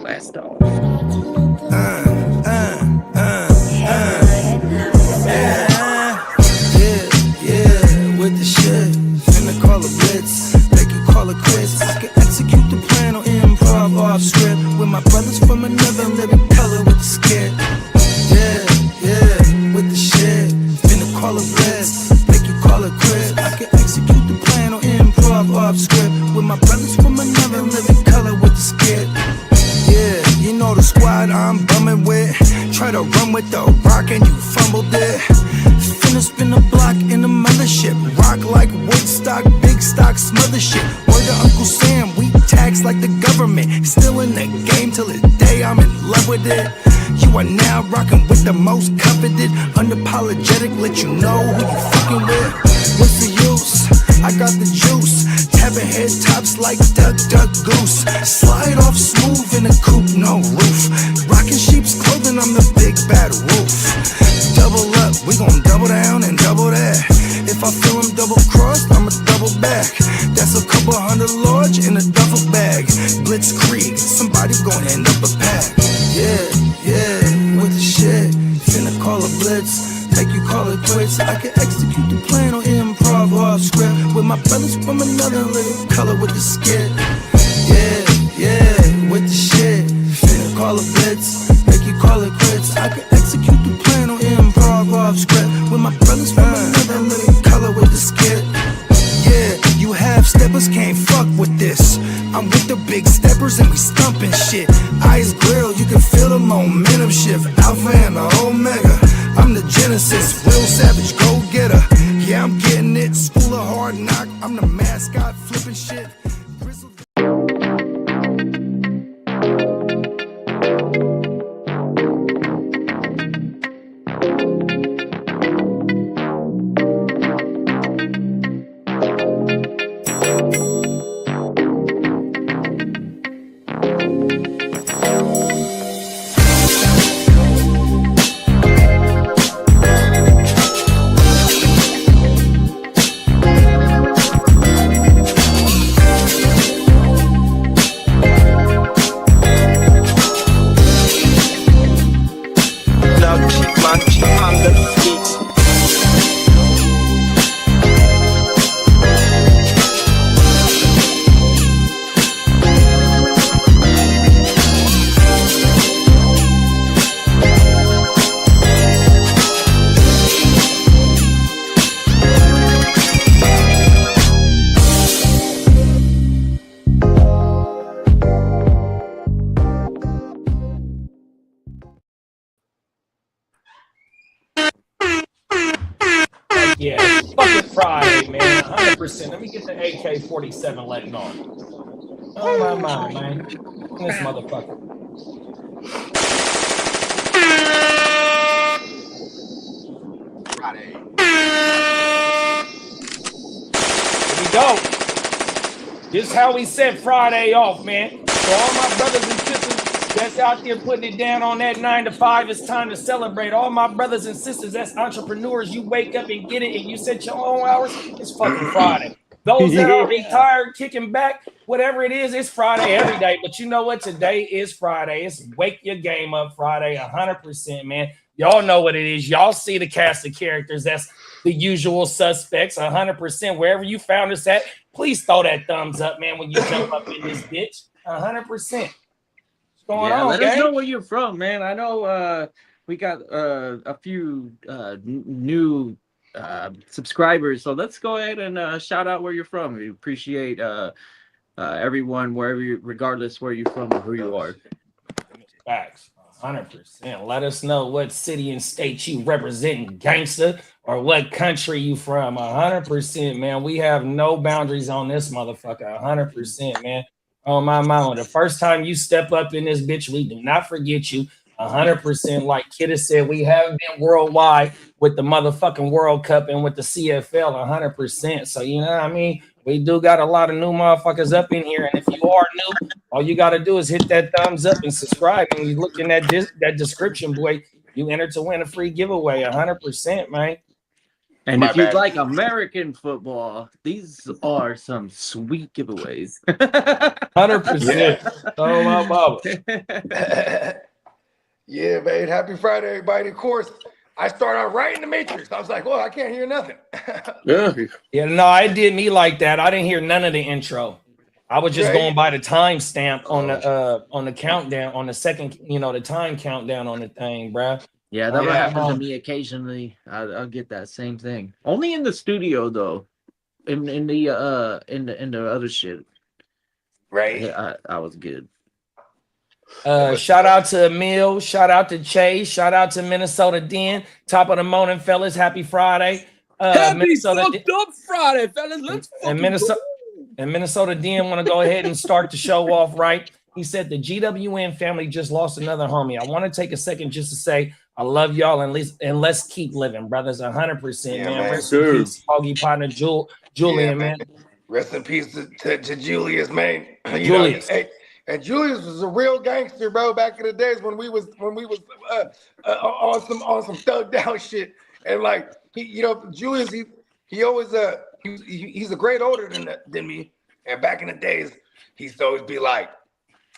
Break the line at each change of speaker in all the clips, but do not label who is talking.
Blast off.
With the shit, finna call a blitz, make you call it quits. I can execute the plan on improv off script with my brothers from another living color with the skit. With the shit, finna call a blitz, make you call it quits. I can execute the plan on improv off script with my brothers from another living color with the skit. Yeah, you know the squad I'm bumming with. Try to run with the rock and you fumbled it. Finna spin the block in the mothership. Rock like Woodstock, big stock, smother shit. Word to Uncle Sam, we tax like the government. Still in the game till the day I'm in love with it. You are now rocking with the most coveted. Unapologetic, let you know who you fucking with. What's the use? I got the juice. Tapping head tops like Duck, Duck, Goose. Slide off smooth in a coupe, no roof. Rocking sheep's clothing, I'm the big bad wolf. Double up, we gon' double down and double that. If I feel him double crossed, I'ma double back. That's a couple hundred large in a duffel bag. Blitzkrieg, somebody's gon' end up a pack. Yeah, with the shit. Finna call a blitz, make you call it quits. I can execute the plan on improv off script with my brothers from another living color with the skit. Yeah, with the shit. Finna call a blitz, make you call it quits. I can execute the plan on improv off script with my brothers from another living color with the skit. Yeah, you half steppers can't fuck with this. I'm with the big steppers and we stumping shit. Ice grill, you can feel the momentum shift. Alpha and the Omega, I'm the Genesis. Real savage, go getter. Yeah, I'm getting it. School of hard knock, I'm the mascot flipping shit.
Yeah, it's fucking Friday, man. 100%. Let me get the AK-47 letting off. Oh, my mind, man. This motherfucker.
Friday.
Here we go. This is how we set Friday off, man. So all my brothers and sisters that's out there putting it down on that 9 to 5, it's time to celebrate. All my brothers and sisters that's entrepreneurs, you wake up and get it and you set your own hours, it's fucking Friday. Those that are retired, kicking back, whatever it is, it's Friday every day. But you know what? Today is Friday. It's Wake Your Game Up Friday, 100%, man. Y'all know what it is. Y'all see the cast of characters. That's the usual suspects, 100%. Wherever you found us at, please throw that thumbs up, man, when you jump up in this bitch. 100%. Going on,
let us know where you're from, man. I know we got a few new subscribers, so let's go ahead and shout out where you're from. We appreciate everyone wherever you, regardless where you're from or who you are.
Facts, 100%. Let us know what city and state you represent, gangster, or what country you from. 100%, man. We have no boundaries on this motherfucker. 100%, man. Oh, my mama. The first time you step up in this bitch, we do not forget you. 100%. Like Kitteh said, we have been worldwide with the motherfucking World Cup and with the CFL. 100%. So, you know what I mean? We do got a lot of new motherfuckers up in here. And if you are new, all you got to do is hit that thumbs up and subscribe. And you look in that description, boy, you enter to win a free giveaway. 100%, man.
And
My
if you'd
bad.
like American football, these are some sweet giveaways.
100%. Oh my mama.
Yeah, man. Happy Friday, everybody. Of course, I started out right in the Matrix. I was like, well, I can't hear nothing.
Yeah, no, it did me like that. I didn't hear none of the intro. I was just
Right.
going by the timestamp on the countdown, on the second, the time countdown on the thing, bruh.
Yeah, that would happen to me occasionally. I'll get that same thing. Only in the studio though. In the other shit.
Right.
Yeah, I was good.
Shout out to Emil, shout out to Chase, shout out to Minnesota Den. Top of the morning, fellas. Happy Friday.
Happy
Minnesota
fucked up Friday, fellas. Let's fucking
Minnesota Den want to go ahead and start the show off right. He said the GWN family just lost another homie. I want to take a second just to say I love y'all and let's keep living, brothers. 100%, man. Rest in peace, Hoggy partner Julian, man.
Rest in peace to Julius, man.
Julius.
And Julius was a real gangster, bro. Back in the days when we was on some thugged out shit, and like Julius, he always he's a grade older than me, and back in the days, he used to always be like,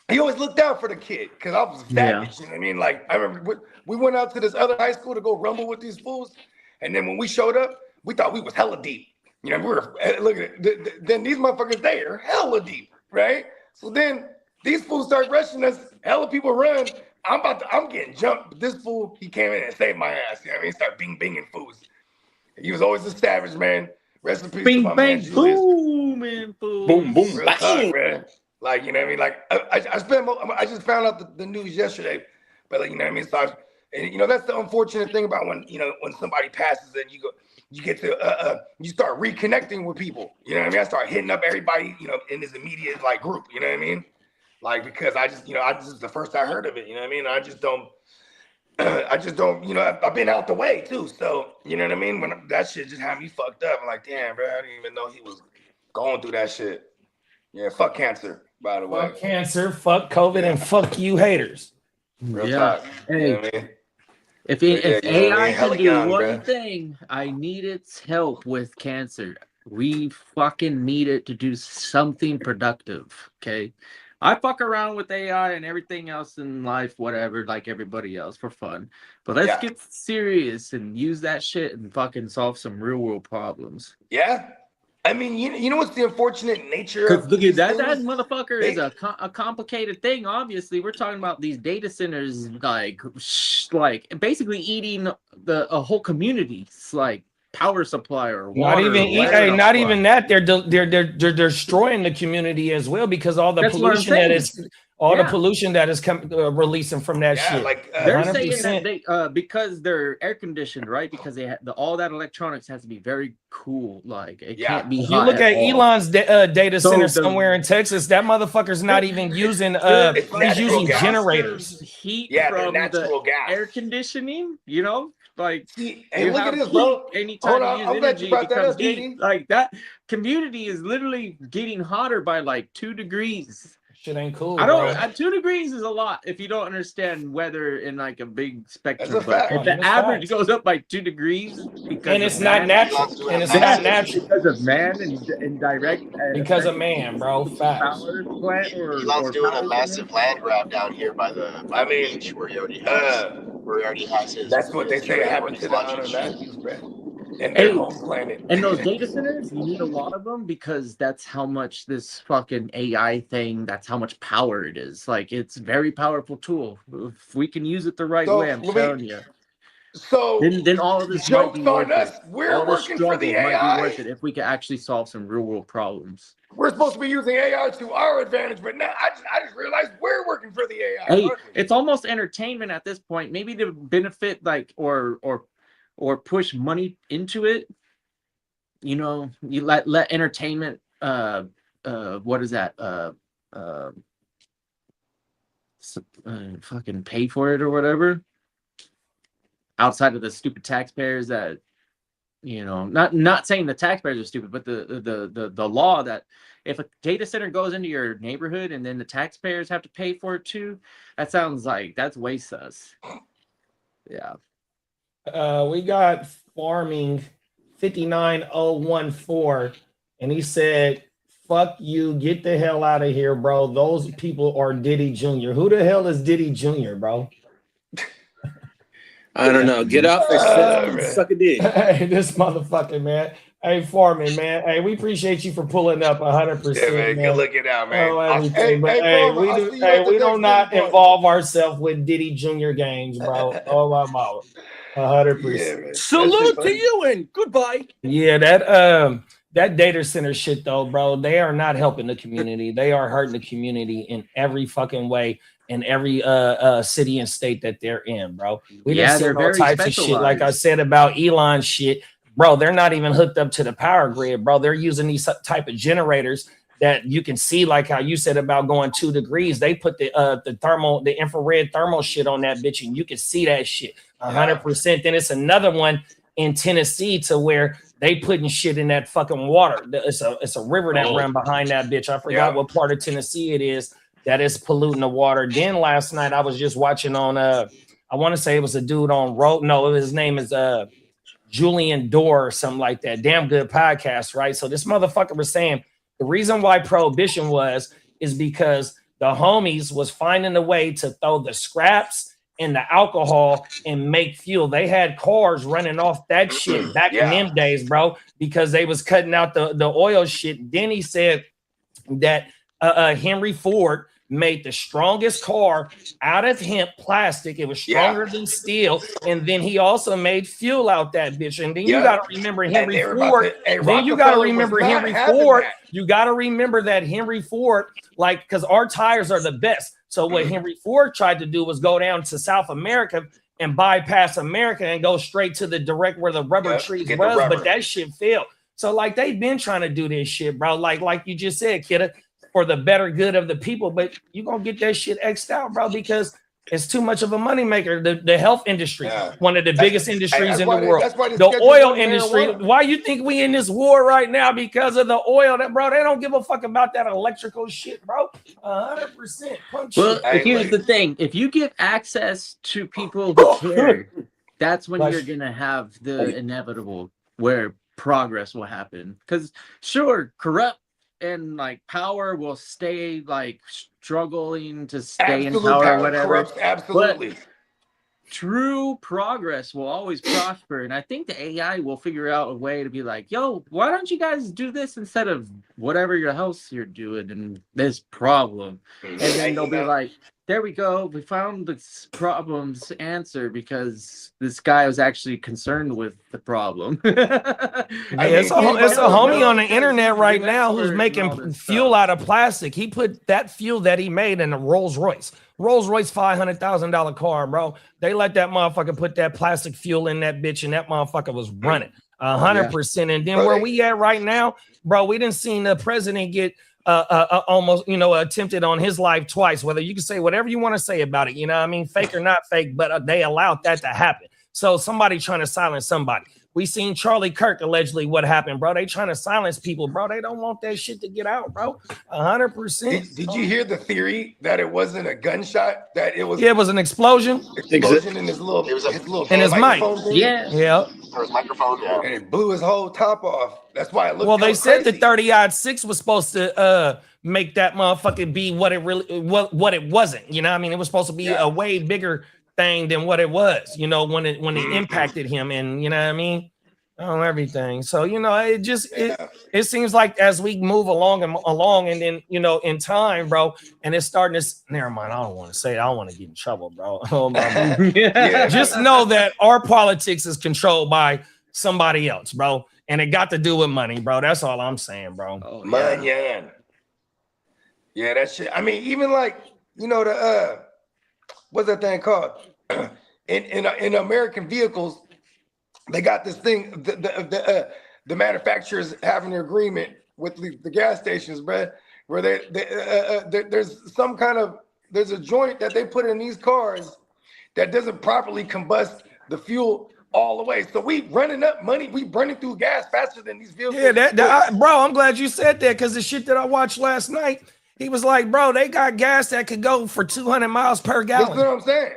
he always looked out for the kid because I was savage. You know what I mean? Like I remember we went out to this other high school to go rumble with these fools, and then when we showed up, we thought we was hella deep. We were look at it. Then these motherfuckers there hella deep, right? So then these fools start rushing us. Hella people run. I'm getting jumped. But this fool, he came in and saved my ass. You know what I mean? He started binging fools. He was always a savage, man. Rest in peace to my man Julius.
Boom, and boom.
Boom, boom, bang, man. Like, you know what I mean? Like, I just found out the news yesterday. But, like, you know what I mean? So, and, that's the unfortunate thing about when somebody passes and you get to, you start reconnecting with people. You know what I mean? I start hitting up everybody, in this immediate, like, group. You know what I mean? Like, because I just is the first I heard of it. You know what I mean? I just don't, I've been out the way, too. So, you know what I mean? When that shit just had me fucked up. I'm like, damn, bro, I didn't even know he was going through that shit. Yeah, fuck cancer, by the way.
Fuck cancer, fuck COVID, and fuck you haters.
Real talk.
Hey,
you know what I mean?
if AI can do
young,
one
bro.
thing, I need its help with cancer. We fucking need it to do something productive, okay? I fuck around with AI and everything else in life, whatever, like everybody else for fun. But let's get serious and use that shit and fucking solve some real world problems.
Yeah. I mean, you know what's the unfortunate nature of
look at that
things?
Motherfucker is a complicated thing. Obviously, we're talking about these data centers, like basically eating a whole community. It's like power supply or water.
Not even that. They're destroying the community as well because all the pollution the pollution that is releasing from that shit.
Like
they're saying that because they're air conditioned, right? Because they all that electronics has to be very cool. Like it can't be.
You look at Elon's data center somewhere in Texas. That motherfucker's not even using. He's using generators.
Heat
from the
air conditioning. Like,
hey, look at this, bro.
Anytime you use energy, it becomes heat. Like that community is literally getting hotter by like 2 degrees.
Shit ain't cool.
2 degrees is a lot if you don't understand weather in like a big spectrum.
That's a fact.
If the average goes up by 2 degrees,
it's not natural.
Because of man and direct.
Because of man, bro. Facts.
Elon's doing a massive land grab down here by the beach where he already has his.
That's what they say happened to the Matthews, bro. And
and those data centers, you need a lot of them because that's how much this fucking AI thing, that's how much power it is. Like, it's a very powerful tool. If we can use it the right way, I'm telling you.
So
then all of this might be worth it.
We're working for the AI.
Might be worth it if we can actually solve some real world problems.
We're supposed to be using AI to our advantage, but now I just realized we're working for the AI.
Hey, it's almost entertainment at this point. Maybe to benefit or push money into it. You let entertainment what is that? Fucking pay for it or whatever. Outside of the stupid taxpayers that, not saying the taxpayers are stupid, but the law that if a data center goes into your neighborhood and then the taxpayers have to pay for it too, that sounds like that's way sus. Yeah.
We got farming 59014, and he said, "Fuck you, get the hell out of here, bro. Those people are Diddy Jr. Who the hell is Diddy Jr., bro?"
I don't know. Get up and suck a dick.
Hey, this motherfucker, man. Hey, Foreman, man. Hey, we appreciate you for pulling up 100%.
Yeah, man. Good looking out, man.
Oh, everything. But
Foreman,
we do not involve ourselves with Diddy Jr. games, bro. Oh my mouth. 100%.
Yeah,
Salute to you and goodbye.
Yeah, that data center shit though, bro. They are not helping the community. They are hurting the community in every fucking way in every city and state that they're in, bro. We just see all types of shit. Like I said about Elon shit, bro. They're not even hooked up to the power grid, bro. They're using these type of generators that you can see, like how you said about going 2 degrees. They put the infrared thermal shit on that bitch, and you can see that shit 100%. Then it's another one in Tennessee to where they putting shit in that fucking water. It's a river that run behind that bitch. I forgot what part of Tennessee it is that is polluting the water. Then last night I was just watching on I want to say it was a dude on Road. No, his name is Julian Dorr or something like that. Damn good podcast, right? So this motherfucker was saying the reason why prohibition is because the homies was finding a way to throw the scraps and the alcohol and make fuel. They had cars running off that shit back in them days, bro, because they was cutting out the oil shit. Then he said that Henry Ford made the strongest car out of hemp plastic. It was stronger than steel. And then he also made fuel out that bitch. And then you got to remember Henry Ford. Then you got to remember Henry Ford. You got to remember that Henry Ford, like, because our tires are the best. So what Henry Ford tried to do was go down to South America and bypass America and go straight to the direct where the rubber trees was. But that shit failed. So like they've been trying to do this shit, bro. Like you just said, Kitteh, for the better good of the people, but you're gonna get that shit X'd out, bro, because it's too much of a moneymaker. The health industry, one of the biggest industries in the world. The oil industry. Why you think we in this war right now? Because of the oil, that bro, they don't give a fuck about that electrical shit, bro. 100%.
Well, here's the thing: if you give access to people who care, that's when you're gonna have the inevitable where progress will happen. Because sure, corrupt and like power will stay like struggling to stay in power or whatever.
Absolutely.
But true progress will always prosper. And I think the AI will figure out a way to be like, yo, why don't you guys do this instead of whatever your else you're doing and this problem? And then they'll be like, there we go. We found this problem's answer because this guy was actually concerned with the problem.
It's a homie on the internet right now who's making fuel out of plastic. He put that fuel that he made in a Rolls Royce $500,000 car, bro. They let that motherfucker put that plastic fuel in that bitch, and that motherfucker was running 100%. And then where we at right now, bro, we didn't see the president get almost, attempted on his life twice. Whether you can say whatever you want to say about it, I mean, fake or not fake, but they allowed that to happen. So somebody trying to silence somebody. We seen Charlie Kirk allegedly what happened, bro. They trying to silence people, bro. They don't want that shit to get out, bro. 100%.
Did you hear the theory that it wasn't a gunshot? That it was?
Yeah, it was an explosion.
Explosion in his little. It was his
in his mic.
Or his microphone. Yeah.
And it blew his whole top off. That's why it looked.
Well, they said the 30-06 was supposed to make that motherfucker be what it really what it wasn't. You know what I mean? It was supposed to be a way bigger thing than what it was, when it impacted him, and you know what I mean, everything. So it just it seems like as we move along and then in time, bro, and it's starting to never mind. I don't want to say it. I don't want to get in trouble, bro. Oh my God. Just know that our politics is controlled by somebody else, bro, and it got to do with money, bro. That's all I'm saying, bro.
Money, that shit. I mean, even like the what's that thing called? In American vehicles, they got this thing. The manufacturers have an agreement with the gas stations, bro, where there's a joint that they put in these cars that doesn't properly combust the fuel all the way. So we running up money. We burning through gas faster than these vehicles.
Yeah, bro. I'm glad you said that because the shit that I watched last night. He was like, bro, they got gas that could go for 200 miles per gallon.
That's what I'm saying.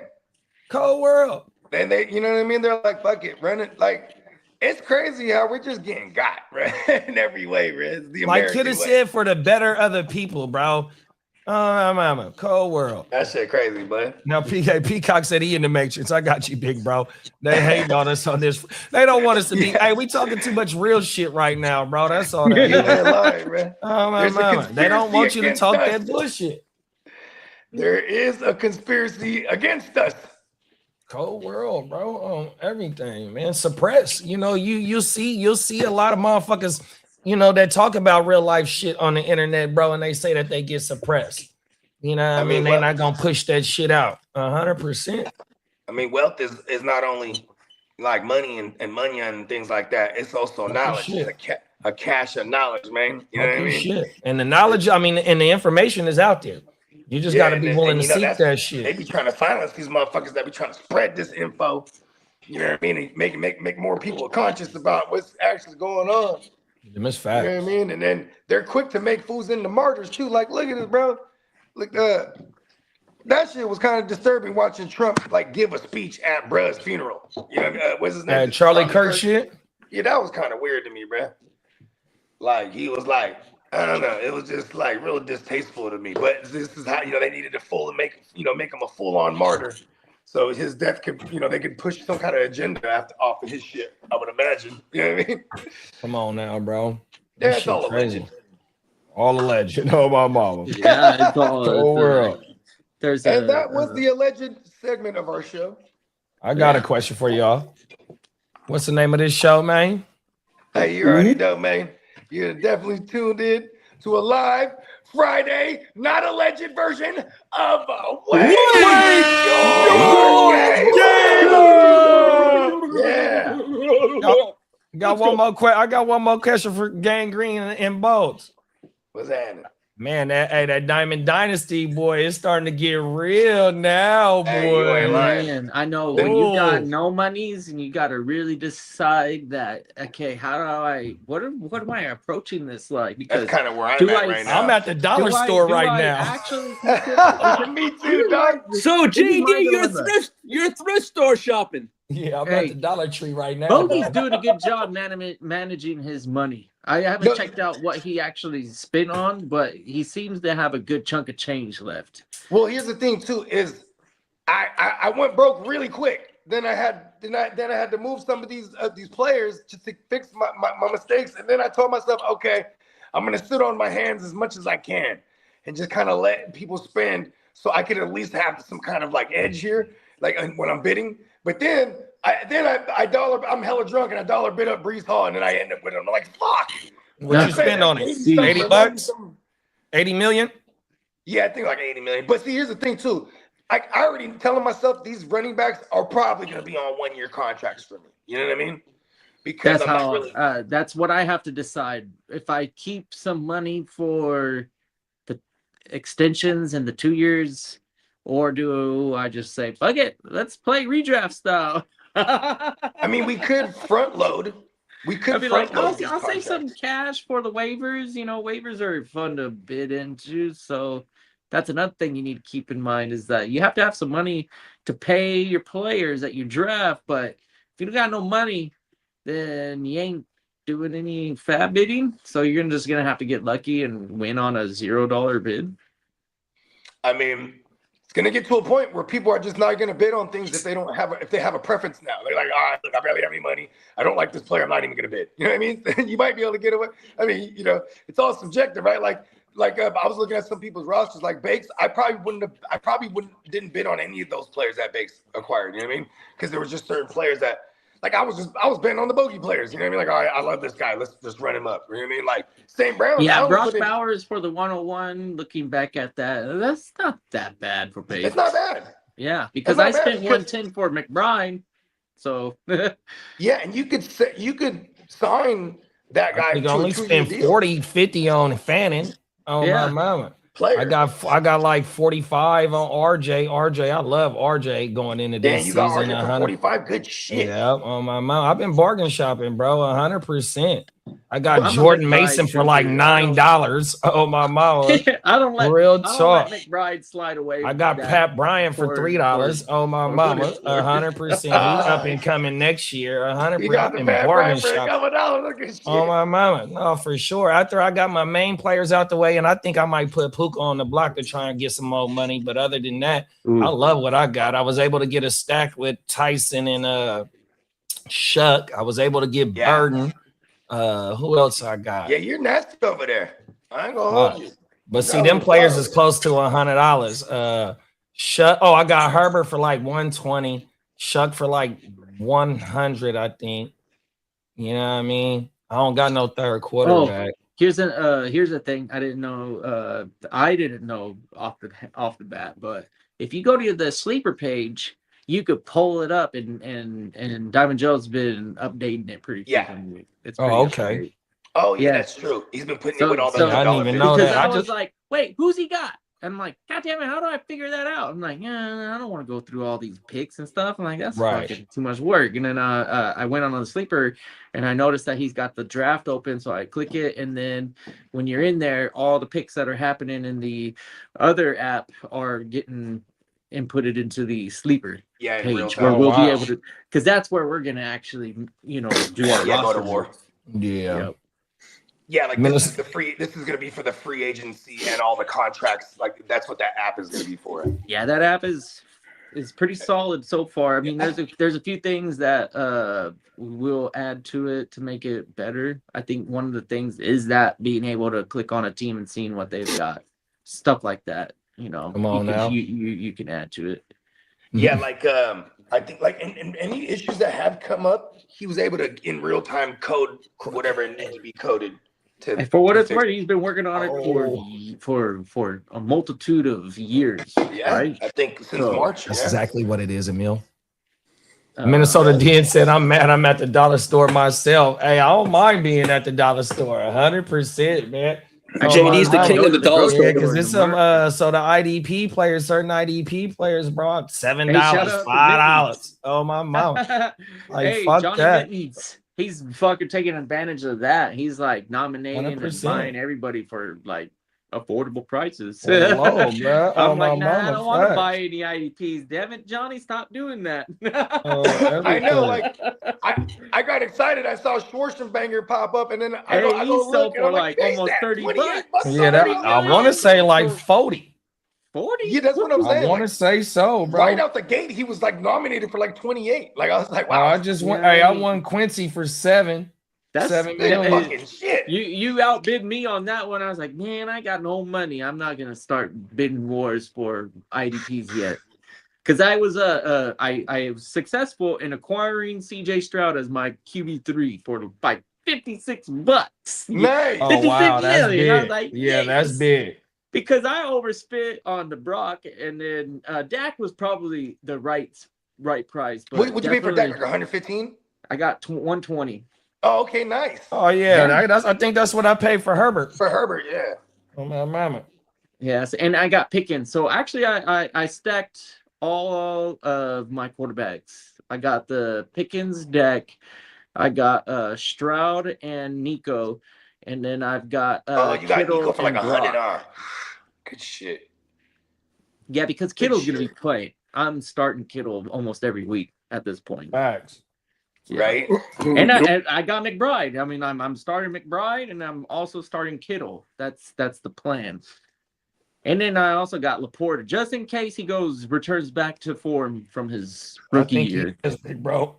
Cold world.
And they, you know what I mean? They're like, fuck it, run it. Like, It's crazy how we're just getting got, right? In every way, Riz. The
Like
American
Kitteh
way.
said, for the better of the people, bro. I'm a cold world.
That shit crazy, bud.
Now, Peacock said he in the Matrix. I got you, big bro. They hating on us on this. They don't want us to be. Hey, we talking too much real shit right now, bro. That's all that
You
is.
ain't lying, man.
They don't want you to
against
talk
us.
that bullshit.
There is a conspiracy against us.
Cold world, bro. On everything, man. Suppress. You know, you'll see a lot of motherfuckers, you know, that talk about real life shit on the internet, bro, and they say that they get suppressed. You know what I mean? They're not gonna push that shit out 100%.
I mean, wealth is not only like money and money and things like that. It's also knowledge. It's a cache of knowledge, man. You know what I mean?
Shit. And the knowledge, I mean, and the information is out there. You just got to be willing to seek that shit.
They be trying to silence these motherfuckers that be trying to spread this info. You know what I mean? And make more people conscious about what's actually going on.
That's facts.
You know what I mean? And then they're quick to make fools into martyrs too. Like, look at this, bro. Look, that shit was kind of disturbing watching Trump like give a speech at bruh's funeral. You know, what's his name?
Charlie Kirk shit.
Yeah, that was kind of weird to me, bro. Like he was like, I don't know, it was just like real distasteful to me. But this is how they needed to make him a full-on martyr. So his death could, they could push some kind of agenda off of his shit. I would imagine. You know what I mean?
Come on now, bro.
That's all alleged.
All alleged. Oh my mama.
Yeah, it's all
the whole world.
And that was the alleged segment of our show.
I got a question for y'all. What's the name of this show, man?
Hey, you already know, man. You're definitely tuned in to a live Friday, not alleged version of Yeah.
Got one more question. I got one more question for Gangrene and Bolts.
What's happening?
Man, that Diamond Dynasty boy is starting to get real now, boy.
Hey,
man, I know when you got no monies and you got to really decide that. Okay, how do I? What am I approaching this like? Because
that's kind of where I'm at right now.
I'm at the dollar store right now.
Actually,
me too, dog.
So JD, you're thrift store shopping.
Yeah, I'm at the Dollar Tree right now.
Bodie's doing a good job managing his money. I haven't checked out what he actually spent on, but he seems to have a good chunk of change left.
Well, here's the thing too: is I went broke really quick. Then I had to move some of these players just to fix my mistakes. And then I told myself, okay, I'm gonna sit on my hands as much as I can and just kind of let people spend, so I could at least have some kind of like edge here, like when I'm bidding. But then I'm hella drunk and I dollar bid up Brees Hall, and then I end up with him. I'm like, fuck.
What you spend on it? $80? 80 million?
Yeah, I think like 80 million. But see, here's the thing too. I already telling myself these running backs are probably going to be on 1-year contracts for me. You know what I mean? Because
that's what I have to decide. If I keep some money for the extensions and the 2 years, or do I just say, fuck it, let's play redraft style?
I mean, we could front load.
I'll save some cash for the waivers. Waivers are fun to bid into. So that's another thing you need to keep in mind, is that you have to have some money to pay your players that you draft. But if you don't got no money, then you ain't doing any fab bidding. So you're just going to have to get lucky and win on a $0 bid.
I mean, it's going to get to a point where people are just not going to bid on things if they have a preference now. They're like, all right, look, I barely have any money. I don't like this player. I'm not even going to bid. You know what I mean? You might be able to get away. I mean, it's all subjective, right? Like I was looking at some people's rosters, like Bakes. I probably didn't bid on any of those players that Bakes acquired. You know what I mean? Because there were just certain players that, like, I was betting on the bogey players. You know what I mean? Like, all right, I love this guy. Let's just run him up. You know what I mean? Like, St. Brown.
Yeah, Brock Bowers for the 101. Looking back at that, that's not that bad for Bakes.
It's not bad.
Yeah, because I spent 110 for McBride. So
yeah, and you could sign that guy.
You can only spend 40, 50 on Fannin. Oh my mama.
Player.
I got like 45 on RJ. I love RJ going into this season.
RJ for 45, good shit.
Yeah, on my mom. I've been bargain shopping, bro. 100%. I got
I'm a
Jordan
McBride
Mason for like
truther.
$9. Oh my mama.
I don't let
Real
I don't
talk.
let McBride slide away.
I got
that
Pat Bryant for
for-
$3. Oh my
for what
mama.
it's worth.
100%. He up and coming next year. 100%.
You got the
I've been
bad
bargain
Brian for a
shop.
couple dollars. Look at shit.
Oh my mama. No, for sure. After I got my main players out the way, and I think I might put Puka on the block to try and get some more money. But other than that, I love what I got. I was able to get a stack with Tyson and Shuck. I was able to get Burden. Who else I got?
Yeah, you're nasty over there. I ain't gonna hold you.
But see, them players is close to $100. Shuck. Oh, I got Herbert for like 120. Shuck for like 100, I think. You know what I mean? I don't got no third quarterback.
Here's the thing I didn't know. I didn't know off the bat, but if you go to the sleeper page, you could pull it up, and Diamond Joe's been updating it pretty frequently. It's pretty
okay.
up-to-date.
Oh yeah, that's true. He's been putting it with all the.
I didn't even know
because
that.
I was like, wait, who's he got? And I'm like, God damn it, how do I figure that out? I'm like, yeah, I don't want to go through all these picks and stuff. I'm like, that's fucking too much work. And then I went on the sleeper, and I noticed that he's got the draft open, so I click it, and then when you're in there, all the picks that are happening in the other app are getting inputted into the sleeper page, where we'll be able to, because that's where we're gonna actually, do our
go to war. Yeah, like this is the free. This is gonna be for the free agency and all the contracts. Like that's what that app is gonna be for.
Yeah, that app is pretty solid so far. I mean, there's a few things that we'll add to it to make it better. I think one of the things is that being able to click on a team and seeing what they've got, stuff like that.
Come on now.
You can add to it.
Yeah, like I think like in any issues that have come up, he was able to in real time code whatever it needs to be coded.
And for what it's worth, he's been working on it for a multitude of years.
Yeah, right? I think since March.
That's exactly what it is, Emil. Minnesota DN said, I'm mad I'm at the dollar store myself. Hey, I don't mind being at the dollar store 100%, man.
JD's the king of the dollar store.
Yeah, because it's some so the IDP players, certain IDP players brought $7, $5. Oh my mom. Like
hey,
fuck
Johnny
that.
Mittens, he's fucking taking advantage of that. He's like nominating 100%. And buying everybody for like affordable prices.
Low, bro.
I'm like, I don't want to buy any IDPs. Damn it, Johnny, stop doing that.
I know, like I got excited. I saw Schwarzenegger pop up, and then I go look,
for like almost $30.
Yeah, I want to say like 40.
40?
Yeah, that's what I'm saying.
I want to say so, bro.
Right out the gate, he was like nominated for like 28. Like I was like, wow.
I just went. Hey, I won Quincy for 7.
That's
$7 million.
Fucking shit.
You outbid me on that one. I was like, man, I got no money. I'm not gonna start bidding wars for IDPs yet, because I was I was successful in acquiring CJ Stroud as my QB3 for like $56.
Nice.
Oh wow, that's big.
I was like,
yeah, that's big.
Because I overspit on the Brock, and then Dak was probably the right price. But
what you pay for Dak? Like 115?
I got 120.
Oh, okay, nice.
Oh yeah, I think that's what I paid for Herbert.
For Herbert, yeah.
Oh my mama.
Yes, and I got Pickens. So actually, I stacked all of my quarterbacks. I got the Pickens deck. I got Stroud and Nico, and then I've got
you got
Kittle
Nico for like
100.
Good shit.
Yeah, because Kittle's gonna be playing. I'm starting Kittle almost every week at this point.
Facts.
Yeah. Right.
And I got McBride. I mean, I'm starting McBride, and I'm also starting Kittle. That's the plan. And then I also got Laporta, just in case he returns back to form from his rookie year.
He is, big bro.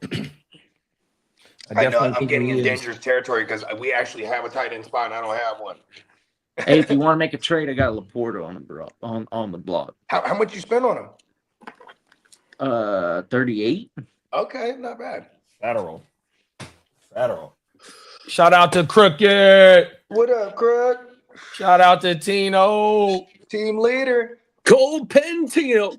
I know I'm getting in dangerous territory because we actually have a tight end spot, and I don't have one.
Hey, if you want to make a trade, I got Laporta on the block.
How much you spend on him?
38.
Okay, not bad.
Federal. Shout out to Crooked.
What up, Crook?
Shout out to Tino.
Team leader.
Cole Pentino.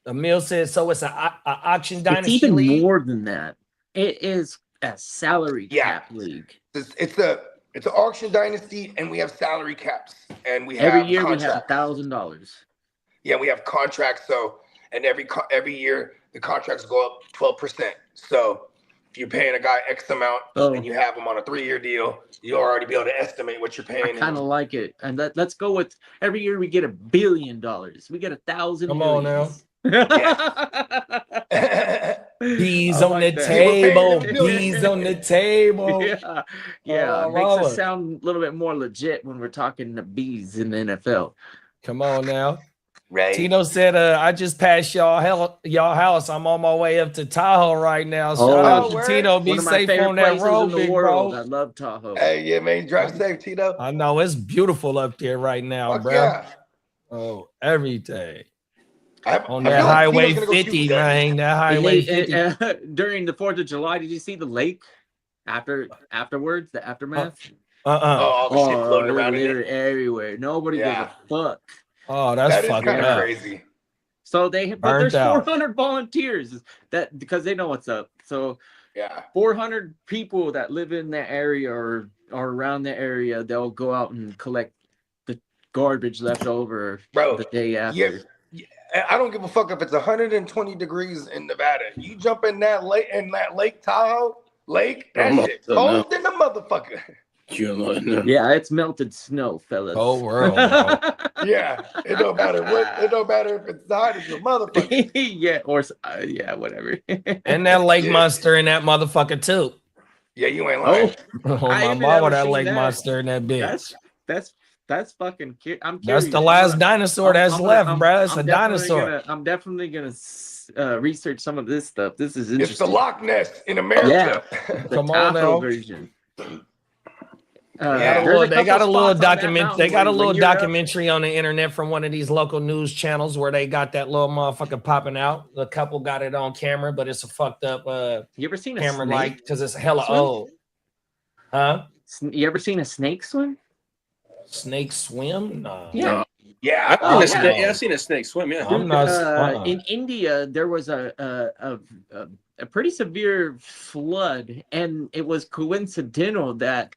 Emil says, so it's an auction dynasty
It's even
league?
more than that. It is a salary cap league.
It's an auction dynasty, and we have salary caps, and we have
every year
contracts.
we have $1,000.
Yeah, we have contracts. So, and every year the contracts go up 12%. So, if you're paying a guy X amount and you have him on a 3-year deal, you'll already be able to estimate what you're paying.
I kind of like it. And let's go with every year we get $1 billion. We get 1,000
Come on now. Bees on the table. Bees on the table.
Yeah. It makes us sound a little bit more legit when we're talking the bees in the NFL.
Come on now.
Right.
Tino said, I just passed y'all house. I'm on my way up to Tahoe right now. Shout out to Tino. Be safe on that road, big bro.
I love Tahoe.
Hey, yeah, man. Drive safe, Tino.
I know it's beautiful up there right now, bro.
Yeah.
Oh, every day. On
I
that Highway
like
50, man. That Highway 50.
During the 4th of July, did you see the lake afterwards, the aftermath?
All the shit floating around in it.
Everywhere. Nobody gives a fuck.
Oh, that's fucking up.
Crazy.
So there's 400 volunteers that because they know what's up. So 400 people that live in that area or around the area, they'll go out and collect the garbage left over the day after.
Yeah, I don't give a fuck if it's 120 degrees in Nevada. You jump in that Lake Tahoe Lake, that shit cold than the motherfucker.
Yeah, it's melted snow, fellas.
Oh, world.
Yeah, it don't matter what. It don't matter if it's hot as a motherfucker.
Yeah, whatever.
And that lake monster in that motherfucker too.
Yeah, you ain't lying.
Oh my mama, that lake monster in that bitch.
That's fucking cute. I'm
curious. That's the last dinosaur that's left, bro. It's a dinosaur.
I'm definitely gonna research some of this stuff. This is interesting.
It's the Loch Ness in America.
Yeah, the Tahoe version.
They got a little document. They got a little documentary on the internet from one of these local news channels where they got that little motherfucker popping out. The couple got it on camera, but it's a fucked up.
You ever seen a
camera
snake
light because it's hella old? Huh?
You ever seen a snake swim?
Snake swim? No.
Yeah.
Yeah,
I've seen a snake swim. Yeah,
I'm not.
In India, there was a pretty severe flood, and it was coincidental that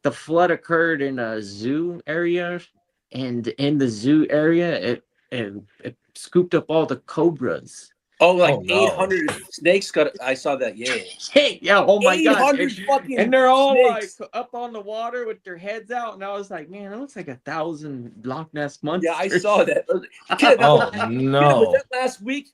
the flood occurred in a zoo area, and in the zoo area, it scooped up all the cobras.
Oh, 800 snakes got. I saw that. Yeah.
Yeah. Oh my god. And they're all
snakes.
up on the water with their heads out, and I was like, man, it looks like 1,000 Loch Ness monsters.
Yeah, I saw that.
No.
Was that last week?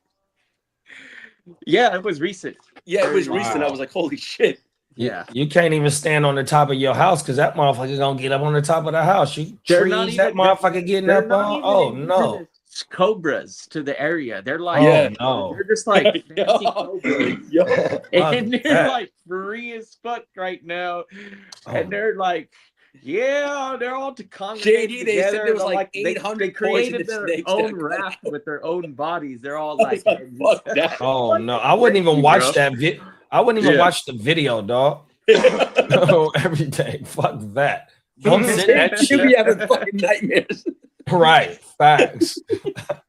Yeah, it was recent.
Yeah, it was recent. I was like, holy shit.
Yeah.
You can't even stand on the top of your house because that motherfucker gonna get up on the top of the house. That motherfucker getting up on. Oh no.
Cobras to the area. They're like, they're just like fancy cobras. And they're like free as fuck right now. And they're like, they're all to congregate
JD,
together.
they said there was like 800
they created their own raft with their own bodies. They're all like,
fuck that.
Oh no, I wouldn't even watch that video. I wouldn't even watch the video, dog. Every day. Fuck that. Don't send that shit.
You be having fucking nightmares.
Right. Facts.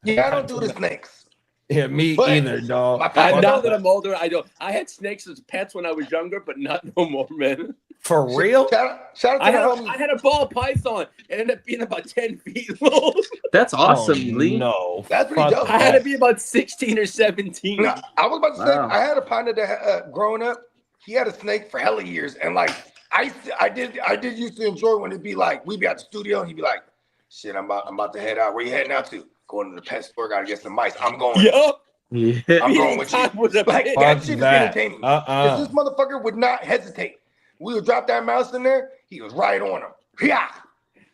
Yeah, I don't do the snakes.
Yeah, me either, dog.
Now that I'm older, I don't. I had snakes as pets when I was younger, but not no more, man.
For real?
Shout out to
I had a ball python. It ended up being about 10 feet long.
That's awesome, Lee.
No.
That's pretty dope.
I had to be about 16 or 17.
No, I was about to say, I had a partner that growing up, he had a snake for hella years. And I did used to enjoy when it'd be like, we'd be at the studio and he'd be like, shit, I'm about to head out. Where you heading out to? Going to the pet store, gotta get some mice. I'm going.
Yup.
Yeah.
I'm going with you. That shit is entertaining. Because this motherfucker would not hesitate. We would drop that mouse in there. He was right on him. Yeah.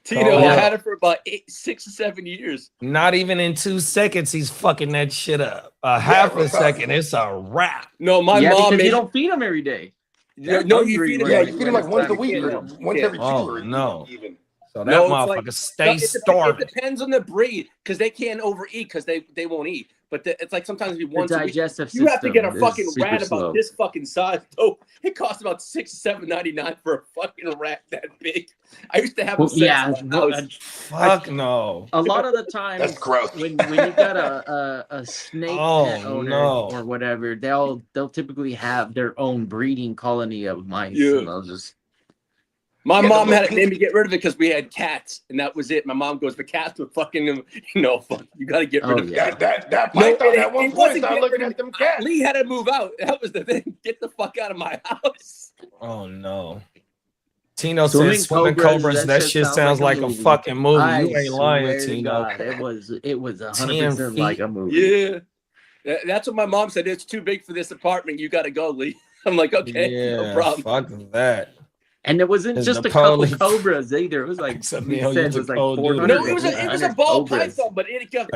Tino, I had it for about 6 or 7 years.
Not even in 2 seconds, he's fucking that shit up. Half a second, it's a wrap.
No, my mom.
You don't feed him every day.
No, you feed him.
Yeah, you feed him like once a week, once every 2
or
no. Even.
So that motherfucker stays starving.
It depends on the breed because they can't overeat because they won't eat. But it's like sometimes if you once a week, you have to get a fucking rat about this fucking size. Though it costs about $6-7.99 for a fucking rat that big. I used to have them.
Fuck no.
A lot of the time,
that's gross.
When you got a snake pet owner or whatever, they'll typically have their own breeding colony of mice. And they'll just
My mom had made me get rid of it because we had cats, and that was it. My mom goes, the cats were fucking, fuck, you got to get rid of
that. That python at one point started looking at them cats.
Lee had to move out. That was the thing. Get the fuck out of my house.
Oh, no. Tino says swimming cobras. That shit sounds like a fucking movie. You ain't lying, Tino.
God, it was 100% like a movie.
Yeah. That's what my mom said. It's too big for this apartment. You got to go, Lee. I'm like, okay, no problem.
Fuck that.
And it wasn't just a couple cobras either. It was like,
it was
like 400.
No, it was a ball python, but it got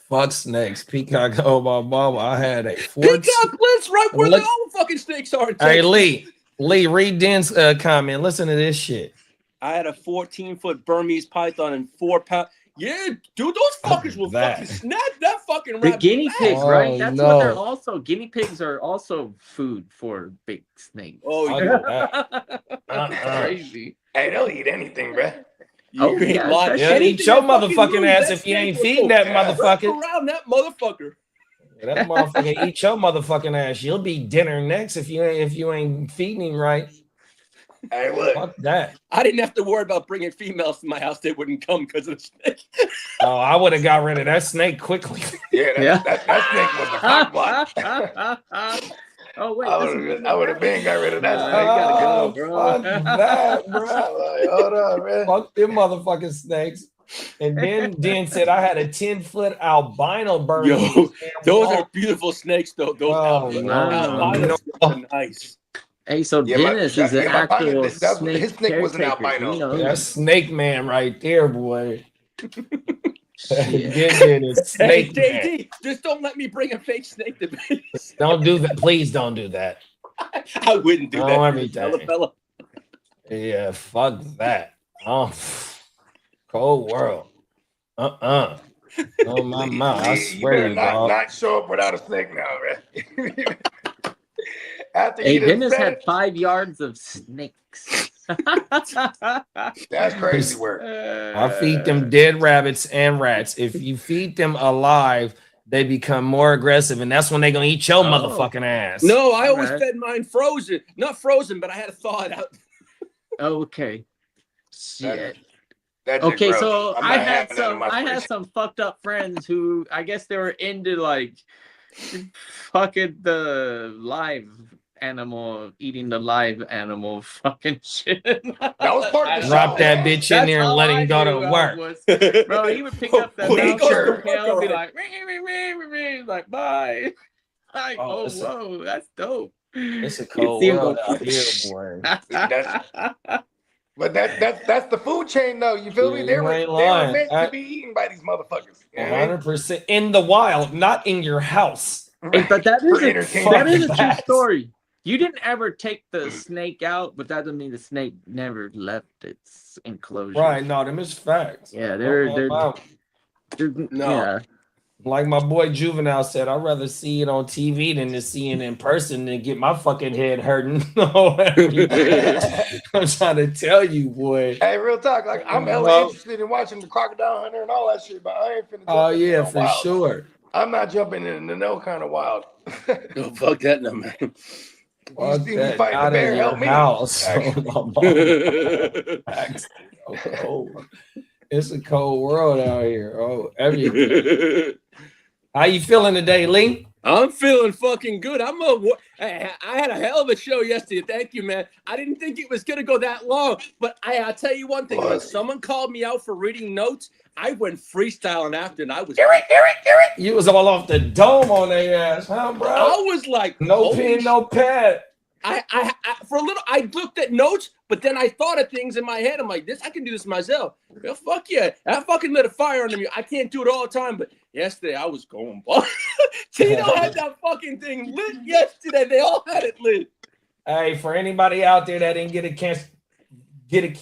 fuck snakes. Peacock, oh my mama. I had a
Peacock lives right where the all fucking snakes are.
Hey, Lee, read Den's comment. Listen to this shit.
I had a 14-foot Burmese python and 4 pound. Yeah, dude, those fuckers will fucking snap that fucking rabbit.
The guinea pigs, right? That's what they're also. Guinea pigs are also food for big snakes.
Oh,
yeah. Crazy.
Hey, they'll eat anything, bro.
Yeah, eat your motherfucking ass if you ain't feeding that motherfucker.
Around that motherfucker.
Yeah, that motherfucker eat your motherfucking ass. You'll be dinner next if you ain't feeding him right.
Hey, look.
Fuck that.
I didn't have to worry about bringing females to my house. They wouldn't come because of the snake.
Oh, I would have got rid of that snake quickly.
Yeah, that snake was a cock block.
Oh, wait.
I would have been got rid of that snake.
You gotta go, bro.
Fuck that, bro.
Like, hold on, man.
Fuck them motherfucking snakes. And then Den said I had a 10-foot albino bird.
Yo, those are beautiful snakes, though. Those albinos are nice.
Hey, so Dennis is an actual snake.
His snake was an albino.
That's Snake Man right there, boy.
Hey, JD, just don't let me bring a fake snake to base.
Don't do that. Please don't do that.
I wouldn't do that.
Every day. Yeah, fuck that. Oh, cold world. Oh my mouth. I swear
you not show up without a snake now, man.
Hey, Dennis had 5 yards of snakes.
That's crazy work.
I feed them dead rabbits and rats. If you feed them alive, they become more aggressive, and that's when they're gonna eat your motherfucking ass.
No, I always fed mine frozen. Not frozen, but I had to thaw it out.
Okay. Shit.
Okay,
so I had some fucked up friends who I guess they were into like fucking the live animal, eating the live animal fucking shit.
That was part of the
Drop that bitch in there and let him go to work.
Bro, he would pick up that and be like, bye. Like, whoa, that's dope.
It's a cold world out here, boy.
But that's the food chain, though. You feel me? They were meant to be eaten by these motherfuckers.
100% in the wild, not in your house.
Hey, but that is a true story. You didn't ever take the snake out, but that doesn't mean the snake never left its enclosure.
Right? No, them is facts.
Yeah, they're yeah.
Like my boy Juvenile said, I'd rather see it on TV than to see it in person and get my fucking head hurting. I'm trying to tell you, boy.
Hey, real talk. Like I'm hella interested in watching the Crocodile Hunter and all that shit, but I ain't finna.
Oh yeah, for sure.
I'm not jumping into no kind of wild.
No, fuck that, no man.
You see me fighting the bear, help me.
House. It's a cold world out here. Oh, everything. How you feeling today, Lee?
I'm feeling fucking good. I had a hell of a show yesterday. Thank you, man. I didn't think it was gonna go that long, but I'll tell you one thing. When someone called me out for reading notes, I went freestyling after, and I was
Eric. You was all off the dome on their ass, huh, bro?
I was like,
no pen, no pad.
I for a little, I looked at notes, but then I thought of things in my head. I'm like, I can do this myself. Well, fuck yeah. I fucking lit a fire under me. I can't do it all the time, but yesterday I was going. Tino had that fucking thing lit yesterday. They all had it lit.
Hey, for anybody out there that didn't get a chance, get a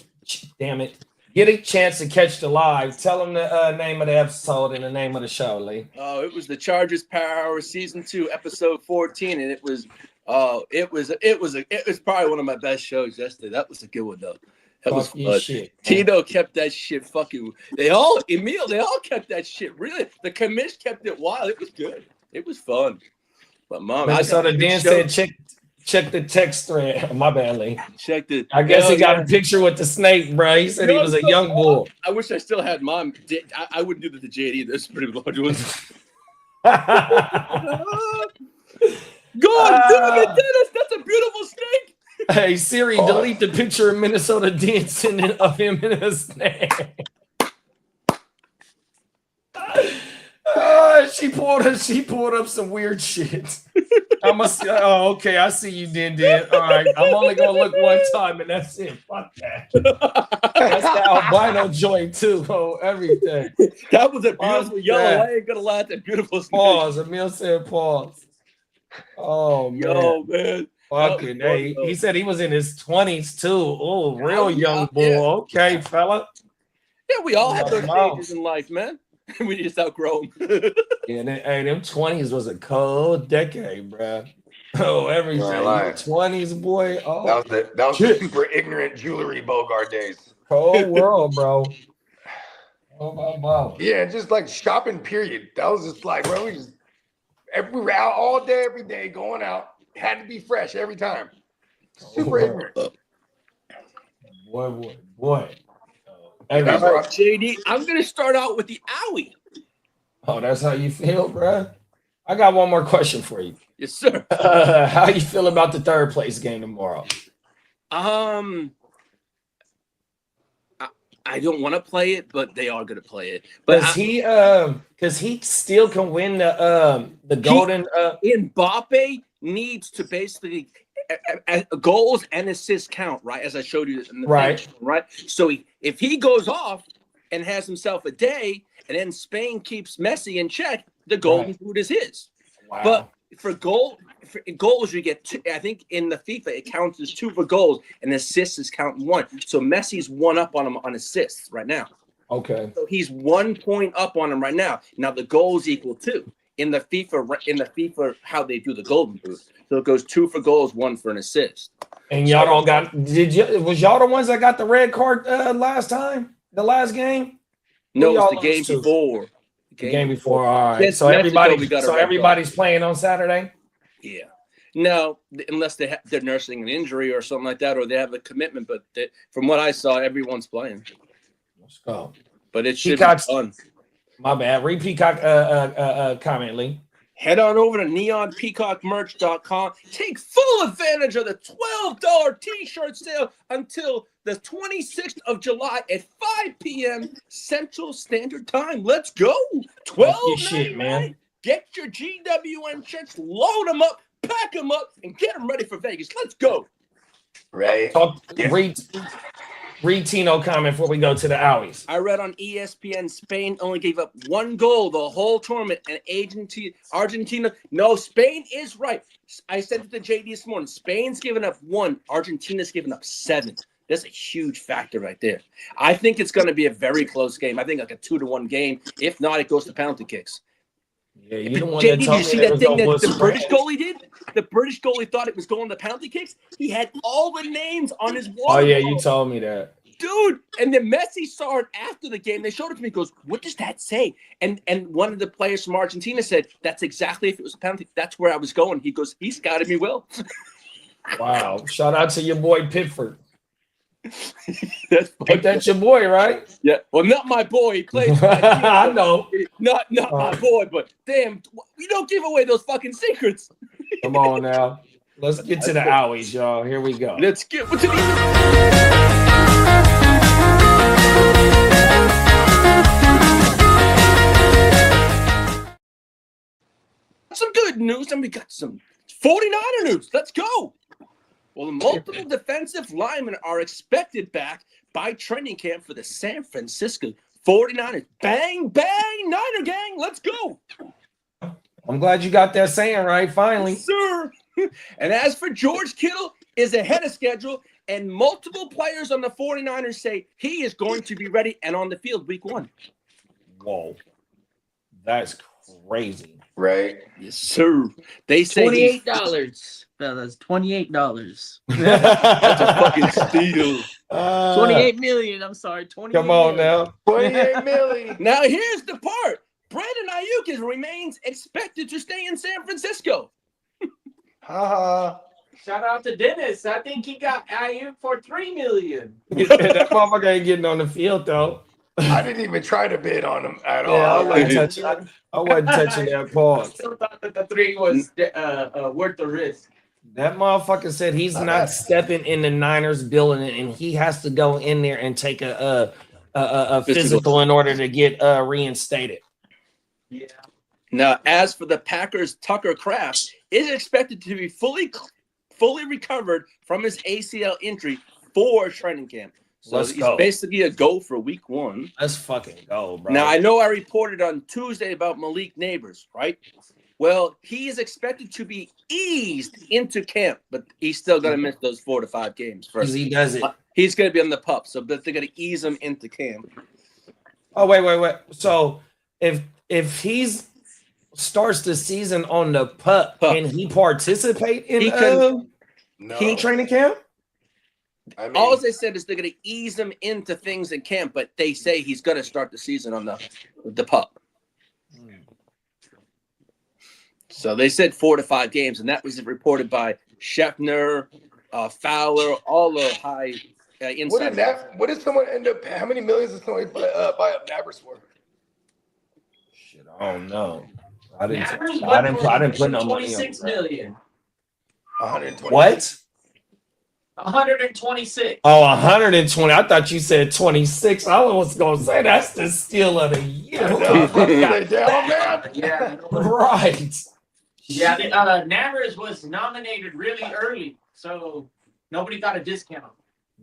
chance to catch the live, tell them the name of the episode and the name of the show, Lee.
Oh, it was the Chargers Power Hour Season 2, Episode 14, and it was probably one of my best shows yesterday. That was a good one though. That was fun. Shit, Tino kept that shit fucking. They all kept that shit. Really, the commish kept it wild. It was good. It was fun. But mom,
so the Dan said Check the text thread. Oh, my bad, Lee.
Check the.
I guess he got a picture with the snake, bro. He said he was a young bull.
I wish I still had mine. I wouldn't do that to JD. There's pretty large ones. Go on, do it, Dennis. That's a beautiful snake.
Hey, Siri, delete the picture of Minnesota dancing of him in a snake. She pulled up some weird shit. Okay, I see you, Den. All right, I'm only gonna look one time, and that's it. Fuck that. That's the albino joint too, bro. Everything.
That was a beautiful yellow. I ain't gonna lie, that's a beautiful snake.
Pause. Emil said pause. Oh man.
Yo, man.
Fucking hey. He said he was in his 20s too. Oh, real young bull. Yeah. Okay, fella.
Yeah, we all have those stages in life, man. We just outgrow them.
Yeah, them 20s was a cold decade, bro. Oh, everything. 20s, boy. Oh,
that was the super ignorant jewelry Bogard days.
Cold world, bro. Oh my mom.
Yeah, just like shopping. Period. That was just like, bro. We were out all day, every day, going out. Had to be fresh every time. Super ignorant.
Boy.
Hey, JD, I'm gonna start out with the owie.
Oh, that's how you feel, bro? I got one more question for you.
Yes, sir.
How you feel about the third place game tomorrow?
I don't want to play it, but they are going to play it. But
because he still can win the golden.
Mbappe needs to basically goals and assists count, right? As I showed you in the picture, right? So if he goes off and has himself a day, and then Spain keeps Messi in check, the golden boot is his.
Wow.
But for goals, you get two. I think in the FIFA it counts as 2 for goals, and assists is counting 1. So Messi's 1 up on him on assists right now.
Okay.
So he's 1 point up on him right now. Now the goals equal 2 in the FIFA how they do the golden boot. So it goes 2 for goals, 1 for an assist.
And y'all don't got? Was y'all the ones that got the red card last time? The last game?
No, it was the game before.
The game before. All right. So everybody's playing on Saturday.
Yeah. No, unless they're nursing an injury or something like that, or they have a commitment. But from what I saw, everyone's playing.
Let's go.
But it should be fun.
My bad. Read Peacock comment, Lee.
Head on over to neonpeacockmerch.com. Take full advantage of the $12 T-shirt sale until the 26th of July at 5 p.m. Central Standard Time. Let's go. $12.99. Man. Get your GWN shirts, load them up, pack them up, and get them ready for Vegas. Let's go.
Right.
Read Tino comment before we go to the Owies.
I read on ESPN Spain only gave up 1 goal the whole tournament, and Argentina. No, Spain is right. I sent it to JD this morning. Spain's given up 1. Argentina's given up 7. That's a huge factor right there. I think it's going to be a very close game. I think like a 2-1 game. If not, it goes to penalty kicks.
Yeah, you don't want
JD, did you see that thing that the
British
goalie did? The British goalie thought it was going to penalty kicks. He had all the names on his wall.
Oh, yeah, you told me that.
Dude, and then Messi saw it after the game. They showed it to me. He goes, what does that say? And one of the players from Argentina said, that's exactly if it was a penalty. That's where I was going. He goes, he scouted me well.
Wow. Shout out to your boy Pickford. That's your boy, right?
Yeah. Well, not my boy. He plays.
I know.
Not my boy, but damn, you don't give away those fucking secrets.
Come on now. Let's get to the Owies, y'all. Here we go.
Let's get to the some good news, and we got some 49er news. Let's go. Well, multiple defensive linemen are expected back by training camp for the San Francisco 49ers. Bang, bang, Niner gang. Let's go.
I'm glad you got that saying right, finally.
Yes, sir. And as for George Kittle, is ahead of schedule, and multiple players on the 49ers say he is going to be ready and on the field week 1.
Whoa. That's crazy.
Right.
Yes, sir. They say
$28. Fellas, $28.
That's a fucking steal.
28 million. I'm sorry, 28
Come on
million.
now.
28 million.
Now here's the part. Brandon Ayuk remains expected to stay in San Francisco.
Shout out to Dennis. I think he got Ayuk for $3 million.
That motherfucker ain't getting on the field though.
I didn't even try to bid on him at all.
Yeah, I wasn't touching that pause.
I still thought that the 3 was worth the risk.
That motherfucker said he's not stepping in the Niners building, and he has to go in there and take a physical in order to get reinstated.
Yeah.
Now, as for the Packers, Tucker Kraft is expected to be fully recovered from his ACL injury for training camp. So
Let's
he's
go.
basically a go for week 1.
Let's fucking go, bro.
Now, I know I reported on Tuesday about Malik Neighbors, right? Well, he is expected to be eased into camp, but he's still going to miss those 4 to 5 games.
Because he does it.
He's going to be on the pup, so they're going to ease him into camp.
Oh, wait. So if he's starts the season on the pup, can he participate in training camp?
I mean,
All they said is they're going to ease him into things in camp, but they say he's going to start the season on the pup. So they said 4 to 5 games, and that was reported by Scheffner, Fowler, all the high inside.
What did someone end up? How many millions did somebody buy up Navers for?
Shit, I don't know. I didn't put no money on
$26 million.
120.
What?
126.
Oh, 120. I thought you said 26. I was gonna say that's the steal of the year.
Yeah.
Right.
Yeah, Navers was nominated really early, so nobody got a discount.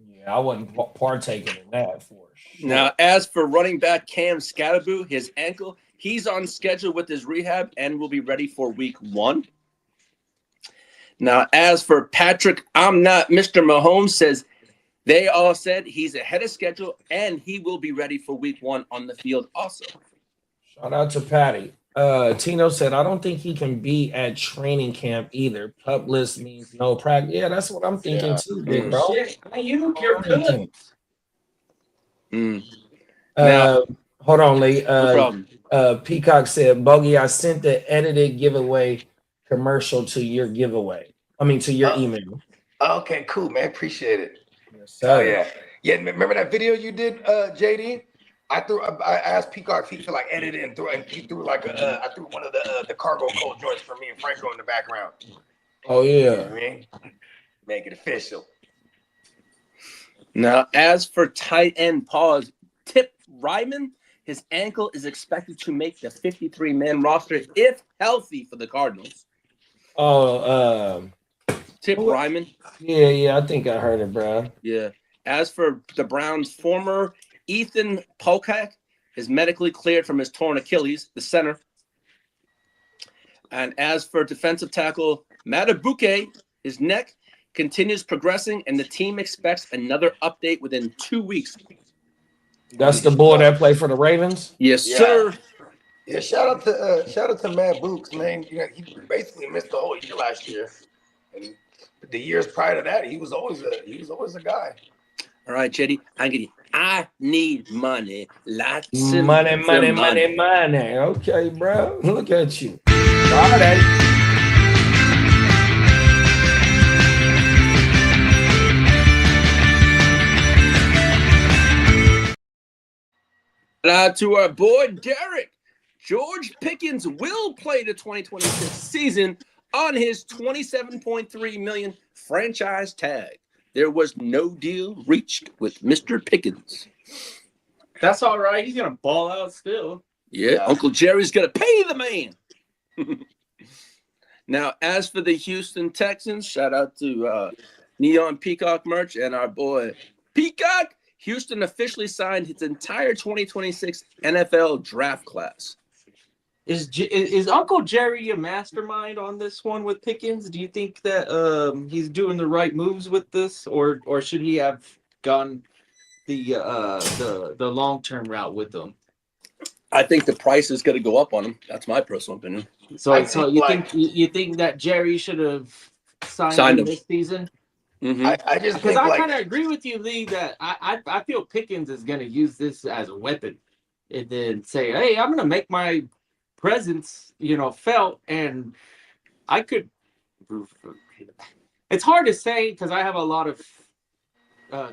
Yeah, I wasn't partaking in that for sure.
Now, as for running back Cam Scatterboo, his ankle, he's on schedule with his rehab and will be ready for week 1. Now, as for Patrick, I'm not Mr. Mahomes, says they all said he's ahead of schedule and he will be ready for week 1 on the field also.
Shout out to Patty. Tino said, I don't think he can be at training camp either. Pup list means no practice. Yeah, that's what I'm thinking too, big bro.
Shit, you're good.
Hold on, Lee.
No problem.
Peacock said, Bogey, I sent the edited giveaway commercial to your giveaway. I mean, to your email.
Okay, cool, man. Appreciate it.
Yes,
Oh yeah. Remember that video you did, JD? I asked Peacock if he could like edit it and he threw like I threw one of the cargo cold joints for me and Franco in the background.
Oh yeah.
You know what I mean? Make it official.
Now, as for tight end pause, Tip Ryman, his ankle is expected to make the 53-man roster if healthy for the Cardinals. Tip Ryman.
Yeah, I think I heard it, bro.
Yeah. As for the Browns' former Ethan Pocack is medically cleared from his torn Achilles, the center. And as for defensive tackle Matabuke, his neck continues progressing, and the team expects another update within 2 weeks.
That's the boy that played for the Ravens?
Yes, sir.
Yeah, shout out to Matt Books, man. You know, he basically missed the whole year last year. And the years prior to that, he was always a guy.
All right, JD, I need money. Lots of
money. Okay, bro. Look at you. All right.
Shout out to our boy Derek. George Pickens will play the 2026 season on his $27.3 million franchise tag. There was no deal reached with Mr. Pickens.
That's all right. He's gonna ball out still.
Yeah, Uncle Jerry's gonna pay the man. Now, as for the Houston Texans, shout out to Neon Peacock merch and our boy Peacock. Houston officially signed his entire 2026 NFL draft class.
Is Uncle Jerry a mastermind on this one with Pickens? Do you think that he's doing the right moves with this, or should he have gone the long-term route with them?
I think the price is going to go up on him. That's my personal opinion.
So you think that Jerry should have signed him this season?
Mm-hmm.
I just
because
think
I kind of agree with you, Lee, that I feel Pickens is going to use this as a weapon, and then say, hey, I'm going to make my presence, felt, and I could. It's hard to say because I have a lot of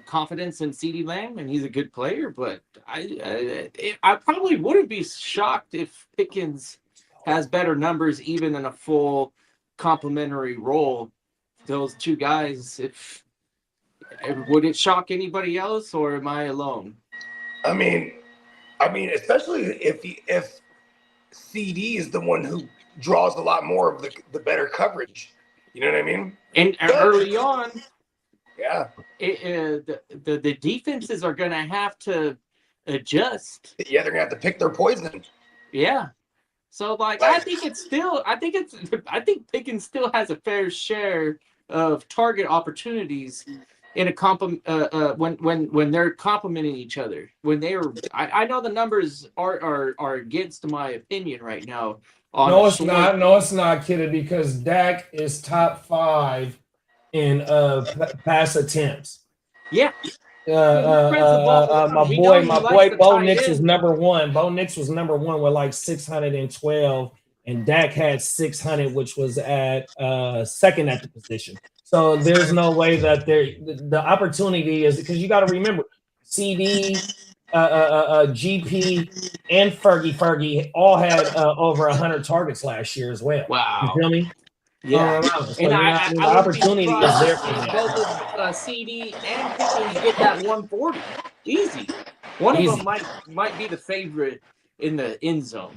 confidence in CeeDee Lamb, and he's a good player. But I probably wouldn't be shocked if Pickens has better numbers, even in a full complementary role. Those two guys, would it shock anybody else, or am I alone?
I mean, especially if CD is the one who draws a lot more of the better coverage. You know what I mean?
And early on,
yeah,
the defenses are going to have to adjust.
Yeah, they're going to have to pick their poison.
Yeah. So, I think Pickens still has a fair share of target opportunities in a when they're complementing each other. I know the numbers are against my opinion right now.
No, it's not, Kitteh, because Dak is top 5 in pass attempts.
Yeah.
My boy Bo Nix was number 1. Bo Nix was number 1 with like 612, and Dak had 600, which was at second at the position. So there's no way that the opportunity is, because you got to remember, CD, GP, and Fergie all had over 100 targets last year as well.
Wow.
You feel me?
Yeah.
And the opportunity is there for them.
Both of CD and Pickens get that 140. Easy. One of them might be the favorite in the end zone.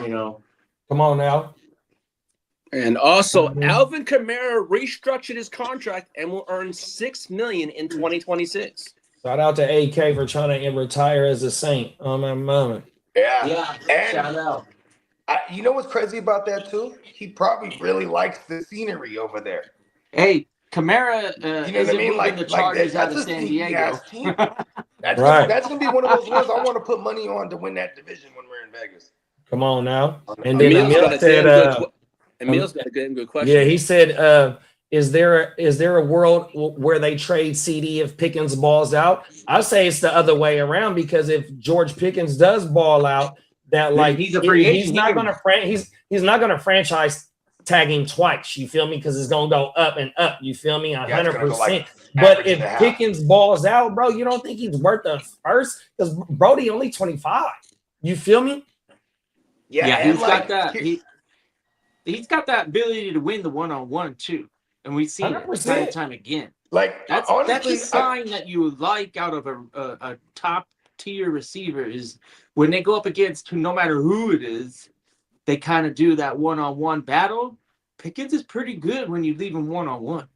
You know.
Come on now.
And also, Alvin Kamara restructured his contract and will earn $6 million in 2026.
Shout out to AK for trying to retire as a Saint on my moment.
Yeah. And
shout out.
You know what's crazy about that too? He probably really likes the scenery over there.
Hey, Kamara
you know what I mean?
Like the Chargers out of San Diego.
That's gonna be one of those ones I want to put money on to win that division when we're in Vegas.
Come on now. And then Emil said,
Emil's got a good question.
Yeah, he said, is there a world where they trade CD if Pickens balls out? I say it's the other way around, because if George Pickens does ball out, that like
he's a free agent.
He's not gonna franchise tagging twice. You feel me? Because it's gonna go up and up. You feel me? 100%. But if Pickens balls out, bro, you don't think he's worth the first? Because Brody only 25. You feel me?
Yeah, he's got that. He's got that ability to win the one-on-one too, and we've seen it time and time again.
Like
that's a sign that you like out of a top tier receiver is when they go up against no matter who it is, they kind of do that one-on-one battle. Pickens is pretty good when you leave him one-on-one.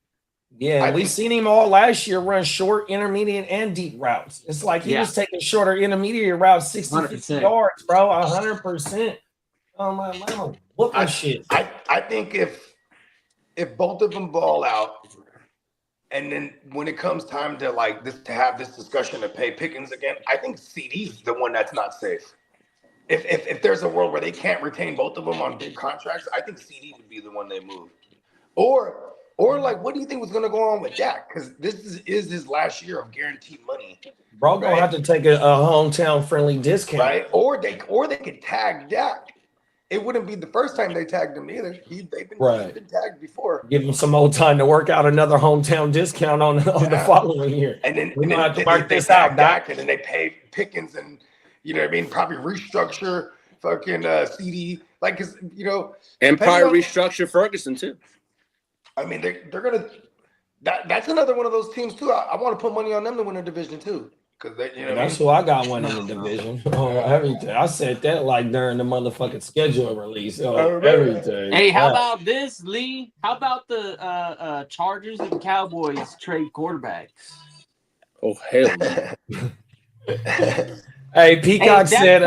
Yeah, we've seen him all last year run short, intermediate, and deep routes. It's like he was taking shorter intermediate routes, 60 yards, bro, 100%. Oh my mama. What my shit?
I think if both of them ball out, and then when it comes time to to have this discussion to pay Pickens again, I think CD's the one that's not safe. If there's a world where they can't retain both of them on big contracts, I think CD would be the one they move. Or what do you think was going to go on with Dak? Because this is his last year of guaranteed money.
Bro, gonna have to take a hometown friendly discount,
right? Or they could tag Dak. It wouldn't be the first time they tagged him either. They've been tagged before.
Give him some old time to work out another hometown discount on the following year.
And then
we have to mark this
out, Dak, and then they pay Pickens, and you know what I mean, probably restructure fucking CD, because
and probably restructure Ferguson too.
I mean, they're gonna. That's another one of those teams too. I want to put money on them to win a division too. Because
that's who I got one in the division. Everything. I said that during the motherfucking schedule release. Everything.
Hey, how about this, Lee? How about the Chargers and Cowboys trade quarterbacks?
Oh hell no.
Hey, Peacock said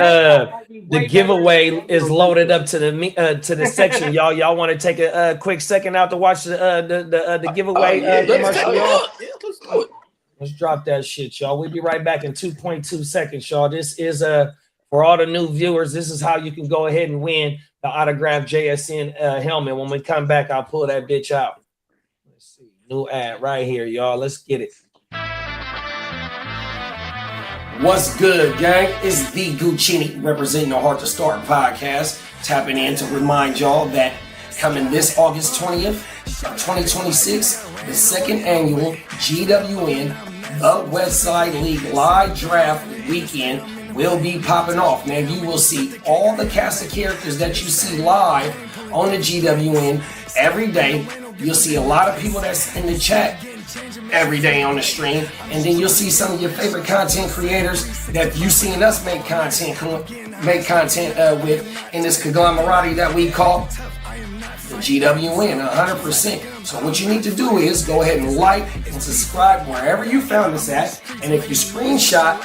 the giveaway is loaded up to the section. Y'all want to take a quick second out to watch the giveaway commercial? Let's drop that shit, y'all. We'll be right back in 2.2 seconds, y'all. This is for all the new viewers. This is how you can go ahead and win the autographed JSN helmet. When we come back, I'll pull that bitch out. Let's see, new ad right here, y'all. Let's get it. What's good, gang? It's the Guchinni representing the Hard to Start podcast, tapping in to remind y'all that coming this August 20th, 2026,
the second annual GWN, the Westside League live draft weekend will be popping off. Man, you will see all the cast of characters that you see live on the GWN every day. You'll see a lot of people that's in the chat every day on the stream, and then you'll see some of your favorite content creators that you've seen us make content with in this conglomerate that we call the GWN 100%. So what you need to do is go ahead and like and subscribe wherever you found us at, and if you screenshot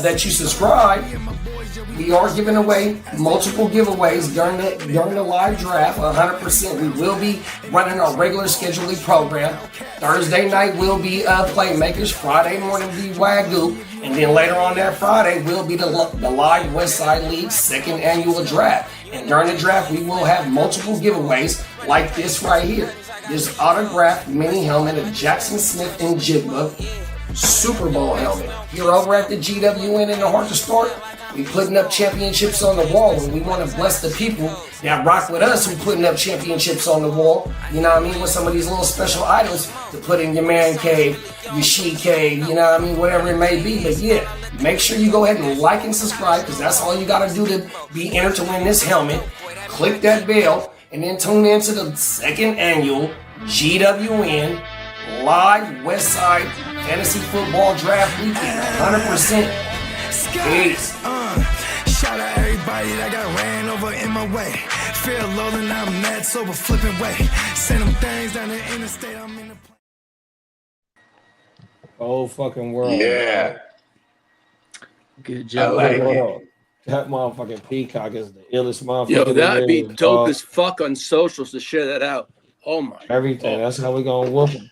that you subscribe, we are giving away multiple giveaways during the live draft. 100%. We will be running our regular scheduling program. Thursday night will be Playmakers. Friday morning will be WYGU. And then later on that Friday will be the live Westside League second annual draft. And during the draft, we will have multiple giveaways like this right here. This autographed mini helmet of Jackson Smith and Jigba Super Bowl helmet. Here over at the GWN in the heart of Start, we putting up championships on the wall, and we want to bless the people that rock with us who putting up championships on the wall. You know what I mean? With some of these little special items to put in your man cave, your she cave, you know what I mean? Whatever it may be. But yeah, make sure you go ahead and like and subscribe, because that's all you got to do to be entered to win this helmet. Click that bell, and then tune in to the second annual GWN live Westside Fantasy Football Draft Weekend. 100%. Peace.
Shout out everybody that got ran over in my way. Feel low and I'm mad sober flipping way. Send them things down the interstate. I'm in the
whole fucking world.
Yeah.
Good job.
I like it.
That motherfucking Peacock is the illest motherfucker.
Yo, that'd be dope as fuck on socials to share that out. Oh my.
Everything. That's how we gonna whoop them.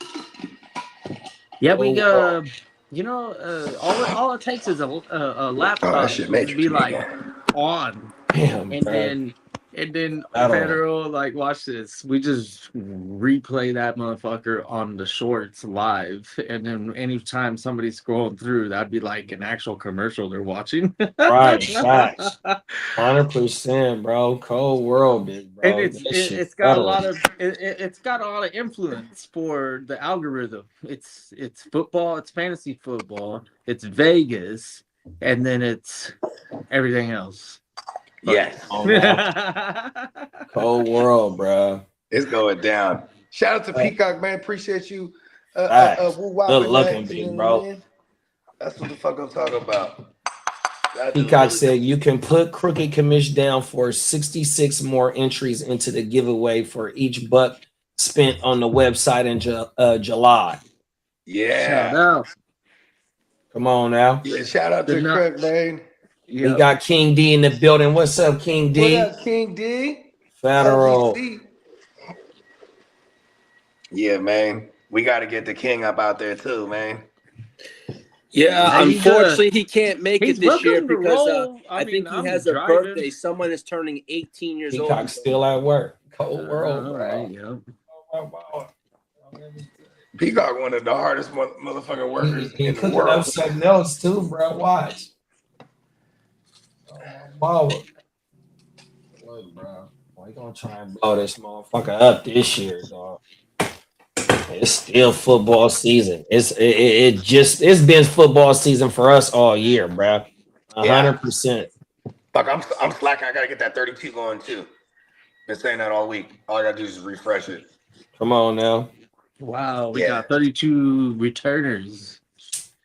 Yeah, we all it takes is a laptop to be like on,
Damn,
and then Federal, like, watch this. We just replay that motherfucker on the shorts live, and then anytime somebody's scrolling through, that'd be like an actual commercial they're watching.
Right, facts. 100%, bro. Cold world, big bro.
And it's got a lot of influence for the algorithm. It's football, it's fantasy football, it's Vegas, and then it's everything else.
Yes.
Cold world, bro.
It's going down. Shout out to Peacock, man. Appreciate you.
Good looking, big bro.
That's what the fuck I'm talking about.
Peacock said you can put Crooked Commish down for 66 more entries into the giveaway for each buck spent on the website in July.
Yeah.
Shout out.
Come on now.
Yeah, shout out to Craig, man.
We got King D in the building. What's up, King D?
What up, King D?
Federal.
Yeah, man. We got to get the king up out there too, man.
Yeah, unfortunately, he can't make it this year because I think he has a birthday. Someone is turning 18 years old.
Peacock's still at work. Cold world, bro.
Peacock, one of the hardest motherfucking workers
he
in the world.
Up something else too, bro. Watch. Look, bro. We gonna try and blow this motherfucker up this year, dog. It's still football season. It's been football season for us all year, bro. 100%.
Fuck, I'm slacking. I gotta get that 32 going too. Been saying that all week. All I gotta do is refresh it.
Come on now.
Wow, we got 32 returners.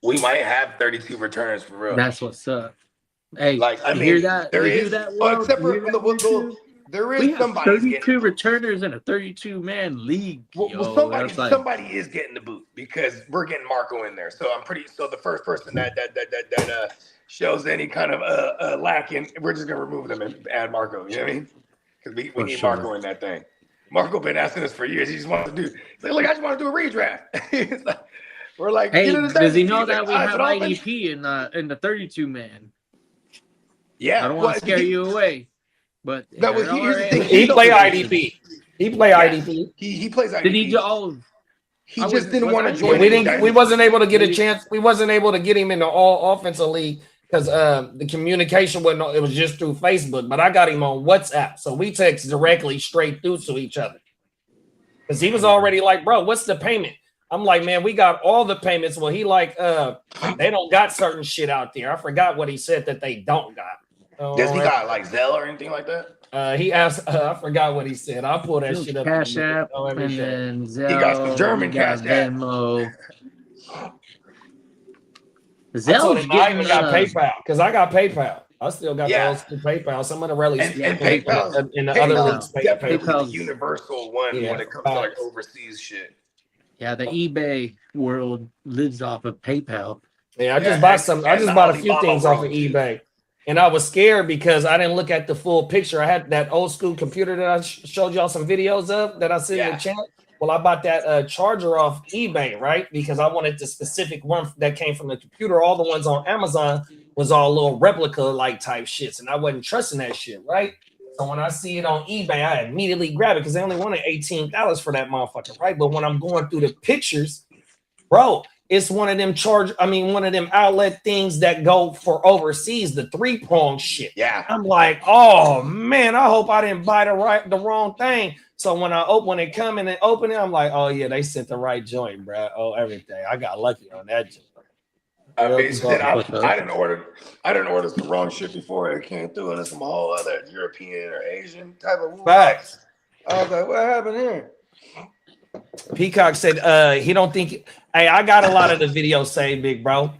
We might have 32 returners for real.
That's what's up. Hey,
like, I mean,
hear that?
There is,
hear that
except for there is somebody
32 returners in a 32-man league.
Well, somebody is getting the boot because we're getting Marco in there. So the first person that shows any kind of lacking, we're just gonna remove them and add Marco. You know what I mean? Because we need Marco in that thing. Marco been asking us for years. He just wants to do. He's like, look, I just want to do a redraft. We're like,
hey, does he know that we have IDP in the 32-man?
Yeah,
I
don't want to scare you away, but
that was
he play IDP. He play IDP.
He plays IDP.
Did he?
He just didn't want to join.
We wasn't able to get a chance. We wasn't able to get him in the all offensive league because the communication wasn't. It was just through Facebook. But I got him on WhatsApp, so we text directly straight through to each other. Because he was already like, bro, what's the payment? I'm like, man, we got all the payments. Well, he like, they don't got certain shit out there. I forgot what he said that they don't got.
Does he got like Zelle or anything like that?
He asked, I forgot what he said. I'll pull that shit up.
Cash App, and then Zelle.
He got some German Cash App.
Venmo.
I told him I even got PayPal because I got PayPal. I still got the old school PayPal. Some of the rallies
and PayPal
in the other leagues.
Definitely the universal one when it comes to like overseas shit.
Yeah, the eBay world lives off of PayPal.
Yeah, I just bought a few things off of eBay. And I was scared because I didn't look at the full picture. I had that old school computer that I showed y'all some videos of that I sent in the chat. Well, I bought that charger off eBay, right? Because I wanted the specific one that came from the computer. All the ones on Amazon was all little replica like type shits, and I wasn't trusting that shit, right? So when I see it on eBay, I immediately grab it because they only wanted $18 for that motherfucker, right? But when I'm going through the pictures, bro, it's one of them one of them outlet things that go for overseas, the 3-prong shit.
Yeah.
I'm like, oh man, I hope I didn't buy the wrong thing. So when it come in and open it, I'm like, oh yeah, they sent the right joint, bro. Oh, everything. I got lucky on that joint.
I didn't order some wrong shit before it came through, and it's some whole other European or Asian type of
facts.
I was like, what happened here?
Peacock said he don't think. Hey, I got a lot of the videos saved, big bro.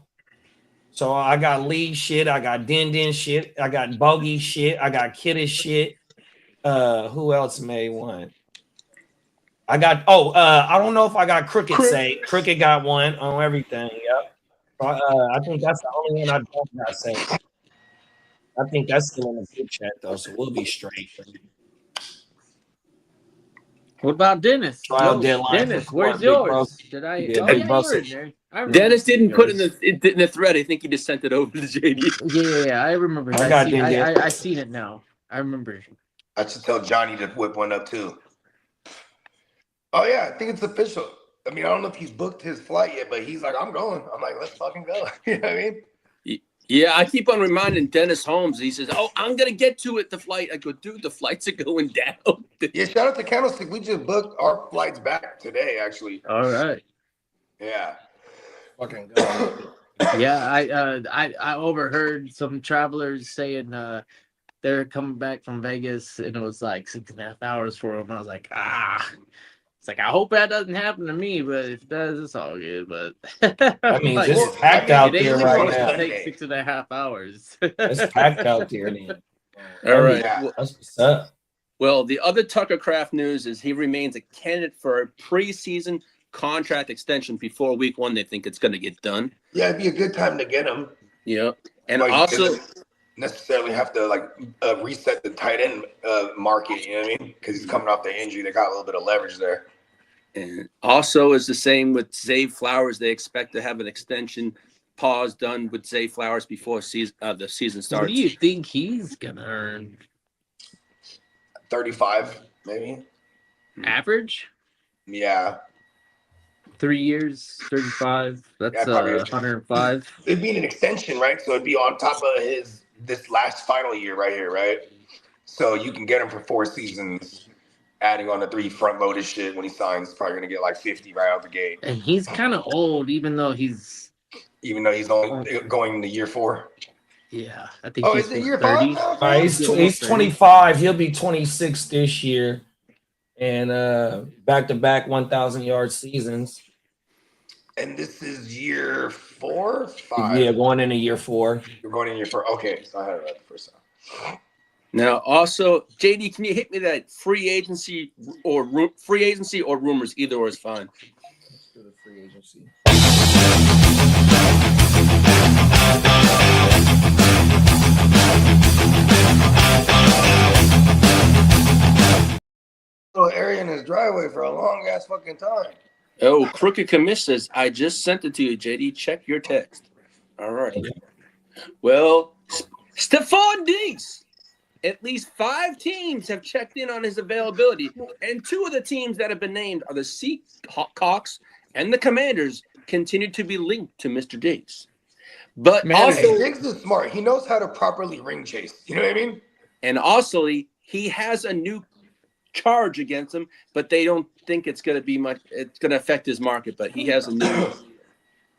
So I got Lee shit, I got Din shit, I got Bogey shit, I got Kitteh shit. Who else made one? I got I don't know if I got Crooked saved. Crooked got one on everything. Yep. I think that's the only one I don't got saved. I think that's still in the group chat though, so we'll be straight.
What about Dennis?
Dennis,
where's yours? Did I?
Dennis didn't put in the thread. I think he just sent it over to JD.
Yeah, I remember. I seen it now. I remember.
I should tell Johnny to whip one up too. Oh yeah, I think it's official. I mean, I don't know if he's booked his flight yet, but he's like, I'm going. I'm like, let's fucking go. You know what I mean?
Yeah, I keep on reminding Dennis Holmes. He says, "Oh, I'm gonna get to it. The flight." I go, "Dude, the flights are going down."
Yeah, shout out to Candlestick. We just booked our flights back today, actually.
All right.
Yeah.
Fucking go.
Yeah, I overheard some travelers saying they're coming back from Vegas, and it was like 6.5 hours for them. I was like, It's like, I hope that doesn't happen to me, but if it does, it's all good. But
I mean,
like,
just packed out there right now.
Take 6.5 hours.
It's packed out there.
All right.
Yeah, that's what's up.
Well, the other Tucker Craft news is he remains a candidate for a preseason contract extension before week 1. They think it's going to get done.
Yeah, it'd be a good time to get him.
Yeah, and
like,
also
necessarily have to like reset the tight end market. You know what I mean? Because he's coming off the injury, they got a little bit of leverage there.
And also is the same with Zay Flowers. They expect to have an extension pause done with Zay Flowers before the season starts.
What do you think he's gonna earn?
35, maybe.
Average?
Yeah.
3 years, 35. That's 105.
It'd be an extension, right? So it'd be on top of this last final year right here, right? So you can get him for 4 seasons. Adding on the 3 front-loaded shit when he signs, probably gonna get like 50 right out the gate.
And he's kind of old, even though he's
only going into year 4.
Yeah, I think.
Is it year 5 now?
He's 25. He'll be 26 this year, and back-to-back 1,000-yard seasons.
And this is year 4, 5.
Yeah, going into year 4.
You're going in year 4. Okay, so I had it right the first time.
Now, also, JD, can you hit me that free agency or rumors? Either or is fine.
Let's do the free agency.
Little area in his driveway for a long ass fucking time.
Oh, Crooked Commish says, I just sent it to you, JD. Check your text. All right. Well, Stephon Diggs. At least 5 teams have checked in on his availability, and 2 of the teams that have been named are the Seahawks and the Commanders. Continue to be linked to Mr. Diggs. But
Diggs is smart. He knows how to properly ring chase. You know what I mean?
And also, he has a new charge against him, but they don't think it's going to be much. It's going to affect his market. But he has a new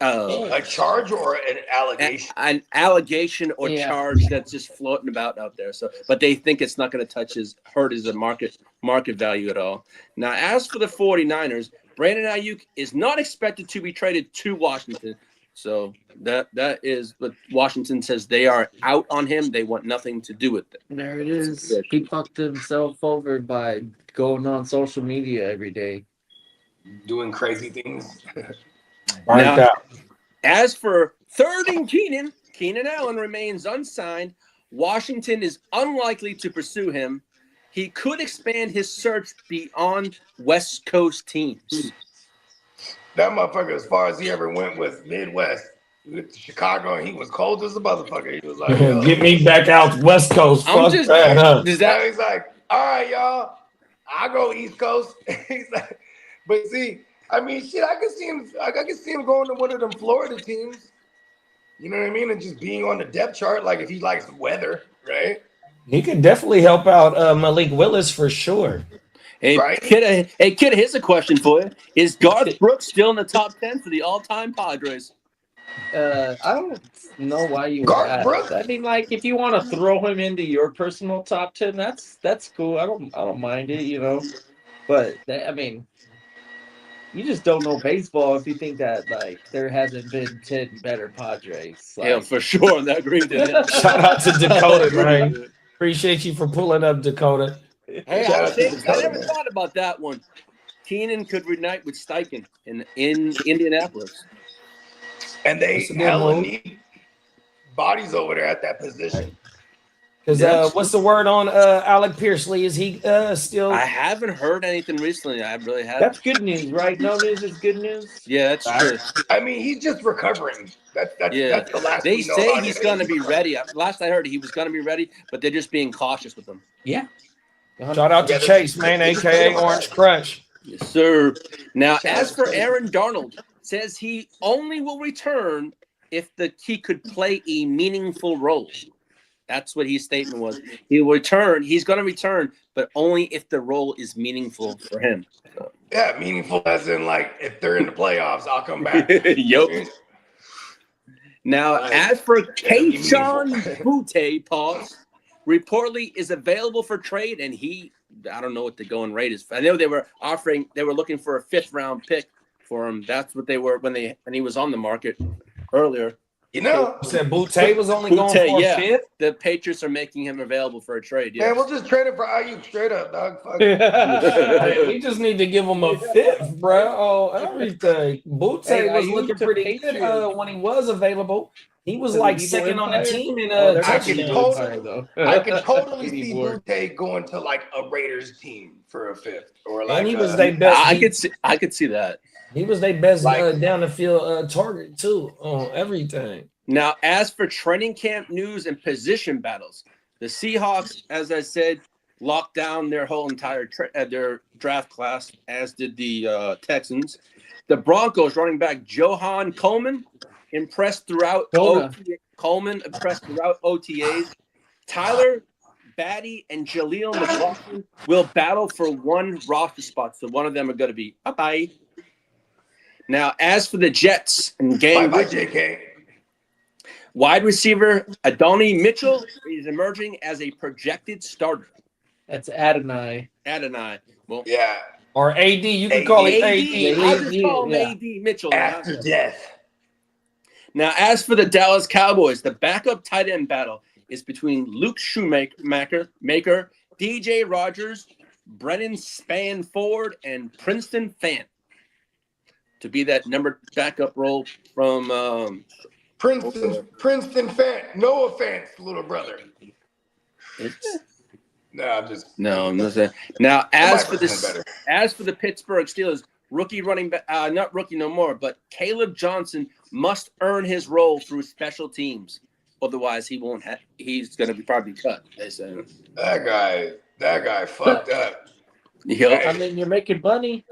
a charge or an allegation,
an allegation or charge that's just floating about out there. So, but they think it's not going to hurt his market value at all. Now, as for the 49ers, Brandon Ayuk is not expected to be traded to Washington. So that is what Washington says. They are out on him. They want nothing to do with it.
There it is. He fucked himself over by going on social media every day,
doing crazy things.
Now, as for third and Keenan Allen remains unsigned. Washington is unlikely to pursue him. He could expand his search beyond West Coast teams.
That motherfucker, as far as he ever went, was Midwest. He went to Chicago, and he was cold as a motherfucker. He was like,
"Get me back out West Coast." Fuck that up.
He's like, "All right, y'all, I'll go East Coast." He's like, but see, I mean, shit, I can see him going to one of them Florida teams. You know what I mean? And just being on the depth chart, like if he likes weather, right?
He could definitely help out Malik Willis for sure.
Hey,
right?
Kitteh, here's a question for you. Is Garth Brooks still in the top 10 for the all-time Padres?
I don't know why you would
Garth
ask.
Brooks?
I mean, like, if you want to throw him into your personal top 10, that's cool. I don't mind it, you know. But I mean, you just don't know baseball if you think that like there hasn't been 10 better Padres. Like,
Yeah, for sure. I agree with that.
Shout out to Dakota, man. Appreciate you for pulling up, Dakota.
Hey, I never thought about that one. Keenan could reunite with Steichen in Indianapolis.
And they hella need bodies over there at that position.
Because what's the word on Alec Pearsley? Is he still?
I haven't heard anything recently. I really haven't.
That's good news, right? No news is good news.
Yeah, that's true.
I mean, he's just recovering. That's the last.
They say he's going to be ready. Last I heard, he was going to be ready, but they're just being cautious with him.
Yeah.
Shout out to Chase, man, aka Orange Crush.
Yes, sir. Now, as for Aaron Darnold, says he only will return if he could play a meaningful role. That's what his statement was. He'll return. He's going to return, but only if the role is meaningful for him.
Yeah, meaningful as in like if they're in the playoffs, I'll come back.
Yup. Now, as for Kayshon Boutte, pause, reportedly is available for trade, and I don't know what the going rate is. I know they were looking for a 5th-round pick for him. That's what they were when he was on the market earlier.
You know,
said Boutte was only going for a 5th.
The Patriots are making him available for a trade. Yeah,
man, we'll just trade it for Ayuk straight up, dog. Fuck.
We just need to give him a 5th, bro. Oh, everything. Boutte was looking pretty good when he was available. He was like second on the team in
I can totally see Boutte going to like a Raiders team for a 5th, or like.
And he was their best.
I could see that.
He was their best down the field target too on everything.
Now, as for training camp news and position battles, the Seahawks, as I said, locked down their whole entire their draft class, as did the Texans. The Broncos running back Johan Coleman impressed throughout OTAs. Tyler Batty and Jaleel McLaughlin will battle for one roster spot, so one of them are going to be bye. Now, as for the Jets and game,
JK.
Wide receiver Adonai Mitchell is emerging as a projected starter.
That's Adonai.
Well,
yeah.
Or AD. You can call it AD.
I'll just call him AD Mitchell.
After death.
Now, as for the Dallas Cowboys, the backup tight end battle is between Luke Shoemaker, DJ Rogers, Brennan Spanford, and Princeton Fant to be that number backup role from
Princeton Fant. No offense, little brother. I'm not saying.
Now, as for the Pittsburgh Steelers, rookie running back, not rookie no more, but Caleb Johnson must earn his role through special teams. Otherwise, he won't. He's going to be probably cut. They say.
That guy fucked up.
Yep.
I mean, you're making money.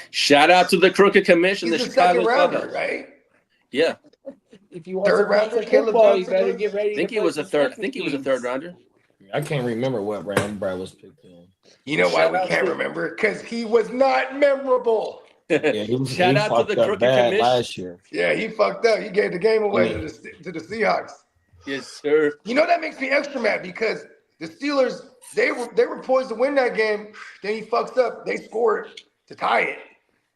Shout out to the Crooked Commission.
He's the Chicago rounder, right?
Yeah.
If you want
third rounder,
football, you better get ready.
I think he was a third rounder.
I can't remember what round Brad was picked in.
You know why we can't remember? Because he was not memorable.
Yeah, he
Shout out to the crooked commission
last year.
Yeah, he fucked up. He gave the game away to the Seahawks.
Yes, sir.
You know that makes me extra mad because the Steelers they were poised to win that game. Then he fucks up. They scored to tie it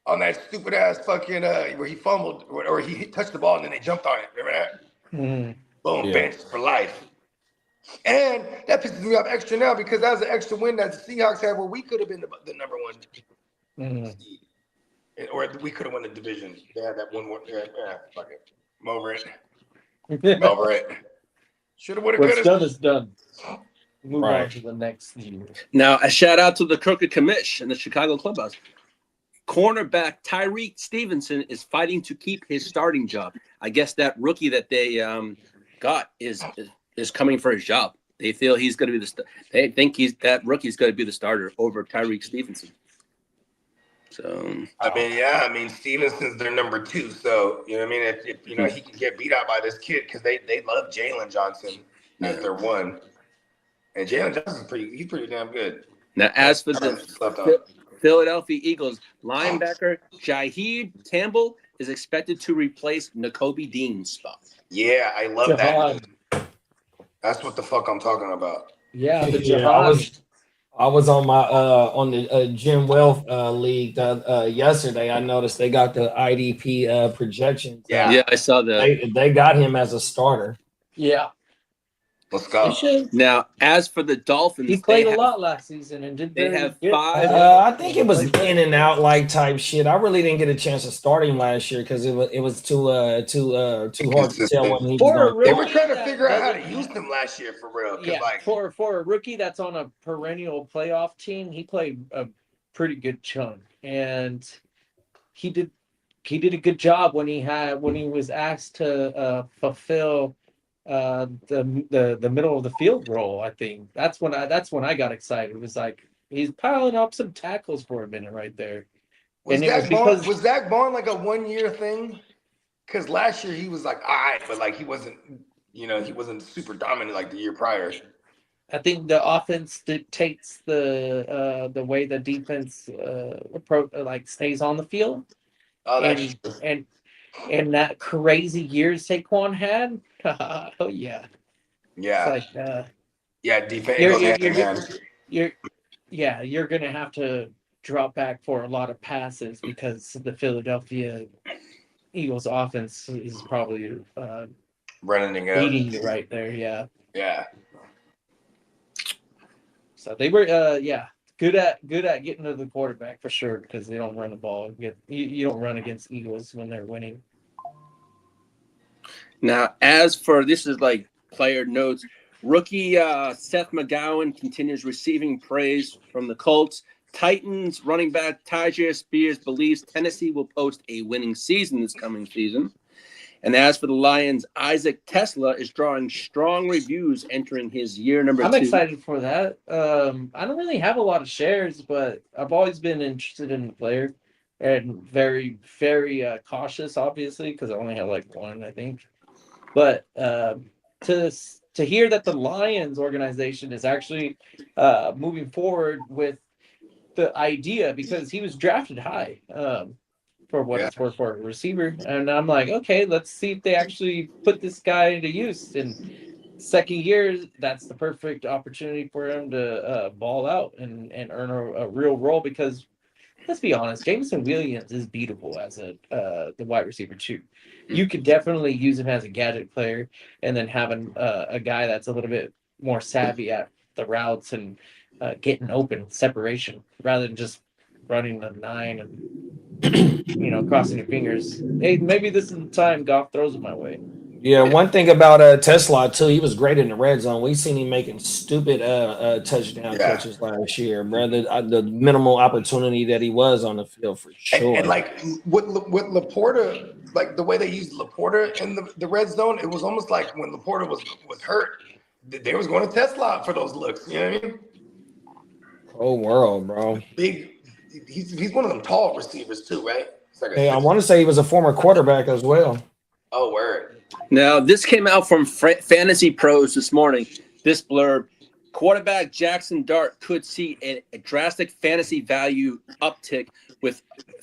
on that stupid ass fucking where he fumbled or he touched the ball and then they jumped on it. Remember that?
Mm-hmm.
Boom, bench for life. And that pisses me off extra now because that was an extra win that the Seahawks had where we could have been the number one seed. Or we could have won the division. They had that one. Yeah, fuck it. I'm over it. I'm over it. Should have, would have,
what's done is done. Move on to the next year.
Now, a shout out to the crooked commish in the Chicago clubhouse. Cornerback Tyreek Stevenson is fighting to keep his starting job. I guess that rookie that they got is coming for his job. They feel he's going to be they think that rookie's going to be the starter over Tyreek Stevenson. So
I mean, Stevenson's their number 2. So you know what I mean. If you know he can get beat out by this kid because they love Jalen Johnson as their 1, and Jalen Johnson's he's pretty damn good.
Now, as for the Philadelphia Eagles linebacker Jaheed Campbell is expected to replace Nakobe Dean's spot.
Yeah, I love that. That's what the fuck I'm talking about.
Yeah, the Jihad.
I was on my on the Jim Wealth league yesterday. I noticed they got the IDP projections.
Yeah, I saw that.
They got him as a starter.
Yeah.
Let's go.
Now, as for the Dolphins,
he played a lot last season and did.
They have
good.
5.
I think it was in and out like type shit. I really didn't get a chance to start him last year because it was too hard to tell when he was.
They were trying to figure out how to use him last year for real.
Yeah, for a rookie that's on a perennial playoff team, he played a pretty good chunk, and he did a good job when he was asked to fulfill the middle of the field role. I think that's when I got excited. It was like he's piling up some tackles for a minute right there.
Was Zach Bond like a 1-year thing? Because last year he was like all right, but like he wasn't super dominant like the year prior.
I think the offense dictates the way the defense stays on the field.
Oh, that's
and that crazy year Saquon had. Oh yeah.
Yeah.
It's like
defense.
You're gonna have to drop back for a lot of passes because the Philadelphia Eagles offense is probably
running up.
beating you right there. Yeah.
Yeah.
So they were good at getting to the quarterback for sure because they don't run the ball. You don't run against Eagles when they're winning.
Now, as for this is like player notes, rookie Seth McGowan continues receiving praise from the Colts. Titans running back Tyjae Spears believes Tennessee will post a winning season this coming season. And as for the Lions, Isaac Tesla is drawing strong reviews entering his year number 2.
I'm excited for that. I don't really have a lot of shares, but I've always been interested in the player and very, very cautious, obviously, because I only have like 1, I think. But to hear that the Lions organization is actually moving forward with the idea, because he was drafted high for what it's worth for a receiver. And I'm like, okay, let's see if they actually put this guy into use. In second year, that's the perfect opportunity for him to ball out and earn a real role because let's be honest, Jameson Williams is beatable as the wide receiver too. You could definitely use him as a gadget player, and then having a guy that's a little bit more savvy at the routes and getting open separation rather than just running the 9 and crossing your fingers. Hey, maybe this is the time Goff throws it my way.
Yeah, one thing about Tesla too, he was great in the red zone. We seen him making stupid touchdown catches last year, brother. The minimal opportunity that he was on the field for sure.
And like with Laporta, like the way they used Laporta in the red zone, it was almost like when Laporta was hurt, they was going to Tesla for those looks. You know what I mean?
Whole world, bro.
Big. He's one of them tall receivers too, right?
Hey, I want to say he was a former quarterback as well.
Oh, word.
Now, this came out from Fantasy Pros this morning. This blurb, Quarterback Jackson Dart could see a drastic fantasy value uptick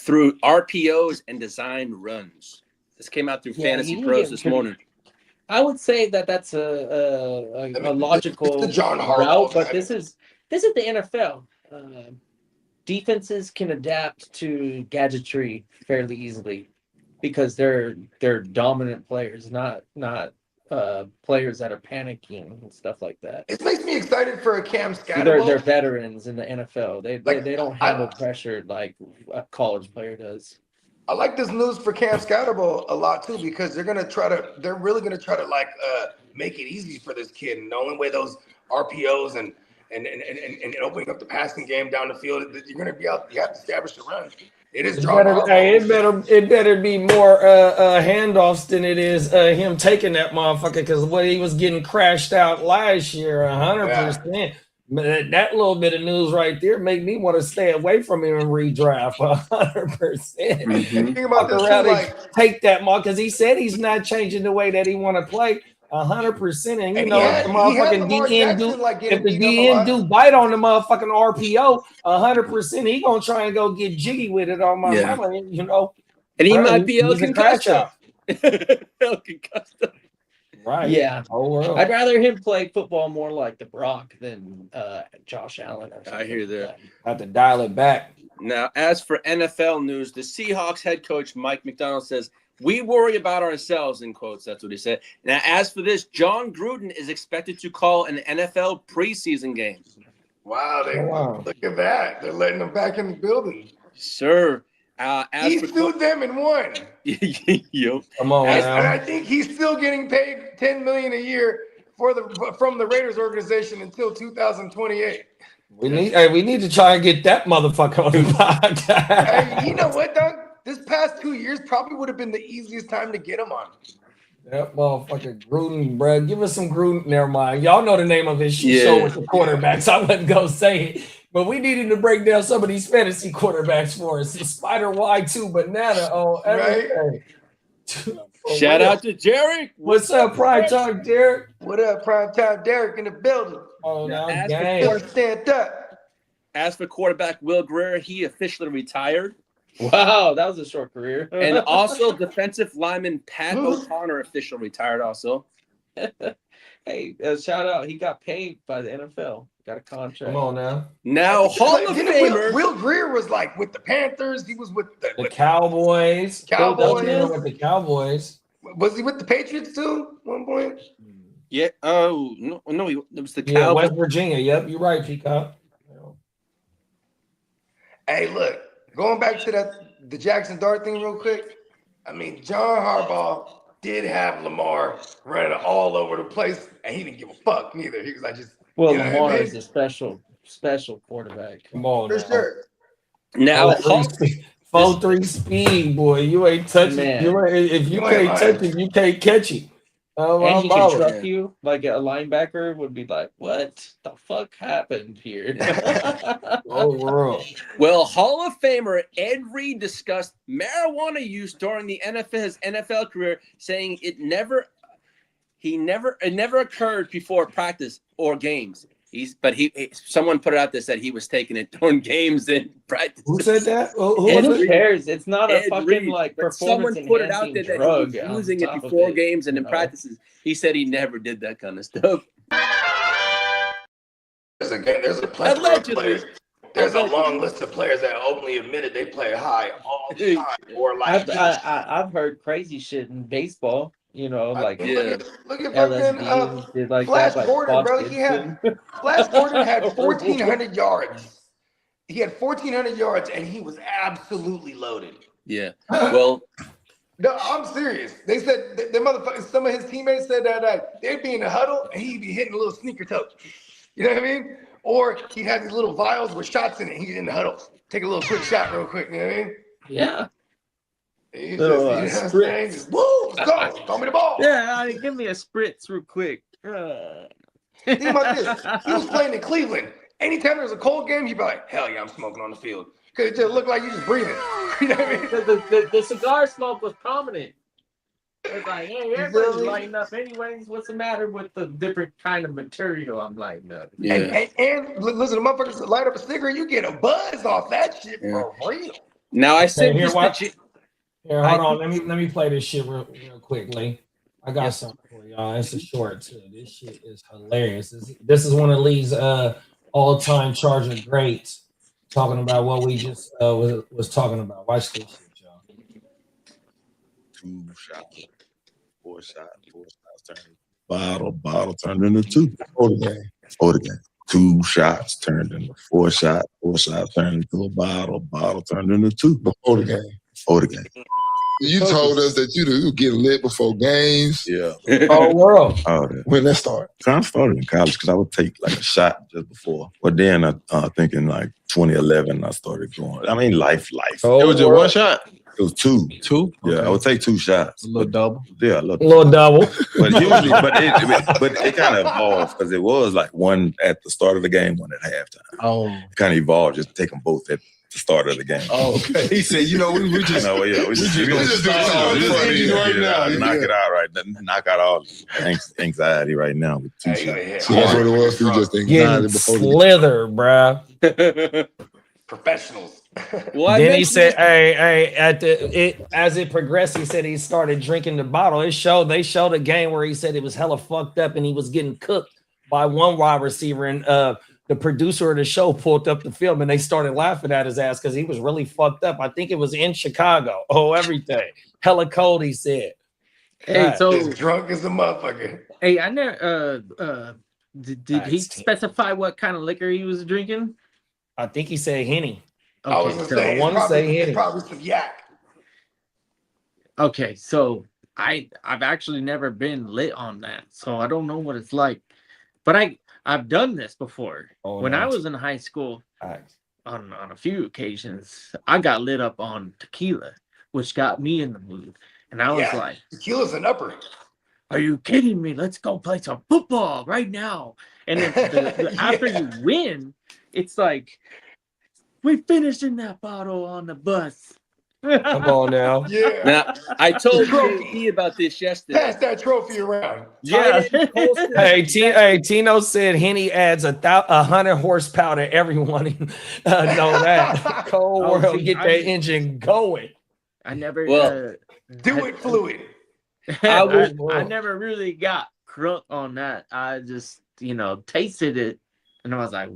through RPOs and design runs. This came out through Fantasy Pros this morning.
I would say that's a logical route, but this is the NFL. Defenses can adapt to gadgetry fairly easily because they're dominant players, not players that are panicking and stuff like that.
It makes me excited for a Cam Scatterbo.
They're veterans in the NFL. They don't handle pressure like a college player does.
I like this news for Cam Scatterbo a lot too because they're really gonna try to like make it easy for this kid. And the only way those RPOs and opening up the passing game down the field, you're gonna be out. You have to establish the run. It is
it better be more handoffs than it is him taking that motherfucker because what he was getting crashed out last year 100%. That little bit of news right there make me want to stay away from him in redraft 100%.
Think about this too,
take that mark because he said he's not changing the way that he want to play 100%. And you know if the motherfucking DN do bite on the motherfucking RPO 100%, he gonna try and go get jiggy with it on my mama, you know.
And he might be El Concussed.
Right.
Yeah. I'd rather him play football more like the Brock than Josh Allen.
I hear that.
I have to dial it back.
Now, as for NFL news, the Seahawks head coach Mike McDonald says, "We worry about ourselves," in quotes. That's what he said. Now, as for this, John Gruden is expected to call an NFL preseason game.
Wow. Look at that. They're letting them back in the building.
Sir.
He sued them and won.
Yep.
Come on,
and I think he's still getting paid $10 million a year from the Raiders organization until 2028.
We need to try and get that motherfucker on the podcast.
Hey, you know what, Doug? This past 2 years probably would have been the easiest time to get him on.
That motherfucker Gruden, bro. Give us some Gruden. Never mind. Y'all know the name of his show with the quarterbacks. I wouldn't go say it. But we needed to break down some of these fantasy quarterbacks for us. Spider Y2 banana on everything.
Right. Shout out to Derek.
What's up, Prime Time, Derek?
What up, Prime Time, Derek in the building?
Oh, now
stand up.
As for quarterback Will Greer, he officially retired.
Wow, that was a short career.
And also defensive lineman Pat O'Connor officially retired also.
Hey, shout out. He got paid by the NFL. Got a contract.
Come on now.
Now, Hall of Famer.
Will Greer was like with the Panthers. He was with the
Cowboys.
Cowboys.
With the Cowboys.
Was he with the Patriots too at one point?
Yeah. Oh, no. It was the Cowboys.
West Virginia. Yep, you're right, Peacock.
Hey, look. Going back to the Jackson Dart thing real quick. I mean, John Harbaugh did have Lamar running all over the place, and he didn't give a fuck neither. He was like, just
Lamar is a special quarterback.
Come on,
for sure.
Now,
4.3 speed, boy. You ain't touching. If you can't touch it, you can't catch it.
And he can truck you like a linebacker would be like, what the fuck happened here?
World.
Well, Hall of Famer Ed Reed discussed marijuana use during his NFL career, saying it never occurred before practice or games. Someone put it out there said he was taking it during games and practice.
Who said that?
Who cares? It's not a fucking
Reed.
like performance
someone put it out there that
drug
he was using it before games and in practices. He said he never did that kind of stuff.
There's a plethora of players. There's a long list of players that openly admitted they play high all the time. Or like
I've heard crazy shit in baseball. You know, like
look at fucking
like
Flash
that,
Gordon,
like
bro. Flash Gordon had 1,400 yards. He had 1,400 yards, and he was absolutely loaded.
Yeah. Well,
no, I'm serious. They said the motherfuckers. Some of his teammates said that they'd be in the huddle, and he'd be hitting a little sneaker toe. You know what I mean? Or he'd have these little vials with shots in it. He's in the huddle. Take a little quick shot real quick. You know what I mean?
Yeah.
Spritz. Woo, let's go. Throw me the ball.
Yeah, give me a spritz real quick.
Think about this. He was playing in Cleveland. Anytime there's a cold game, he'd be like, hell yeah, I'm smoking on the field. Because it just looked like you just breathing. You know what I mean?
The cigar smoke was prominent. It's like, hey, everybody's lighting up anyways. What's the matter with the different kind of material I'm lighting up?
Yeah.
And listen, the motherfuckers light up a cigarette, you get a buzz off that shit for real.
Now I said
here,
this
watch.
to
Here, hold on. Let me play this shit real quickly. I got something for y'all. It's a short too. This shit is hilarious. This is one of Lee's all-time Charger greats talking about what we just was talking about. Watch this shit, y'all.
2 shots, 4 shots turned bottle turned into 2 before the game. 2 shots turned into 4 shots, 4 shots turned into a bottle turned into 2 before the game.
You told us that you get lit before games.
Yeah.
Whole world.
Oh,
When that started?
Kind of started in college because I would take like a shot just before. But then I think in like 2011 I started going. I mean, life.
Whole
It was just
world.
1 shot. It was 2.
2?
Yeah, I would take 2 shots.
A little double.
Yeah, a
A little double.
But usually, but it kind of evolved because it was like 1 at the start of the game, 1 at halftime.
Oh.
It kind of evolved, just take them both at the start of the game.
Oh, okay. He said, you know, we just
No, yeah, we just do this right now. Knock it out right now. Knock out all the anxiety right now with 2 shots.
So that's what it was for you, just anxiety
Getting
before the
slither, bruh.
Professionals.
Well,
Then he said, "Hey, as it progressed, he said he started drinking the bottle. They showed a game where he said it was hella fucked up and he was getting cooked by one wide receiver, and the producer of the show pulled up the film and they started laughing at his ass because he was really fucked up. I think it was in Chicago. Oh, everything hella cold. He said,
Hey, so
Just drunk as a motherfucker.
hey, I never. Did he specify what kind of liquor he was drinking?
I think he said Henny.
I was gonna say,
I want to say Henny.
probably some yak.
Okay, so I've actually never been lit on that, so I don't know what it's like. But I've done this before.
Oh,
when I
nice.
was in high school,
Nice.
on a few occasions, I got lit up on tequila, which got me in the mood. And I was like,
tequila's an upper.
are you kidding me? Let's go play some football right now. And then after you win, it's like, we finishing that bottle on the bus.
Come on now.
Yeah.
Now, I told
Trophy.
JD about this yesterday.
Pass that trophy around.
Yeah.
Hey, Tino said Henny adds 100 horsepower to everyone. Know that. Cold world,
see,
get that engine going.
I never
Do it fluid.
I never really got crunk on that. I just, tasted it and I was like,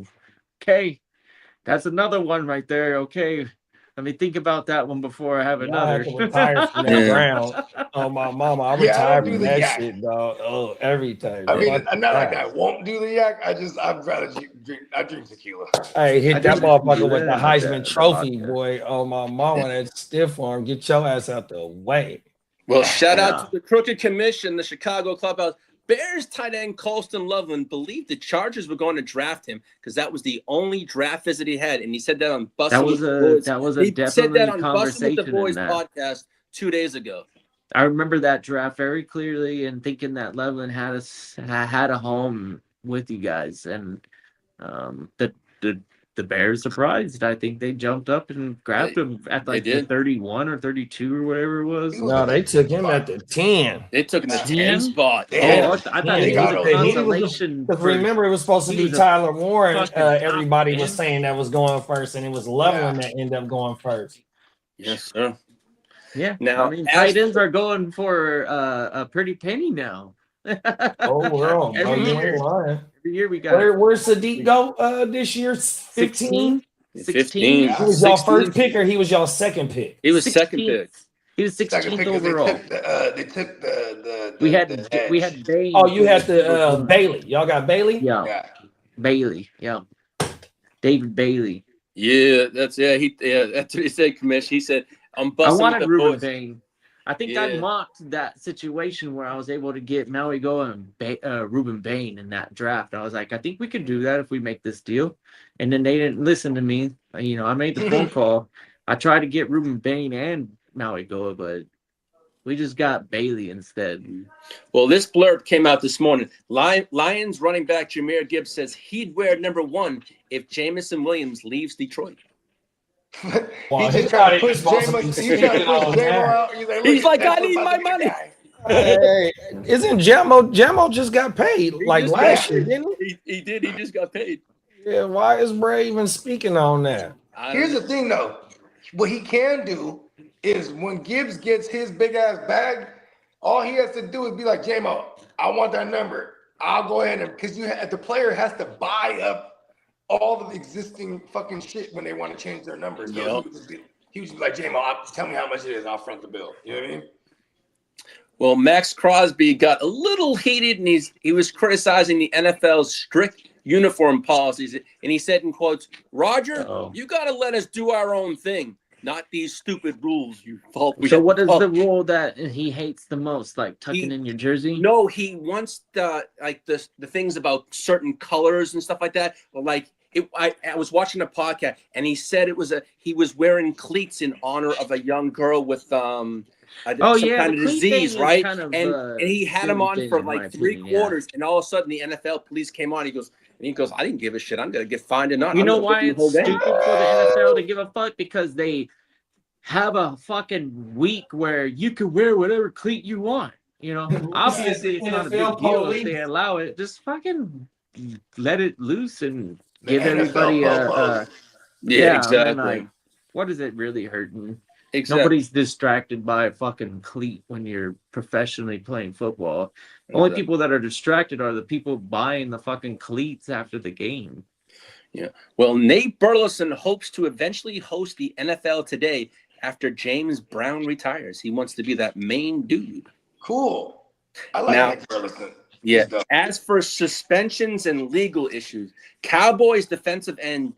okay, that's another one right there. Okay. Let me think about that one before I have another.
I retire from that ground. Oh, my mama. I retired from that shit, dog. Oh, everything.
I mean, not like I won't do the yak. I'd rather drink tequila.
Hey, hit that motherfucker with the Heisman
that
Trophy,
vodka.
boy. Oh, my mama, that stiff arm. Get your ass out the way.
Well, shout out to the Crooked Commission, the Chicago Clubhouse. Bears tight end Colston Loveland believed the Chargers were going to draft him because that was the only draft visit he had, and he said that on Bussin' with the Boys.
That was a
he
definitely
said that on Bussin'
conversation
with the Boys
in that.
podcast 2 days ago.
I remember that draft very clearly and thinking that Loveland had a home with you guys, and the Bears surprised. I think they jumped up and grabbed him at like the 31 or 32 or whatever it was.
No, they took him at the 10.
They took him the 10 spot.
Oh, I thought it was a consolation.
Because remember, it was supposed to be Tyler Warren. Everybody was
end.
saying that was going first, and it was Loveland that ended up going first.
Yes, sir.
Yeah.
Now,
I mean, tight ends are going for a pretty penny now.
Oh, world.
Every year we got.
Where's Sadiq go this year? 15?
15.
He was y'all first pick or he was y'all second pick?
He was second pick.
He was 16th overall.
They took the
We had Bailey.
Oh, you had the Bailey. Y'all got Bailey?
Yeah. Bailey. Yeah. David Bailey.
Yeah, that's what he said, Commish. He said, I'm busting
I wanted
with the
Ruben
boys.
Bain. I think I mocked that situation where I was able to get Maui Go and Ruben Bain in that draft. I was like, I think we could do that if we make this deal. And then they didn't listen to me. I made the phone call. I tried to get Ruben Bain and Maui Go, but we just got Bailey instead.
Well, this blurb came out this morning. Lions running back Jahmyr Gibbs says he'd wear number 1 if Jamison Williams leaves Detroit.
Well,
He's trying to push J-Mo out.
He's like, I need my money.
Hey, isn't Jamo just got paid last year, didn't
he? He did. He just got paid.
Yeah, why is Bray even speaking on that?
Here's the thing, though. What he can do is when Gibbs gets his big ass bag, all he has to do is be like, J-Mo, I want that number. I'll go ahead and because the player has to buy up all of the existing fucking shit when they want to change their numbers. So he was just like, J-Mo, tell me how much it is. I'll front the bill. You know what I mean?
Well, Max Crosby got a little heated, and he was criticizing the NFL's strict uniform policies, and he said in quotes, "Roger, you got to let us do our own thing, not these stupid rules you fault."
So what is the rule that he hates the most? Like tucking in your jersey?
No, he wants the things about certain colors and stuff like that. Like I was watching a podcast, and he said he was wearing cleats in honor of a young girl with some kind of disease, right? And he had him on for like 3 quarters, and all of a sudden the NFL police came on. He goes, I didn't give a shit. I'm gonna get fined and not.
You know why it's stupid for the NFL to give a fuck? Because they have a fucking week where you can wear whatever cleat you want. You know, obviously it's not a big deal if they allow it. Just fucking let it loose and give everybody
exactly.
Like, what is it really hurting?
Exactly.
Nobody's distracted by a fucking cleat when you're professionally playing football. Only people that are distracted are the people buying the fucking cleats after the game.
Yeah. Well, Nate Burleson hopes to eventually host the NFL Today after James Brown retires. He wants to be that main dude.
Cool. I like Nate Burleson.
Yeah. As for suspensions and legal issues, Cowboys defensive end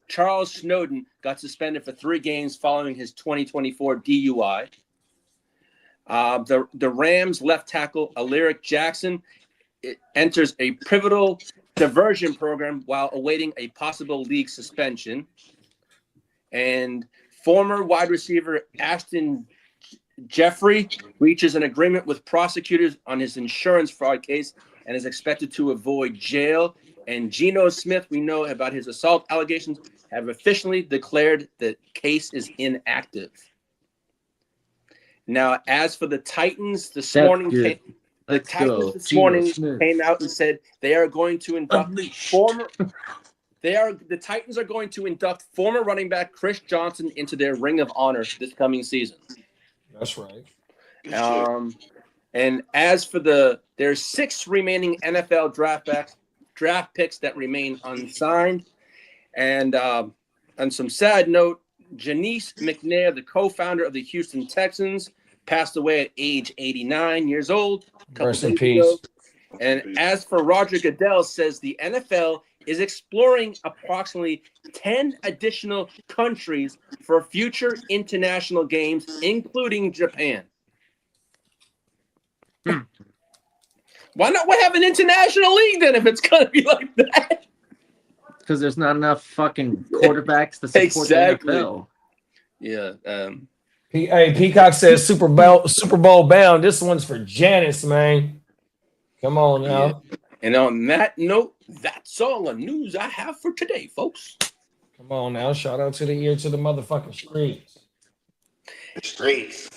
Charles Snowden got suspended for 3 games following his 2024 DUI. The Rams left tackle Alaric Jackson enters a pivotal diversion program while awaiting a possible league suspension. And former wide receiver Ashton Jeffrey reaches an agreement with prosecutors on his insurance fraud case and is expected to avoid jail. And Geno Smith, we know about his assault allegations, have officially declared the case is inactive. Now, as for the Titans, this morning came out and said they are going to induct the Titans are going to induct former running back Chris Johnson into their Ring of Honor this coming season.
That's right.
And as for there's 6 remaining NFL draft picks that remain unsigned. And on some sad note, Janice McNair, the co-founder of the Houston Texans, passed away at age 89 years old.
Rest in peace.
And as for Roger Goodell, says the NFL is exploring approximately 10 additional countries for future international games, including Japan. Why not have an international league then if it's going to be like that?
Because there's not enough fucking quarterbacks to support the NFL.
Yeah.
Hey, Peacock says Super Bowl bound. This one's for Janice, man. Come on now.
Yeah. And on that note, that's all the news I have for today, folks.
Come on now. Shout out to the motherfucking streets.
The streets.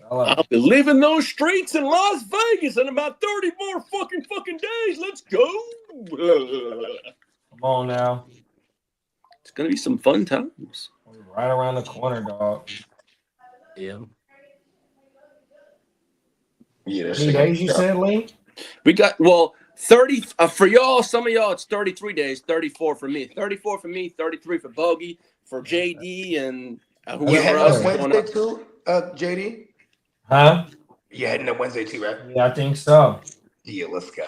I'll be leaving those streets in Las Vegas in about 30 more fucking days. Let's go.
Come on now.
It's going to be some fun times.
Right around the corner, dog.
Yeah.
Yeah. How many days you said, Lee?
We got, 30 for y'all. Some of y'all, it's 33 days. 34 for me. 34 for me. 33 for Bogey, for JD, and whoever else.
Wednesday too, JD?
Huh?
You heading up Wednesday too, right?
Yeah, I think so.
Yeah, let's go.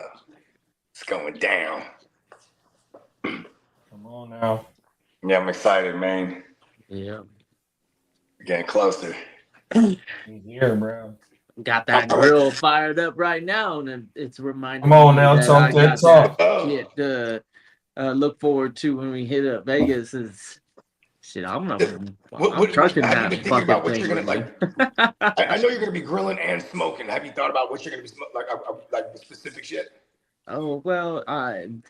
It's going down.
Come on now.
Yeah, I'm excited, man.
Yeah.
Getting closer.
Here, bro.
Got that grill fired up right now, and it's reminding
me. Come on now,
talk.
Shit
to look forward to when we hit up Vegas is shit. I'm trucking that fucking
about what
thing.
You're gonna, like, I know you're gonna be grilling and smoking. Have you thought about what you're gonna be like specific shit?
Oh well,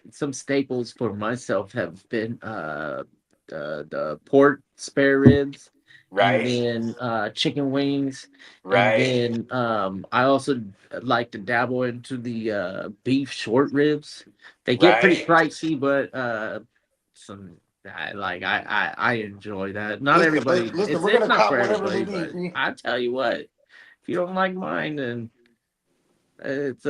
some staples for myself have been the pork spare ribs.
Right.
And then chicken wings.
Right.
And then I also like to dabble into the beef short ribs. They get pretty pricey, but I enjoy that. Not everybody.
Listen, we're
It's
gonna
not
cop
for
whatever we
everybody,
need.
but I tell you what, if you don't like mine, then it's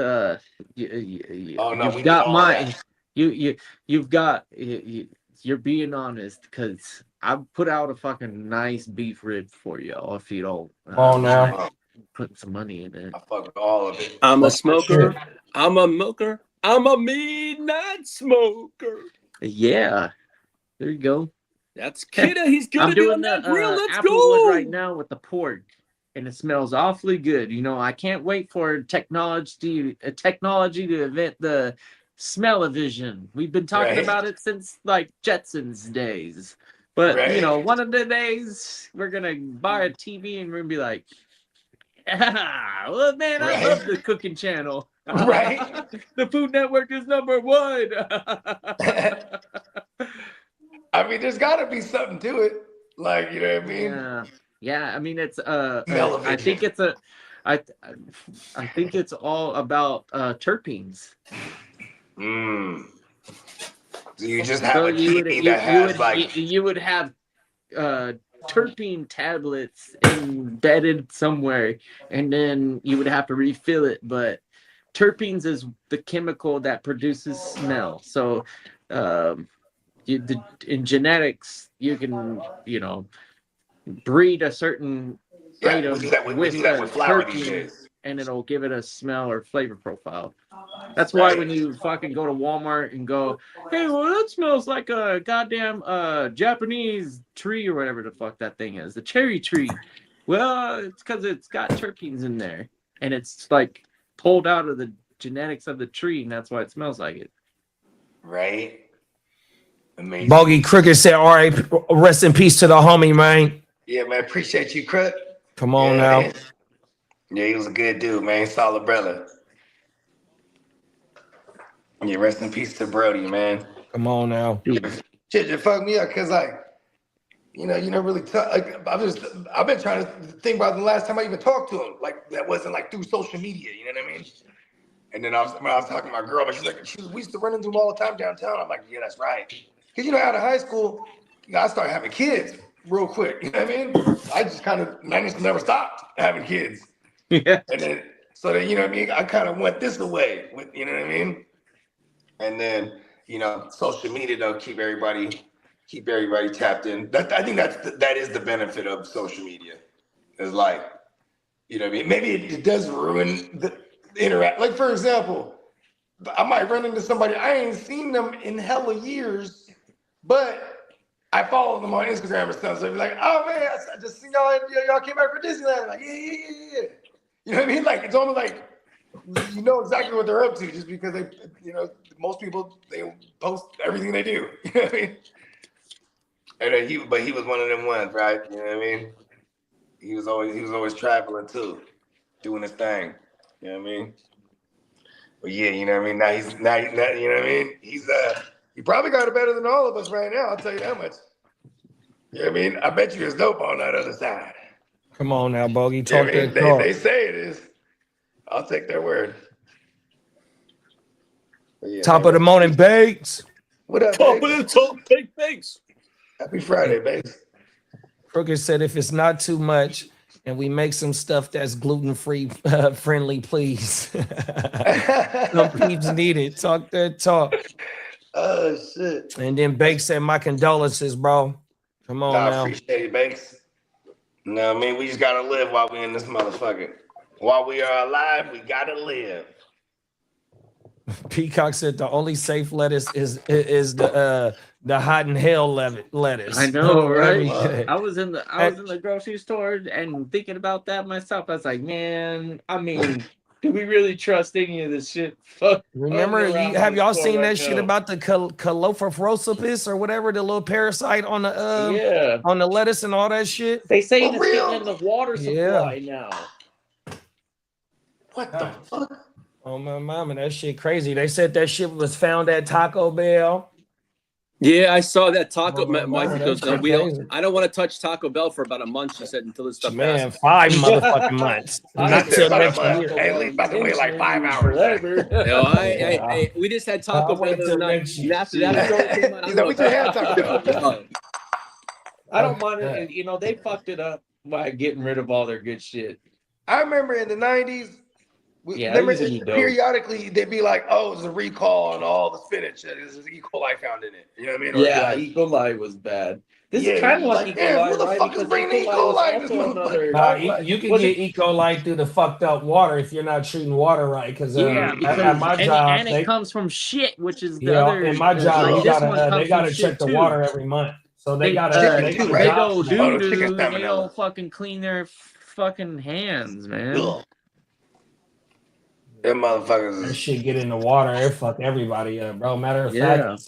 you've got mine. You've got you're being honest, because I put out a fucking nice beef rib for y'all if you don't.
Now.
Put some money in it.
I fuck with all of it.
I'm a smoker. I'm a milker. I'm a midnight smoker.
Yeah, there you go.
That's Kitteh. He's good
I'm
at
doing
that
the
grill. Let's
applewood
go
right now with the pork, and it smells awfully good. You know, I can't wait for technology to invent the smell-o-vision. We've been talking about it since like Jetsons days. But you know, one of the days we're gonna buy a TV and we're gonna be like, yeah, well, man, I love the cooking channel.
Right.
The Food Network is #1.
I mean, there's got to be something to it. Like, you know what I mean?
Yeah. I mean, it's I think it's I think it's all about terpenes.
So you just have a TV that has
you would have terpene tablets embedded somewhere, and then you would have to refill it. But terpenes is the chemical that produces smell. So in genetics, you can, you know, breed a certain item with terpene, and it'll give it a smell or flavor profile. That's why when you fucking go to Walmart and go, hey, well, that smells like a goddamn Japanese tree or whatever the fuck that thing is, the cherry tree. Well, it's because it's got terpenes in there, and it's like pulled out of the genetics of the tree, and that's why it smells like it.
Right. Amazing.
Bogey Crooked said, all right, rest in peace to the homie, man.
Yeah, man. Appreciate you, Crook.
Come on now.
Man. Yeah, he was a good dude, man. Solid brother. Yeah, rest in peace to Brody, man.
Come on now.
Shit just fucked me up because, like, you know really like I've been trying to think about the last time I even talked to him. Like, that wasn't like through social media, you know what I mean? And then I was talking to my girl, but she's like, we used to run into him all the time downtown. I'm like, yeah, that's right. Because, you know, out of high school, you know, I started having kids real quick. You know what I mean? I just never stopped having kids.
Yeah.
And then, so that, you know what I mean? I kind of went this away with, you know what I mean? And then, you know, social media, though, keep everybody tapped in. I think that is the benefit of social media. It's like, you know what I mean? Maybe it does ruin the interact. Like, for example, I might run into somebody, I ain't seen them in hella years, but I follow them on Instagram and stuff. So I'd be like, oh man, I just seen y'all came back for Disneyland. Like, yeah. You know what I mean? Like, it's almost like you know exactly what they're up to just because they, you know, most people, they post everything they do. You know what I mean? And then he was one of them ones, right? You know what I mean? He was always traveling too, doing his thing. You know what I mean? But yeah, you know what I mean? Now you know what I mean? He probably got it better than all of us right now, I'll tell you that much. You know what I mean? I bet you it's dope on that other side.
Come on now, Bogey. Talk that
talk. They say it is. I'll take their word. Yeah,
top of the morning, Bakes.
What up,
Top of the top, big Bakes.
Happy Friday, Bakes.
Crooked said, if it's not too much and we make some stuff that's gluten-free friendly, please. Some peeps need it. Talk that talk.
Oh, shit.
And then Bakes said, my condolences, bro. Come on now.
I appreciate it, Bakes. No, I mean, we just got to live while we in this motherfucker. While we are alive, we got to live.
Peacock said the only safe lettuce is the hot and hell lettuce.
I know, right? I was in the grocery store and thinking about that myself. I was like, man, I mean, do we really trust any of this shit?
Remember, have y'all seen that shit about the Calophophorosopis or whatever, the little parasite on the on the lettuce and all that shit?
They say it's getting in the water supply now.
What the fuck?
Oh my mama, that shit crazy. They said that shit was found at Taco Bell.
Yeah, I saw that Taco.
Oh,
My wife goes, "No, we don't. I don't want to touch Taco Bell for about a month." She said until this stuff
Man,
passes.
5 motherfucking months. Not till next year.
At least about to wait like 5 hours.
No, we just had Taco Bell the other night. And after that story came out, I'm
we just had Taco Bell.
I don't mind it. And, you know, they fucked it up by getting rid of all their good shit.
I remember in the 90s, periodically they'd be like, "Oh, it's a recall on all the spinach. There's E. coli found in it." You know what I mean?
Yeah, E. coli was bad. This is kind of like E. coli,
who the fuck is bringing E. coli in this motherfucker?
You can get E. coli through the fucked up water if you're not treating water right. Because at my job,
it comes from shit, which is the other.
In my job, they gotta check the water every month. So they gotta
they go doo-doo. They don't fucking clean their fucking hands, man.
Them motherfuckers.
That shit get in the water. It fuck everybody up, bro. Matter of fact,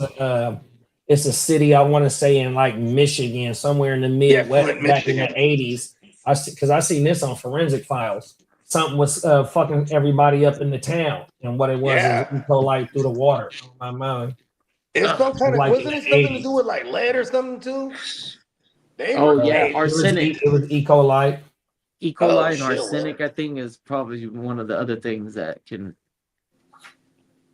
it's a city I want to say in like Michigan, somewhere in the Midwest, back in the 80s. Because I seen this on Forensic Files. Something was fucking everybody up in the town, and what it was is E. coli through the water. On my mind.
It's some kind of wasn't it something to do with like lead or something too?
Arsenic.
It was E. coli.
E. coli and arsenic, I think, is probably one of the other things that can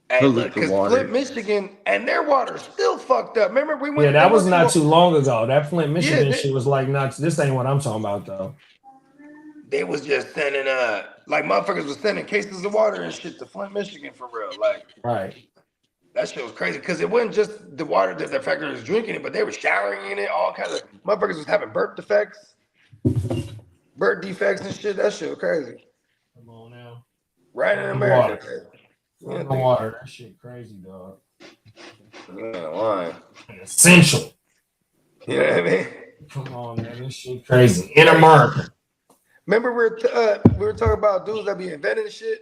pollute the water.
Flint, Michigan, and their water's still fucked up. Remember we went?
Yeah, that was not too long ago. That Flint, Michigan shit was like nuts. This ain't what I'm talking about though.
They was just sending like motherfuckers was sending cases of water and shit to Flint, Michigan for real. Like that shit was crazy because it wasn't just the water that the factory was drinking it, but they were showering in it. All kinds of motherfuckers was having birth defects and shit. That shit was crazy.
Come on now.
Right in America.
Water. That shit crazy, dog.
Yeah, why?
Essential.
You know what I mean?
Come on, man. This shit crazy. In America.
Remember we were talking about dudes that be inventing shit?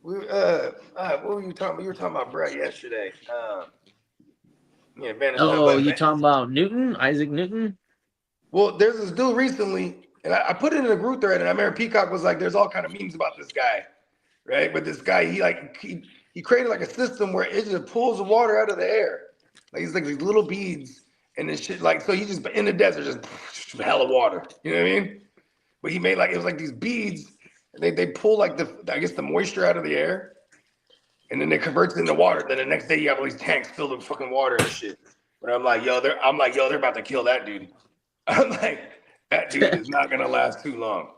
What were you talking about? You were talking about Brett yesterday.
You talking about Newton? Isaac Newton?
Well, there's this dude recently, and I put it in a group thread, and I remember Peacock was like, there's all kind of memes about this guy, right? But this guy, he created like a system where it just pulls the water out of the air. Like he's like these little beads and this shit. Like, so he just in the desert, just hella water. You know what I mean? But he made it was like these beads. They pull like the moisture out of the air, and then it converts it into water. Then the next day you have all these tanks filled with fucking water and shit. But I'm like, they're about to kill that dude. I'm like, that dude is not gonna last too long.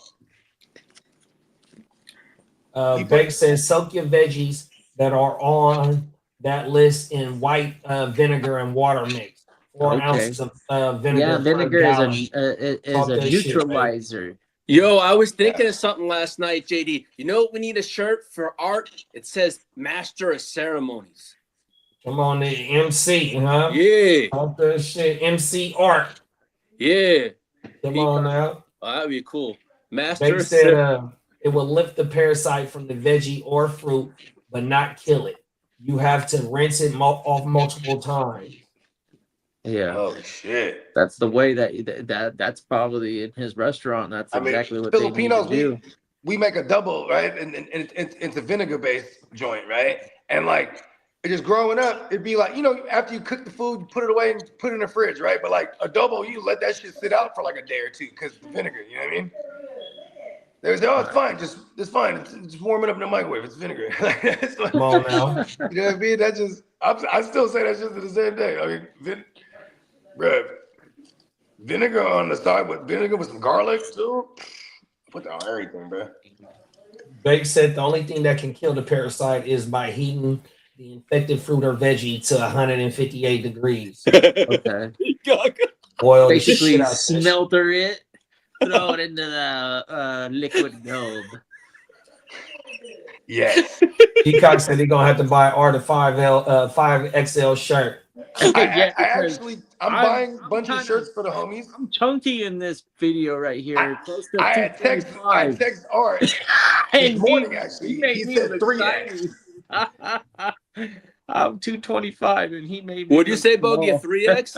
Beck says soak your veggies that are on that list in white vinegar and water mix. 4 ounces of vinegar.
Yeah, vinegar is a neutralizer.
Shit, yo, I was thinking of something last night, JD. You know what we need a shirt for art? It says Master of Ceremonies.
Come on, the MC, huh?
Yeah.
Talk that shit. MC art.
Yeah.
Come on now.
Oh, that'd be cool. Master
said it will lift the parasite from the veggie or fruit, but not kill it. You have to rinse it off multiple times.
Yeah.
Oh shit.
That's the way that's probably in his restaurant. That's exactly what Filipinos
they need to do. We make a double, right? And it's a vinegar-based joint, right? And like just growing up, it'd be like, after you cook the food, you put it away and put it in the fridge, right? But like a double, you let that shit sit out for like a day or two because the vinegar, you know what I mean? They would say, "Oh, it's fine. It's fine. It's warming up in the microwave. It's vinegar."
Come on now.
You know what I mean? I still say that shit to the same day. I mean, vinegar on the side with vinegar with some garlic too. Put that on everything, bro.
Bake said the only thing that can kill the parasite is by heating the infected fruit or veggie to 158 degrees.
Okay.
Boil
basically smelter it, throw it into the liquid gold.
Yes.
Peacock said he's gonna have to buy Art a 5XL shirt.
I'm buying a bunch of shirts for the homies.
I'm chunky in this video right here.
I text Art this morning, actually. He said 3X.
I'm 225 and he made me.
What'd you say, Bogey? A 3X?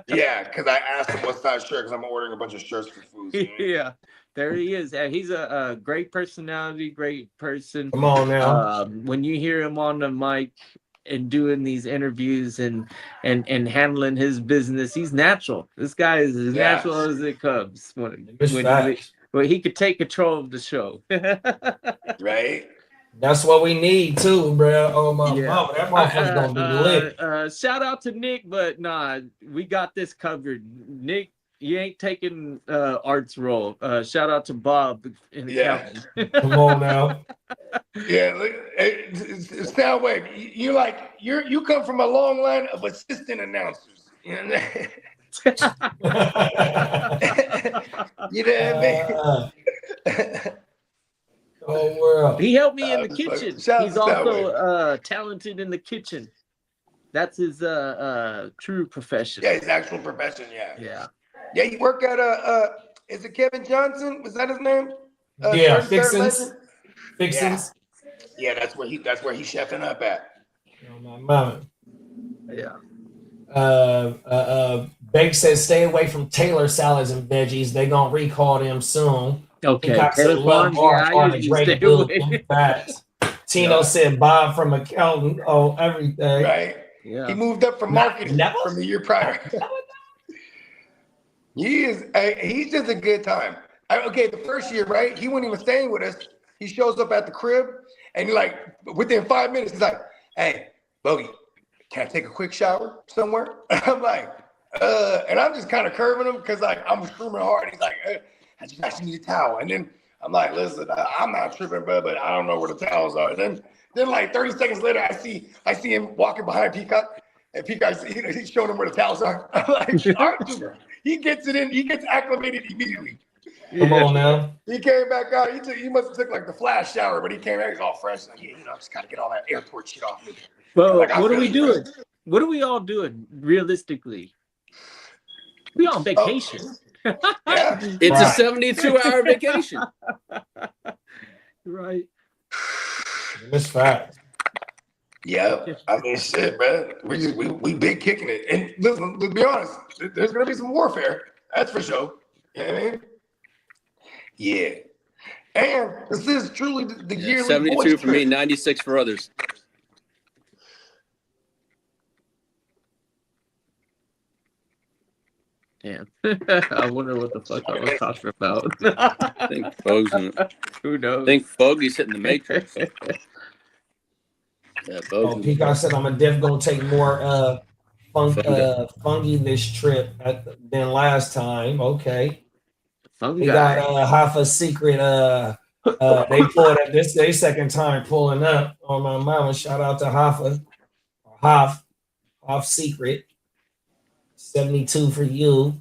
Yeah, because I asked him what size shirt because I'm ordering a bunch of shirts for food. So,
yeah, there he is. He's a great personality, great person.
Come on now.
When you hear him on the mic, and doing these interviews and handling his business. He's natural. This guy is as natural as it comes when he could take control of the show.
Right.
That's what we need too, bro. Oh my mama, that motherfucker's gonna be lit.
Shout out to Nick, but nah, we got this covered. Nick, you ain't taking Art's role. Shout out to Bob in the accountant.
Come on now.
Yeah, it's that way. You come from a long line of assistant announcers. You know what I mean?
Oh world.
He helped me in the kitchen. He's also talented in the kitchen. That's his true profession.
Yeah, his actual profession. Yeah. He worked at is it Kevin Johnson? Was that his name?
Fixins.
Yeah, that's where he's chefing up at.
Oh my mama.
Yeah.
Bank says stay away from Taylor salads and veggies. They gonna recall them soon.
Okay.
Tino said Bob from accountant. Oh, everything.
Right.
Yeah.
He moved up from marketing from the year prior. He's just a good time. The first year, right? He wasn't even staying with us. He shows up at the crib and within 5 minutes, he's like, "Hey, Bogey, can I take a quick shower somewhere?" I'm like, and I'm just kind of curving him because I'm screaming hard. He's like, I just need a towel. And then I'm like, listen, I'm not tripping, bro, but I don't know where the towels are. Then 30 seconds later, I see him walking behind Peacock, and Peacock, he's showing him where the towels are. I'm like, he gets it in. He gets acclimated immediately.
Come on now.
He came back out. He must have took the flash shower, but he came out. He's all fresh. Like, I just got to get all that airport shit off me.
Well, what are we doing? What are we all doing realistically? We on vacation.
It's a 72-hour vacation.
Right.
That's fact.
Yeah, I mean, shit, man. We big kicking it. And listen, let's be honest. There's gonna be some warfare. That's for sure. You know what I mean? Yeah. And this is truly the yearly
72 for me, 96 for others.
Damn. I wonder what the fuck I was talking about.
I think Bog's
Who knows?
I think Bogey's hitting the Matrix. Yeah, Bogey.
Peacock said I'm gonna take more fungi this trip than last time. Okay. We got half a secret. They pulled up this day second time pulling up on my mama. Shout out to half secret. 72 for you.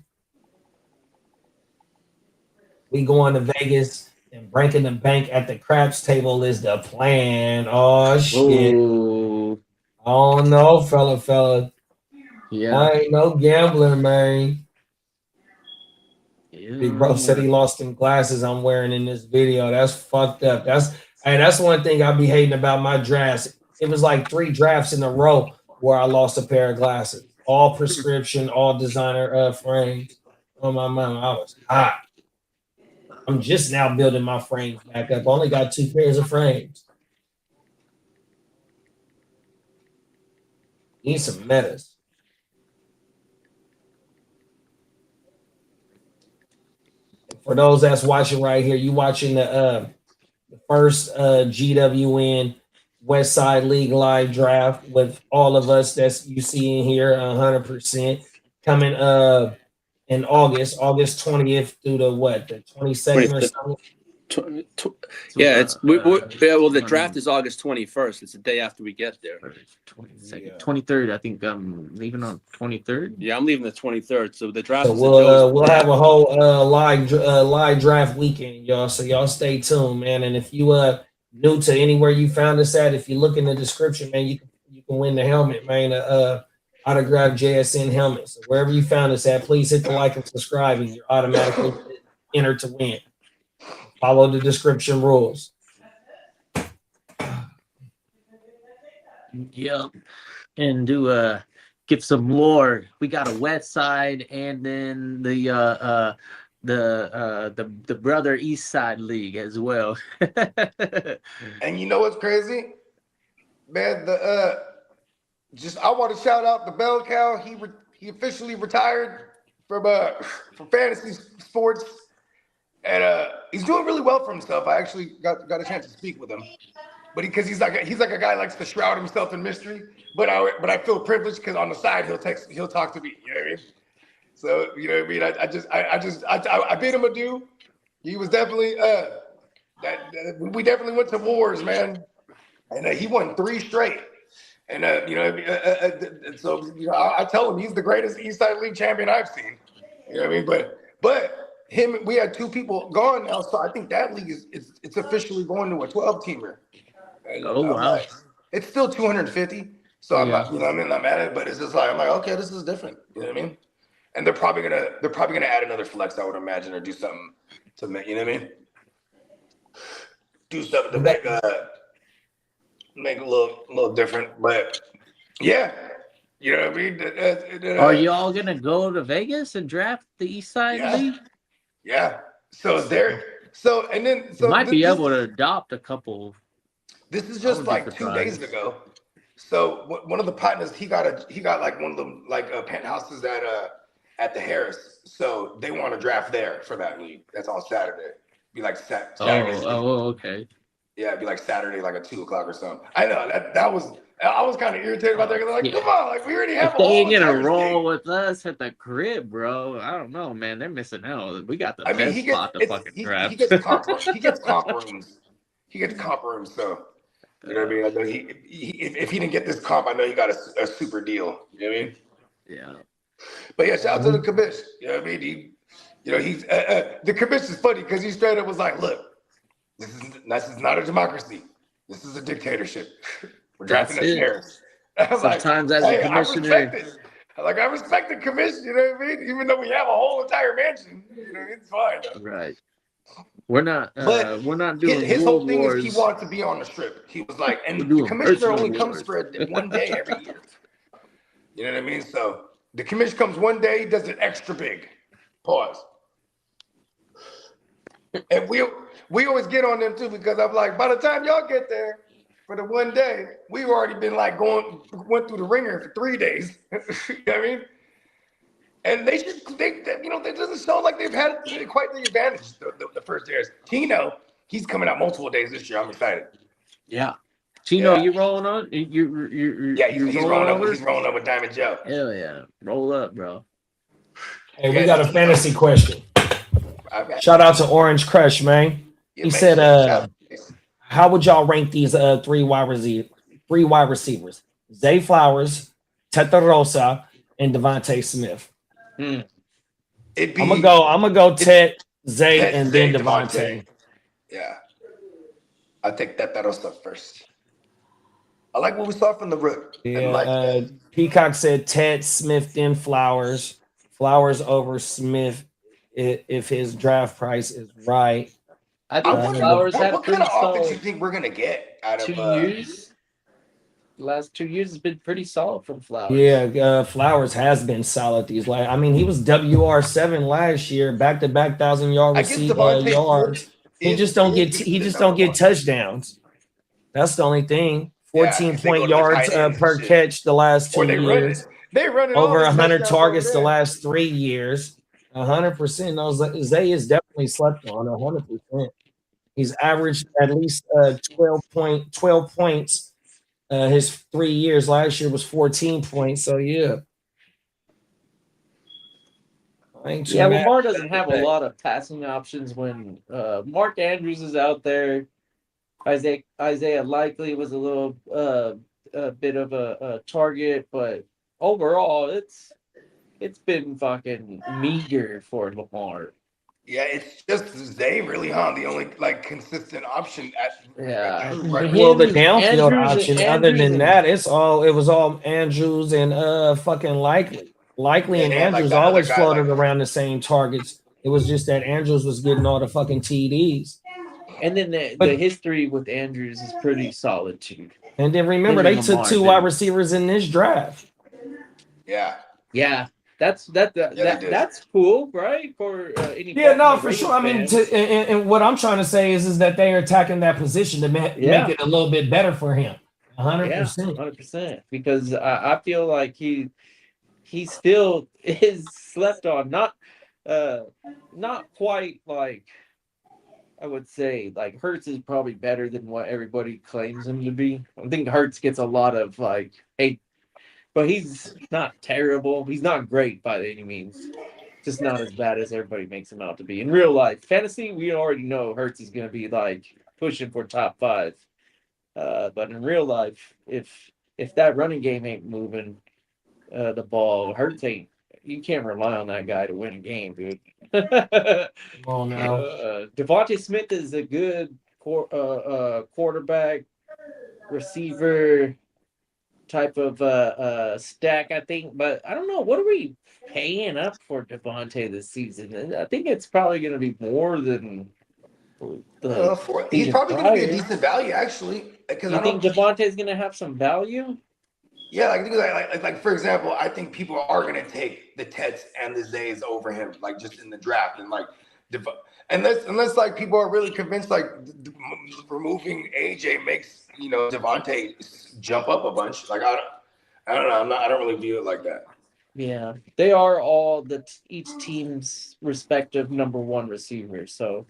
We going to Vegas and breaking the bank at the craps table is the plan. Oh shit.
Ooh.
Oh no, fella.
Yeah.
I ain't no gambler, man.
Yeah.
Big bro said he lost them glasses I'm wearing in this video. That's fucked up. That's one thing I be hating about my drafts. It was like 3 drafts in a row where I lost a pair of glasses. All prescription, all designer frames. On my mama, I was hot. I'm just now building my frames back up. I only got 2 pairs of frames. Need some metas. For those that's watching right here, you watching the first GWN West Side League live draft with all of us that's you see in here 100% coming in August 20th through the 22nd or something.
The draft is August 21st. It's the day after we get there.
22nd, 23rd. I think I'm leaving on 23rd.
Yeah, I'm leaving the 23rd. So the draft.
So we'll have a whole live draft weekend, y'all. So y'all stay tuned, man. And if you new to anywhere you found us at, if you look in the description, man, you can win the helmet, man. Autographed JSN helmet. So wherever you found us at, please hit the like and subscribe, and you're automatically entered to win. Follow the description rules.
Yep. And give some more. We got a West Side and then the Brother East Side League as well.
And you know what's crazy? Man, I want to shout out the bell cow. He officially retired from fantasy sports, and he's doing really well for himself. I actually got a chance to speak with him, but because he's like a guy who likes to shroud himself in mystery. But I feel privileged because on the side he'll talk to me. You know what I mean? So you know what I mean. I bid him adieu. He was definitely we definitely went to wars, man, and he won 3 straight. And so I tell him he's the greatest Eastside League champion I've seen. You know what I mean? But we had 2 people gone now, so I think that league it's officially going to a 12-teamer.
Oh wow!
It's still 250. So I'm not, I'm not mad at it, but it's just like I'm like, okay, this is different. You know what I mean? And they're probably gonna add another flex, I would imagine, or do something to make, you know what I mean? Do something to make it a little different. But yeah, you know what I mean?
Are you all gonna go to Vegas and draft the East Side League?
Yeah. So you
might be able to adopt a couple.
This is just like 2 days ago. So one of the partners, he got like one of them penthouses at the Harris. So they want to draft there for that league. That's on Saturday. Be like Saturday.
Oh, okay.
Yeah, it'd be like Saturday, like at 2:00 or something. I know I was kind of irritated about that because like, come on, like we already have.
If they ain't gonna roll with us at the crib, bro. I don't know, man. They're missing out. We got the best spot to fucking draft.
He gets comp rooms. He gets comp rooms, so. You know what I mean? I know if he didn't get this comp, I know he got a super deal. You know what I mean?
Yeah.
But yeah, shout out to the commission. You know what I mean? He's the commission is funny because he straight up was like, "Look, this is not a democracy. This is a dictatorship. We're drafting a Harris."
Sometimes as a commissioner,
I respect the commission. You know what I mean? Even though we have a whole entire mansion, you know, it's fine.
Right. We're not doing
his whole thing
wars.
is he wants to be on the strip. He was like, and the commissioner only comes for one day every year. You know what I mean? So the commission comes one day, does it extra big. Pause. And we always get on them too because I'm like, by the time y'all get there for the one day, we've already been like went through the ringer for 3 days. You know what I mean? And they doesn't sound like they've had quite the advantage the first years. Tino, he's coming out multiple days this year. I'm excited.
Yeah. Tino, you rolling on? He's
rolling up. He's rolling up with Diamond Joe.
Hell yeah. Roll up, bro.
Hey, we got a fantasy question. Shout out to Orange Crush, man. He said, how would y'all rank these 3 wide receivers? Zay Flowers, Teta Rosa, and Devontae Smith. I'm gonna go Ted, Zay, and then Devontae.
Yeah. I'll take Teta Rosa first. I like what we saw from the rook.
Yeah, Peacock said Ted, Smith, then Flowers. Flowers over Smith if his draft price is right.
I think Flowers had
what kind of offense you think we're gonna get out of
2 years? The last 2 years has been pretty solid from Flowers.
Yeah, Flowers has been solid these last. I mean, he was WR7 last year, back-to-back 1,000-yard yards. He just don't get touchdowns. That's the only thing. 14 yards per catch the last 2 years.
They run
over 100 targets the last 3 years. 100%. No, Zay is definitely slept on 100%. He's averaged at least 12 points. His 3 years last year was 14 points. So yeah.
Lamar doesn't have a lot of passing options when Mark Andrews is out there. Isaiah Likely was a little bit of a target, but overall it's been fucking meager for Lamar.
Yeah, it's just Zay really, the only consistent option
Well, the downfield option. Other than that, it was all Andrews and fucking Likely. Likely and Andrews always floated around the same targets. It was just that Andrews was getting all the fucking TDs.
And then the history with Andrews is pretty solid too.
And then remember, they took 2 wide receivers in this draft.
Yeah.
That's cool, right? For any
for sure. I mean, and what I'm trying to say is that they are attacking that position to make it a little bit better for him.
100%.
100%. Because I feel like he still is slept on. Not quite like, I would say, like Hurts is probably better than what everybody claims him to be. I think Hurts gets a lot of like hate, but he's not terrible. He's not great by any means. Just not as bad as everybody makes him out to be. In real life, fantasy, we already know Hurts is going to be like pushing for top 5. But in real life, if that running game ain't moving the ball, Hurts ain't. You can't rely on that guy to win a game, dude.
Come on now.
Devontae Smith is a good quarterback, receiver type of stack, I think. But I don't know. What are we paying up for Devontae this season? I think it's probably going to be more than
he's probably going to be a decent value, actually.
You think Devontae's going to have some value?
Yeah, like for example, I think people are going to take the Tets and the Zays over him, like just in the draft, and like unless like people are really convinced like removing AJ makes Devontae jump up a bunch. Like I don't know, I don't really view it like that.
Yeah, they are all each team's respective number 1 receiver. So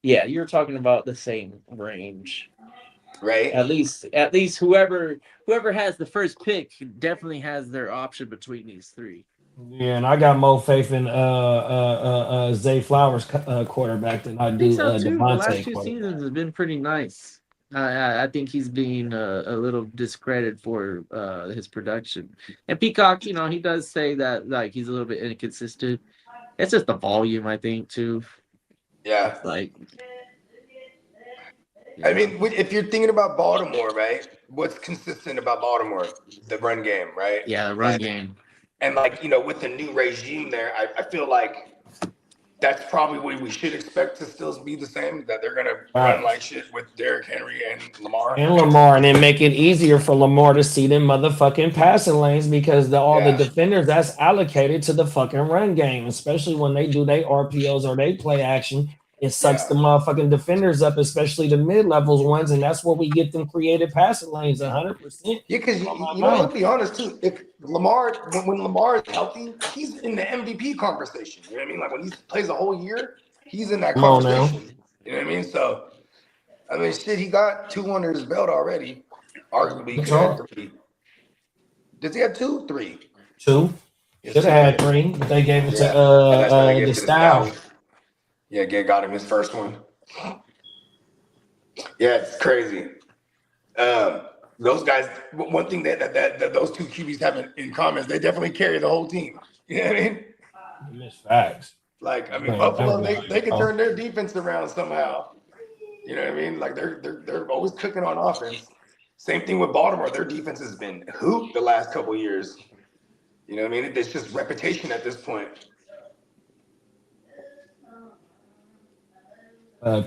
yeah, you're talking about the same range.
Right.
At least whoever has the first pick definitely has their option between these 3.
Yeah, and I got more faith in Zay Flowers quarterback than I do
so too. The last
Devontae.
2 seasons have been pretty nice. I think he's being a little discredited for his production. And Peacock, he does say that like he's a little bit inconsistent. It's just the volume, I think, too.
Yeah.
Like.
I mean, if you're thinking about Baltimore, right? What's consistent about Baltimore? The run game, right?
Yeah, the run game.
And like, with the new regime there, I feel like that's probably what we should expect to still be the same, that they're going to run like shit with Derrick Henry and Lamar.
And then make it easier for Lamar to see them motherfucking passing lanes because all the defenders that's allocated to the fucking run game, especially when they do their RPOs or they play action. It sucks the motherfucking defenders up, especially the mid-levels ones, and that's where we get them creative passing lanes 100%.
Yeah, because let's be honest too. If Lamar, when Lamar is healthy, he's in the MVP conversation. You know what I mean? Like when he plays a whole year, he's in that conversation. You know what I mean? So, I mean, shit, he got 2 under his belt already. Arguably, he could have 3. Does he have 2, 3?
2. Should have had 3, but they gave it to the style.
Yeah, got him his first one. Yeah, it's crazy. Those guys, one thing that those 2 QBs have in common is they definitely carry the whole team. You know what I mean?
Miss facts.
Like, I mean, Buffalo, they can turn their defense around somehow. You know what I mean? Like they're always cooking on offense. Same thing with Baltimore. Their defense has been hooped the last couple of years. You know what I mean? It's just reputation at this point.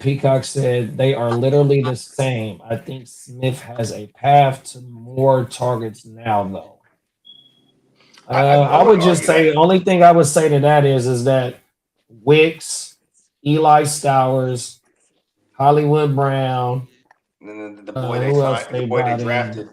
Peacock said they are literally the same. I think Smith has a path to more targets now, though. I would just say the only thing I would say to that is that Wicks, Eli Stowers, Hollywood Brown,
and then the boy they drafted,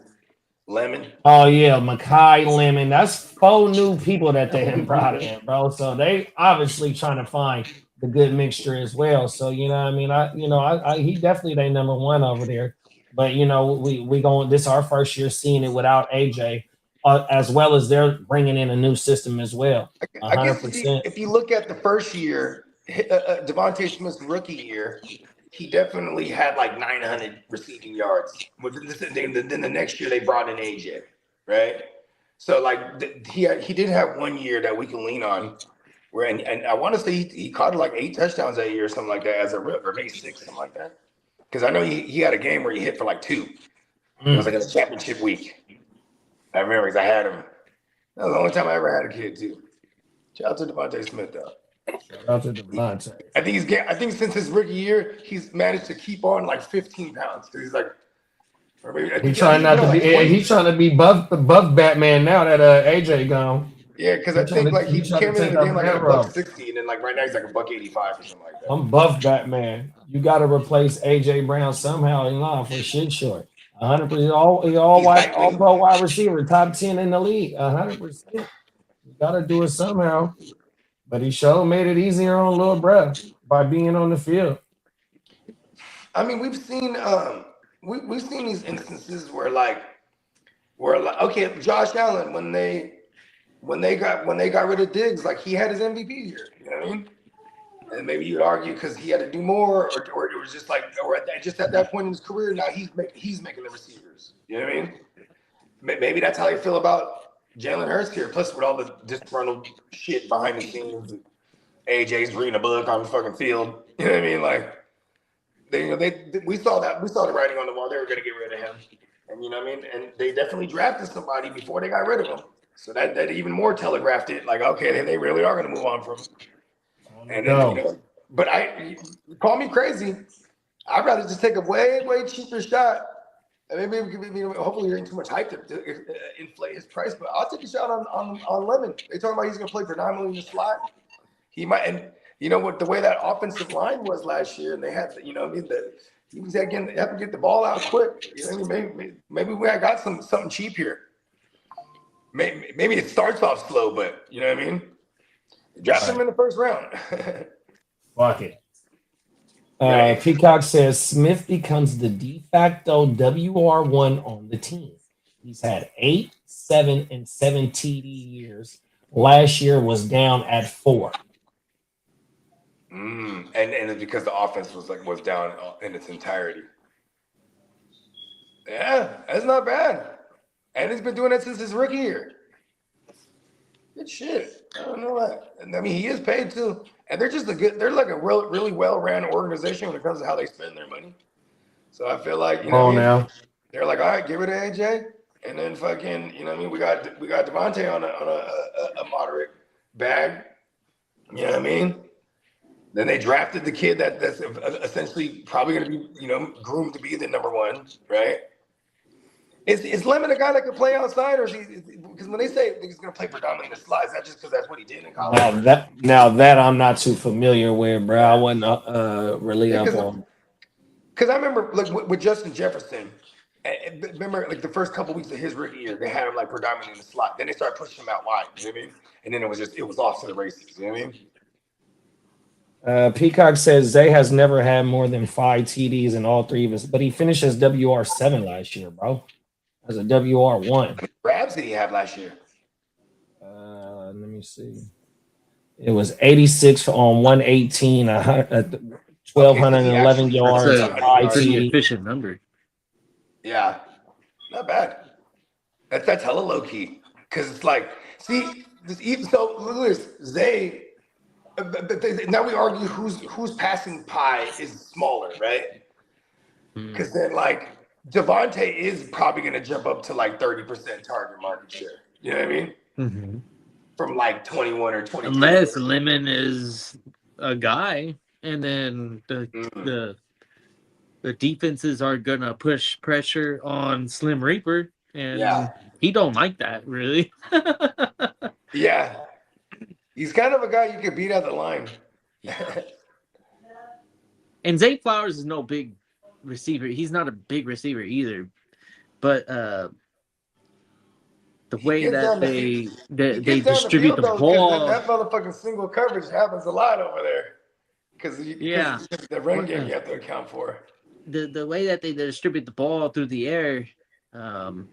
Lemon.
Oh yeah, Mekhi Lemon. That's 4 new people that they have brought in, bro. So they obviously trying to find the good mixture as well. So what I mean, he definitely they number 1 over there. But we going. This is our first year seeing it without AJ, as well as they're bringing in a new system as well. 100%.
I guess if you look at the first year, Devontae Smith's rookie year, he definitely had like 900 receiving yards. Then the next year they brought in AJ, right? So like he did have 1 year that we can lean on. Where and I want to say he caught like 8 touchdowns that year or something like that as a rookie, or maybe 6, something like that. Because I know he had a game where he hit for like 2. It was like a championship week. I remember because I had him. That was the only time I ever had a kid too. Shout out to Devontae Smith though.
Shout out to Devontae.
I think since his rookie year he's managed to keep on like 15 pounds. Because he's like, or maybe
he's trying not to be. He's trying to be buff Batman now that AJ gone.
Yeah, because I think like he came in the game like $160, and then like right now he's like $185 or something like that.
I'm buff Batman. You got to replace AJ Brown somehow in line for shit short. 100%. All pro wide receiver, top 10 in the league. 100%. You gotta do it somehow. But he sure made it easier on little bruh by being on the field.
I mean, we've seen these instances where okay, Josh Allen when they got rid of Diggs, like he had his MVP year. You know what I mean? And maybe you'd argue because he had to do more, or it was just like, at that point in his career, now he's making the receivers. You know what I mean? Maybe that's how you feel about Jalen Hurts here. Plus, with all the disgruntled shit behind the scenes, AJ's reading a book on the fucking field. You know what I mean? Like, we saw the writing on the wall. They were going to get rid of him, and you know what I mean. And they definitely drafted somebody before they got rid of him. So that even more telegraphed it. Like, okay, they really are going to move on from him. And then, but call me crazy. I'd rather just take a way cheaper shot. And maybe hopefully there ain't too much hype to inflate his price. But I'll take a shot on Lemon. They talking about he's going to play predominantly in the slot. He might, and you know what? The way that offensive line was last year, and they had, he was again have to get the ball out quick. You know what I mean? Maybe we got something cheap here. Maybe it starts off slow, but you know what I mean. Draft him in the first round.
Fuck it. Peacock says Smith becomes the de facto WR1 on the team. He's had 8, 7, and 7 TD years. Last year was down at 4.
And it's because the offense was down in its entirety. Yeah, that's not bad. And he's been doing that since his rookie year. Good shit. I don't know that. And I mean, he is paid too. And they're like a really well-ran organization when it comes to how they spend their money. So I feel like,
now
they're like, all right, get rid of AJ. And then fucking, you know what I mean? We got Devontae on a moderate bag. You know what I mean? Then they drafted the kid that's essentially probably going to be, groomed to be the number 1, right? Is Lemon a guy that can play outside, or is he? Because when they say he's going to play predominantly in the slot, is that just because that's what he did in college?
That I'm not too familiar with, bro. I wasn't really up on.
Because I remember with Justin Jefferson. Remember, the first couple weeks of his rookie year, they had him predominantly in the slot. Then they started pushing him out wide. You know what I mean? And then it was off to the races. You know what I mean?
Peacock says Zay has never had more than 5 TDs in all 3 of his, but he finished as WR7 last year, bro. As a WR1.
Grabs did he have last year?
Let me see. It was 86 on 118, 1,211 yards.
That's a pretty efficient number.
Yeah, not bad. That's hella low key. Because it's like, see, so look at this. Zay. Now we argue whose passing pie is smaller, right? Because then Devontae is probably going to jump up to 30% target market share. You know what I mean?
Mm-hmm.
From 21 or 22.
Unless Lemon is a guy, and then the defenses are going to push pressure on Slim Reaper, and he don't like that, really.
Yeah. He's kind of a guy you could beat at the line.
And Zay Flowers is no big receiver. He's not a big receiver either. But the way that they distribute the ball.
That motherfucking single coverage happens a lot over there. Because the run game you have to account for.
The way that they distribute the ball through the air,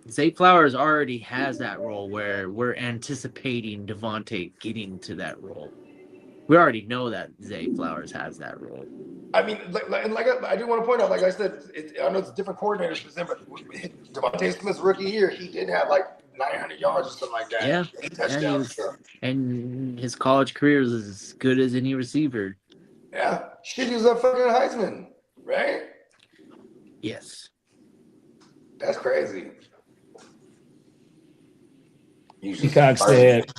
Zay Flowers already has that role where we're anticipating Devontae getting to that role. We already know that Zay Flowers has that role.
I mean, I do want to point out, like I said, I know it's different coordinators, but Devontae Smith's rookie year, he did have 900 yards or something like that.
Yeah,
8 touchdowns.
and his college career is as good as any receiver.
Yeah, shit, he was a fucking Heisman, right?
Yes.
That's crazy.
Peacock said,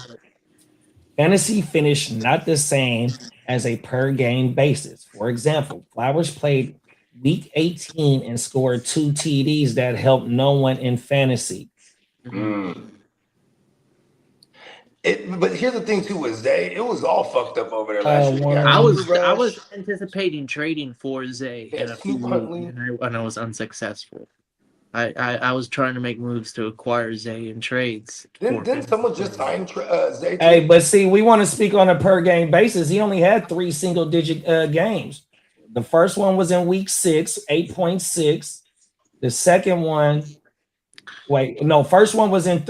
fantasy finish not the same as a per game basis. For example, Flowers played week 18 and scored 2 TDs that helped no one in fantasy.
But here's the thing too: is Zay, it was all fucked up over there last year.
I was anticipating trading for Zay in a few weeks, and I was unsuccessful. I was trying to make moves to acquire Zay in trades.
Didn't someone just sign Zay?
Hey, but see, we want to speak on a per game basis. He only had 3 single-digit games. The first one was in week 6, 8.6. The second one, first one was in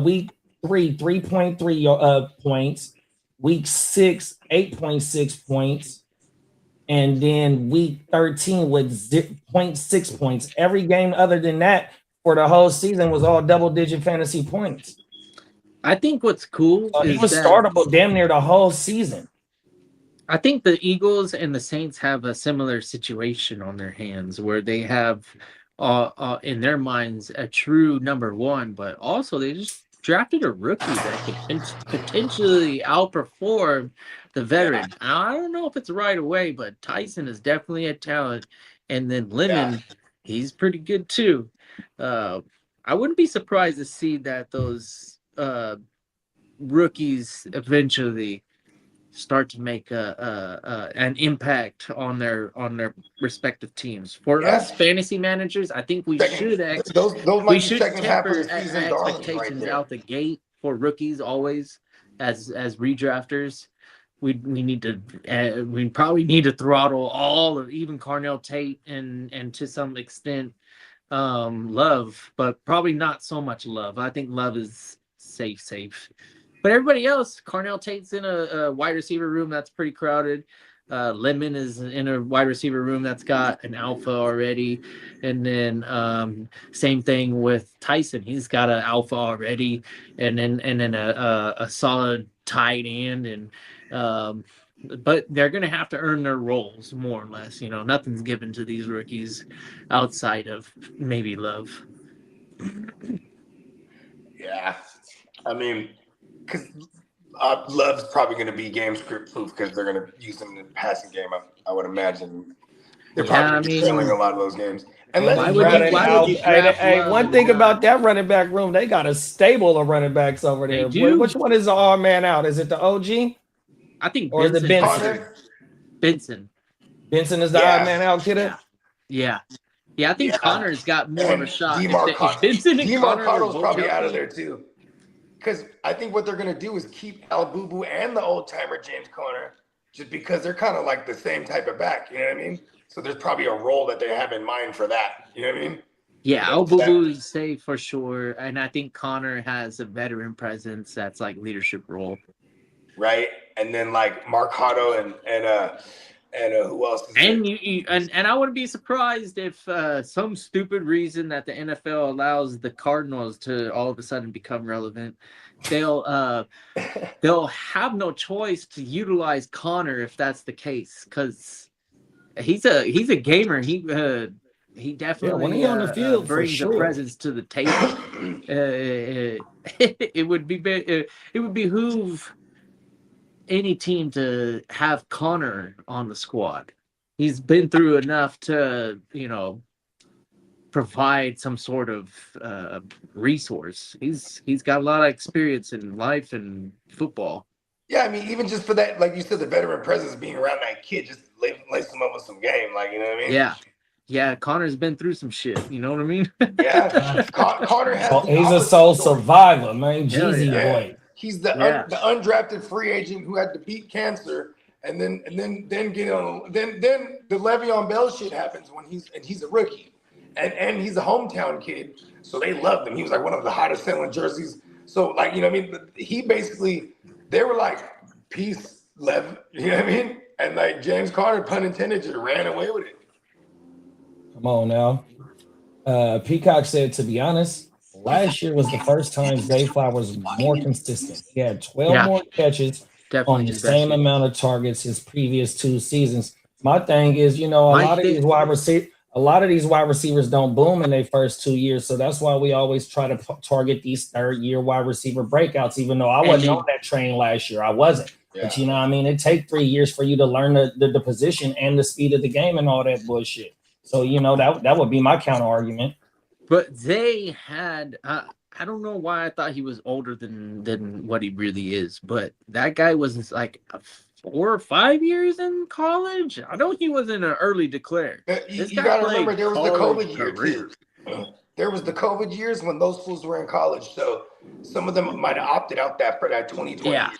week 3, 3.3 points. Week 6, 8.6 points. And then week 13 with 0.6 points. Every game other than that for the whole season was all double-digit fantasy points.
I think what's cool is
he was startable damn near the whole season.
I think the Eagles and the Saints have a similar situation on their hands where they have, in their minds, a true number one, but also they just drafted a rookie that could potentially outperform the veteran. Yeah. I don't know if it's right away, but Tyson is definitely a talent. And then Lemon, he's pretty good too. I wouldn't be surprised to see that those rookies eventually start to make an impact on their respective teams. For us fantasy managers, I think we should temper expectations out the gate for rookies always as redrafters. We probably need to throttle all of even Carnell Tate and to some extent Love, but probably not so much Love. I think Love is safe. But everybody else, Carnell Tate's in a wide receiver room that's pretty crowded. Lemon is in a wide receiver room that's got an alpha already. And then same thing with Tyson. He's got an alpha already. And then a solid tight end. And but they're going to have to earn their roles more or less. You know, nothing's given to these rookies outside of maybe Love.
Yeah. I mean, because Love's probably going to be game script proof because they're going to use him in the passing game. I would imagine they're probably selling a lot of those games. And
one thing about that running back room, they got a stable of running backs over there. Which one is the odd man out? Is it the OG?
I think
or is it
Benson?
Benson is the odd man out, Kitteh?
Yeah. I think Connor's got more of a shot.
DeMarco's probably out of there too. Because I think what they're going to do is keep Al Boo and the old-timer James Conner just because they're kind of like the same type of back. You know what I mean? So there's probably a role that they have in mind for that. You know what I mean?
Yeah, Al Boo is safe for sure. And I think Connor has a veteran presence that's like leadership role.
Right. And then like Marcado and who else?
And I wouldn't be surprised if some stupid reason that the NFL allows the Cardinals to all of a sudden become relevant, they'll have no choice to utilize Connor if that's the case, because he's a gamer. He definitely
when he on the field
brings a presence to the table. It would behoove any team to have Connor on the squad. He's been through enough to, provide some sort of resource. He's got a lot of experience in life and football.
Yeah, I mean, even just for that, like you said, the veteran presence being around that kid, just lace him up with some game, like, you know what I mean?
Yeah, Connor's been through some shit. You know what I mean?
Yeah, Connor has.
He's a soul survivor, man. Jeezy boy.
He's the undrafted free agent who had to beat cancer, and then get on. Then the Le'Veon Bell shit happens when he's a rookie, and he's a hometown kid, so they loved him. He was like one of the hottest selling jerseys. So like, you know what I mean? He basically, they were like, peace, Lev. You know what I mean? And like James Conner, pun intended, just ran away with it.
Come on now. Peacock said, to be honest, last year was the first time Zay Flowers was more consistent. He had 12 more catches on the same amount of targets his previous 2 seasons. My thing is, a lot of these wide receivers don't boom in their first 2 years, so that's why we always try to target these third-year wide receiver breakouts. Even though I wasn't on that train last year, I wasn't. Yeah. But you know what I mean? It takes 3 years for you to learn the position and the speed of the game and all that bullshit. So that would be my counter argument.
But they had, I don't know why I thought he was older than what he really is, but that guy was like 4 or 5 years in college. I know he was in an early declare.
You got to remember there was the COVID year too. There was the COVID years when those fools were in college, so some of them might have opted out for that 2020.
Yeah.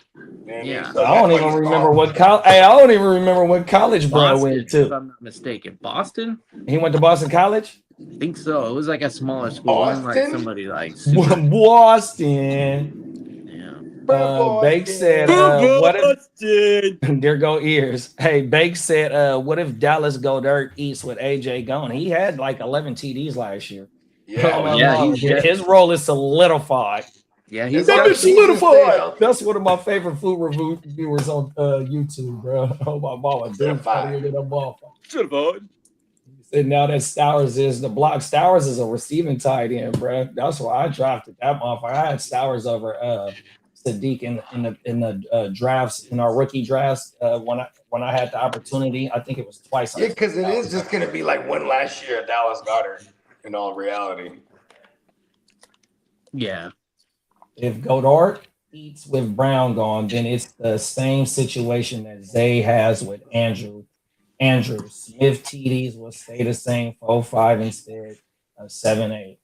Yeah.
So I don't even remember what college. Hey, I don't even remember what college bro went to.
If I'm not mistaken, Boston.
He went to Boston College.
I think so. It was like a smaller school. It wasn't like somebody like
Boston.
Yeah.
Bake said, "What if?" There go ears. Hey, Bake said, "What if Dallas Goddard eats with AJ gone? He had like 11 TDs last year. His role is solidified.
Yeah, he's
solidified. That's one of my favorite food reviewers on YouTube, bro. Oh my mama, dude, solidified. And now that Stowers is the block. Stowers is a receiving tight end, bro. That's why I drafted that motherfucker. I had Stowers over Sadiq in the drafts, in our rookie drafts, when I had the opportunity. I think it was twice.
Yeah, because it is just gonna be like one last year at Dallas Goddard in all reality.
Yeah.
If Goddard eats with Brown gone, then it's the same situation that Zay has with Andrew. Smith TDs will stay the same, 4-5 instead of 7-8.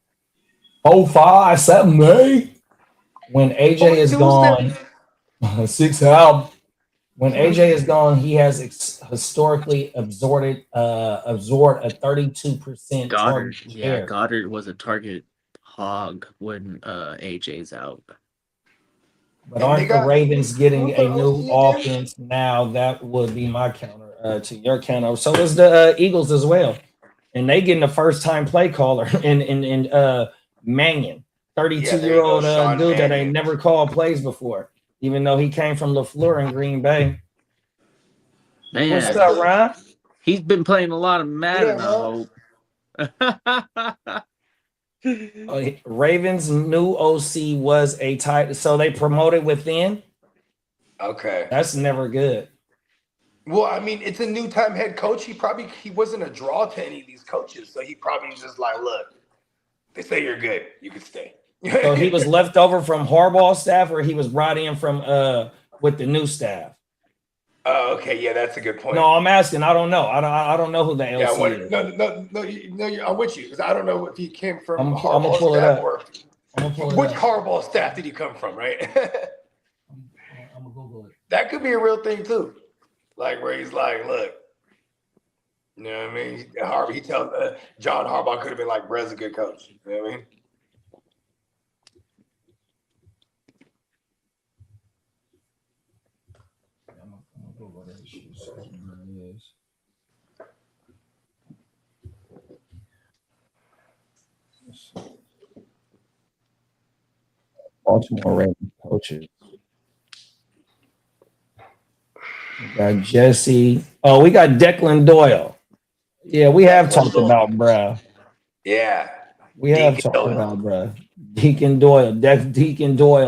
4-5, 7-8. When AJ is gone, 6 out. When AJ is gone, he has historically absorbed a 32%
Goddard.
target
Yeah,
share.
Goddard was a target hog when AJ's out.
But aren't the Ravens getting a new offense now? That would be my counter to your counter. So is the Eagles as well, and they getting a first-time play caller in Mannion, 32-year-old dude that ain't never called plays before, even though he came from LaFleur in Green Bay.
Man,
what's up, Ryan?
He's been playing a lot of Madden, I hope.
Ravens' new OC was a tight, so they promoted within.
Okay,
that's never good.
Well, I mean, it's a new time head coach. He wasn't a draw to any of these coaches, so he probably just like, look, they say you're good, you can stay.
So he was left over from Harbaugh's staff, or he was brought in from with the new staff.
Oh, okay, yeah, that's a good point.
No, I'm asking. I don't know. I don't know who the LC is.
No, I'm with you because I don't know if he came from
Harbaugh's staff
or which Harbaugh staff did he come from, right?
I'm gonna Google it.
That could be a real thing too, like where he's like, look, you know what I mean? He tells John Harbaugh could have been like, Brad's a good coach. You know what I mean?
Baltimore Ravens coaches. We got Jesse. Oh, we got Declan Doyle. Yeah, we have talked about, bruh.
Yeah.
We have talked about, bruh. Deacon Doyle. Declan Doyle.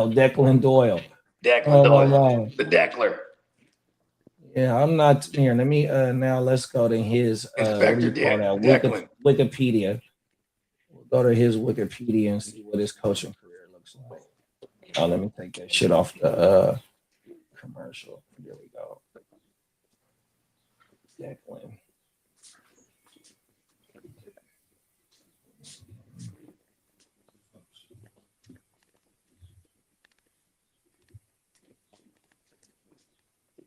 The Deckler.
Yeah, I'm not here. Let me now let's go to his Wikipedia. We'll go to his Wikipedia and see what his coaching career looks like. Oh, let me take that shit off the commercial. There we go. Declan.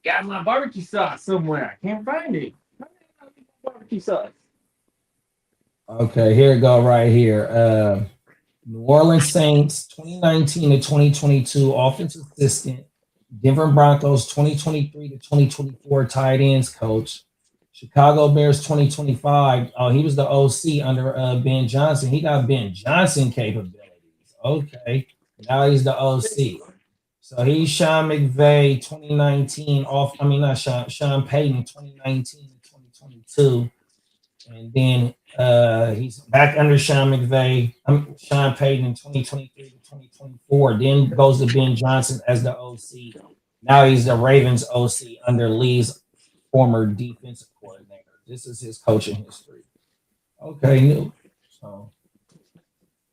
Got my barbecue sauce somewhere. I can't find it. Barbecue sauce.
Okay, here we go right here. New Orleans Saints 2019 to 2022 offensive assistant, Denver Broncos 2023 to 2024 tight ends coach, Chicago Bears 2025. Oh, he was the OC under Ben Johnson. He got Ben Johnson capabilities. Okay, now he's the OC. So he's Sean McVay 2019 not Sean Payton 2019 to 2022. And then he's back under Sean McVay. Sean Payton in 2023 to 2024. Then goes to Ben Johnson as the OC. Now he's the Ravens OC under Lee's former defensive coordinator. This is his coaching history. Okay, new. So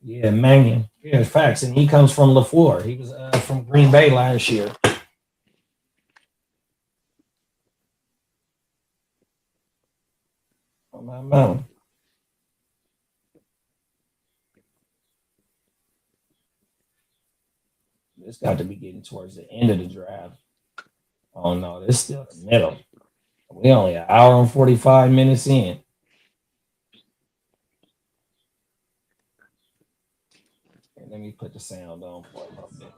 yeah, Mannion. Yeah, facts. And he comes from LaFleur. He was from Green Bay last year. Oh, my mom.
It's got to be getting towards the end of the draft. Oh no, this is still the middle. We only an hour and 45 minutes in. Okay, let me put the sound on for a little bit.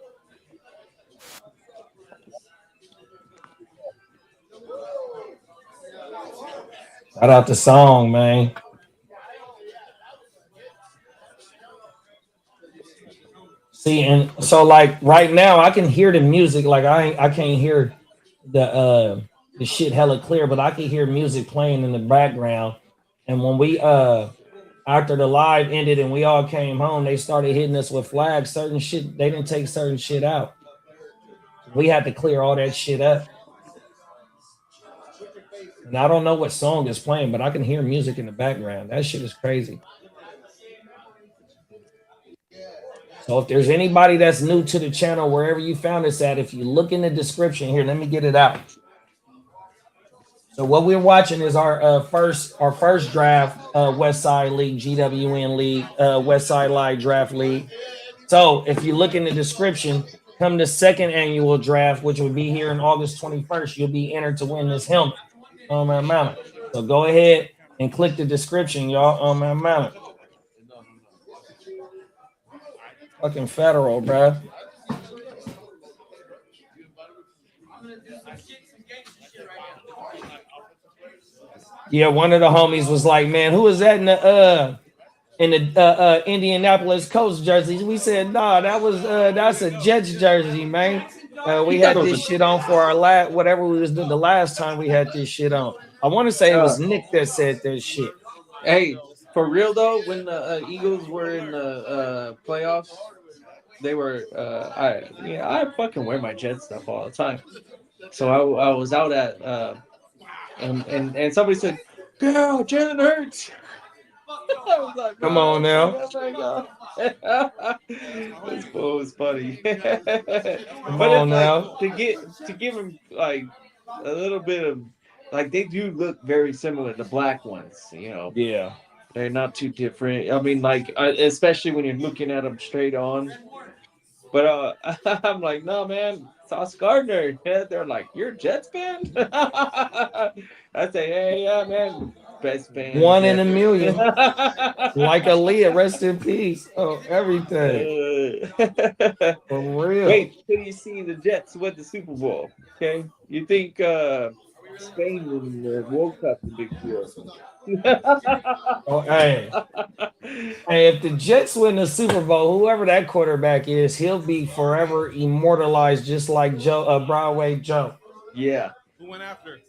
Shout out the song, man. See, and so like right now, I can hear the music. Like I can't hear the shit hella clear, but I can hear music playing in the background. And when we after the live ended and we all came home, they started hitting us with flags. Certain shit, they didn't take certain shit out. We had to clear all that shit up. And I don't know what song is playing, but I can hear music in the background. That shit is crazy. So if there's anybody that's new to the channel, wherever you found us at, if you look in the description here, let me get it out. So what we're watching is our first draft, Westside League, GWN League, Westside Live Draft League. So if you look in the description, come the second annual draft, which will be here on August 21st, you'll be entered to win this helmet on my mama. So go ahead and click the description, y'all, on my mama. Fucking federal, bro. Yeah, one of the homies was like, "Man, who is that in the Indianapolis Colts jerseys?" We said, "Nah, that's a Jets jersey, man." We had this shit on for our whatever we was doing the last time we had this shit on. I want to say it was Nick that said that shit.
Hey, for real though, when the Eagles were in the playoffs, they were I fucking wear my Jets stuff all the time. So I was out at and somebody said, "Girl, Jalen Hurts." I was like,
"Come on now."
This bull was funny.
Come
But
on
it's
now.
like to give him like a little bit of like they do look very similar, the black ones, you know.
Yeah.
They're not too different. I mean, like especially when you're looking at them straight on. But I'm like, no, man, Sauce Gardner. Yeah, they're like, you're a Jets fan? I say, hey, yeah, man, best fan.
One in a million. Like Aaliyah, rest in peace. Oh, everything. For real.
Wait, till you see the Jets win the Super Bowl. Okay, you think Spain winning the World Cup is a big deal?
Oh, hey, if the Jets win the Super Bowl, whoever that quarterback is, he'll be forever immortalized, just like Broadway Joe.
Yeah.
Who went after?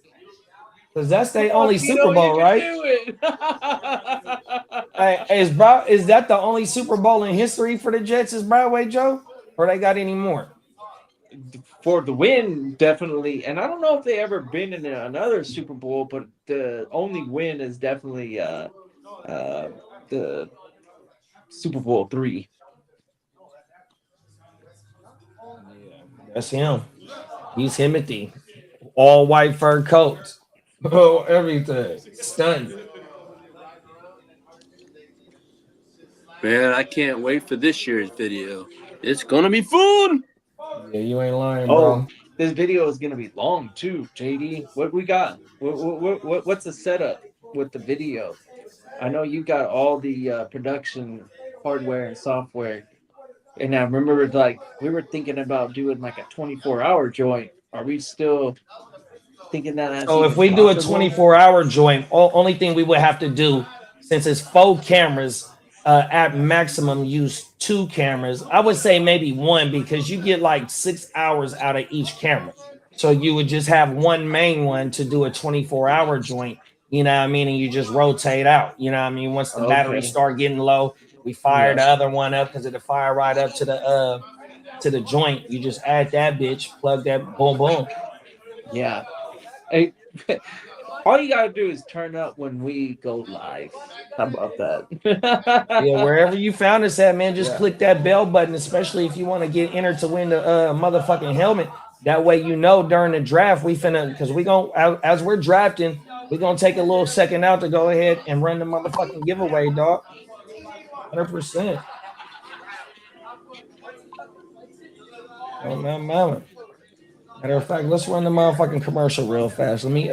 Because that's their only Super Bowl, right? Hey, is that the only Super Bowl in history for the Jets? Is Broadway Joe, or they got any more?
For the win, definitely. And I don't know if they ever been in another Super Bowl, but the only win is definitely the Super Bowl III.
Yeah, that's him. He's Timothy. All white fur coats. Oh, everything. Stunning.
Man, I can't wait for this year's video. It's gonna be fun.
Yeah, you ain't lying, bro.
This video is gonna be long too, JD. What we got? What's the setup with the video? I know you got all the production hardware and software, and I remember like we were thinking about doing like a 24-hour joint. Are we still thinking that?
So if we do a 24-hour joint, only thing we would have to do, since it's 4 cameras, at maximum use 2 cameras. I would say maybe 1 because you get like 6 hours out of each camera. So you would just have one main one to do a 24-hour joint. You know what I mean? And you just rotate out. You know what I mean? Once the batteries start getting low, we fire the other one up because it'll fire right up to the joint. You just add that bitch, plug that, boom, boom.
Yeah. Hey, all you gotta do is turn up when we go live. How about that?
Yeah, wherever you found us at, man, just click that bell button, especially if you want to get entered to win the motherfucking helmet. That way, you know, during the draft, we finna, because we gonna, as we're drafting, we're gonna take a little second out to go ahead and run the motherfucking giveaway, dog. 100%. Oh my mama. Matter of fact, let's run the motherfucking commercial real fast. Let me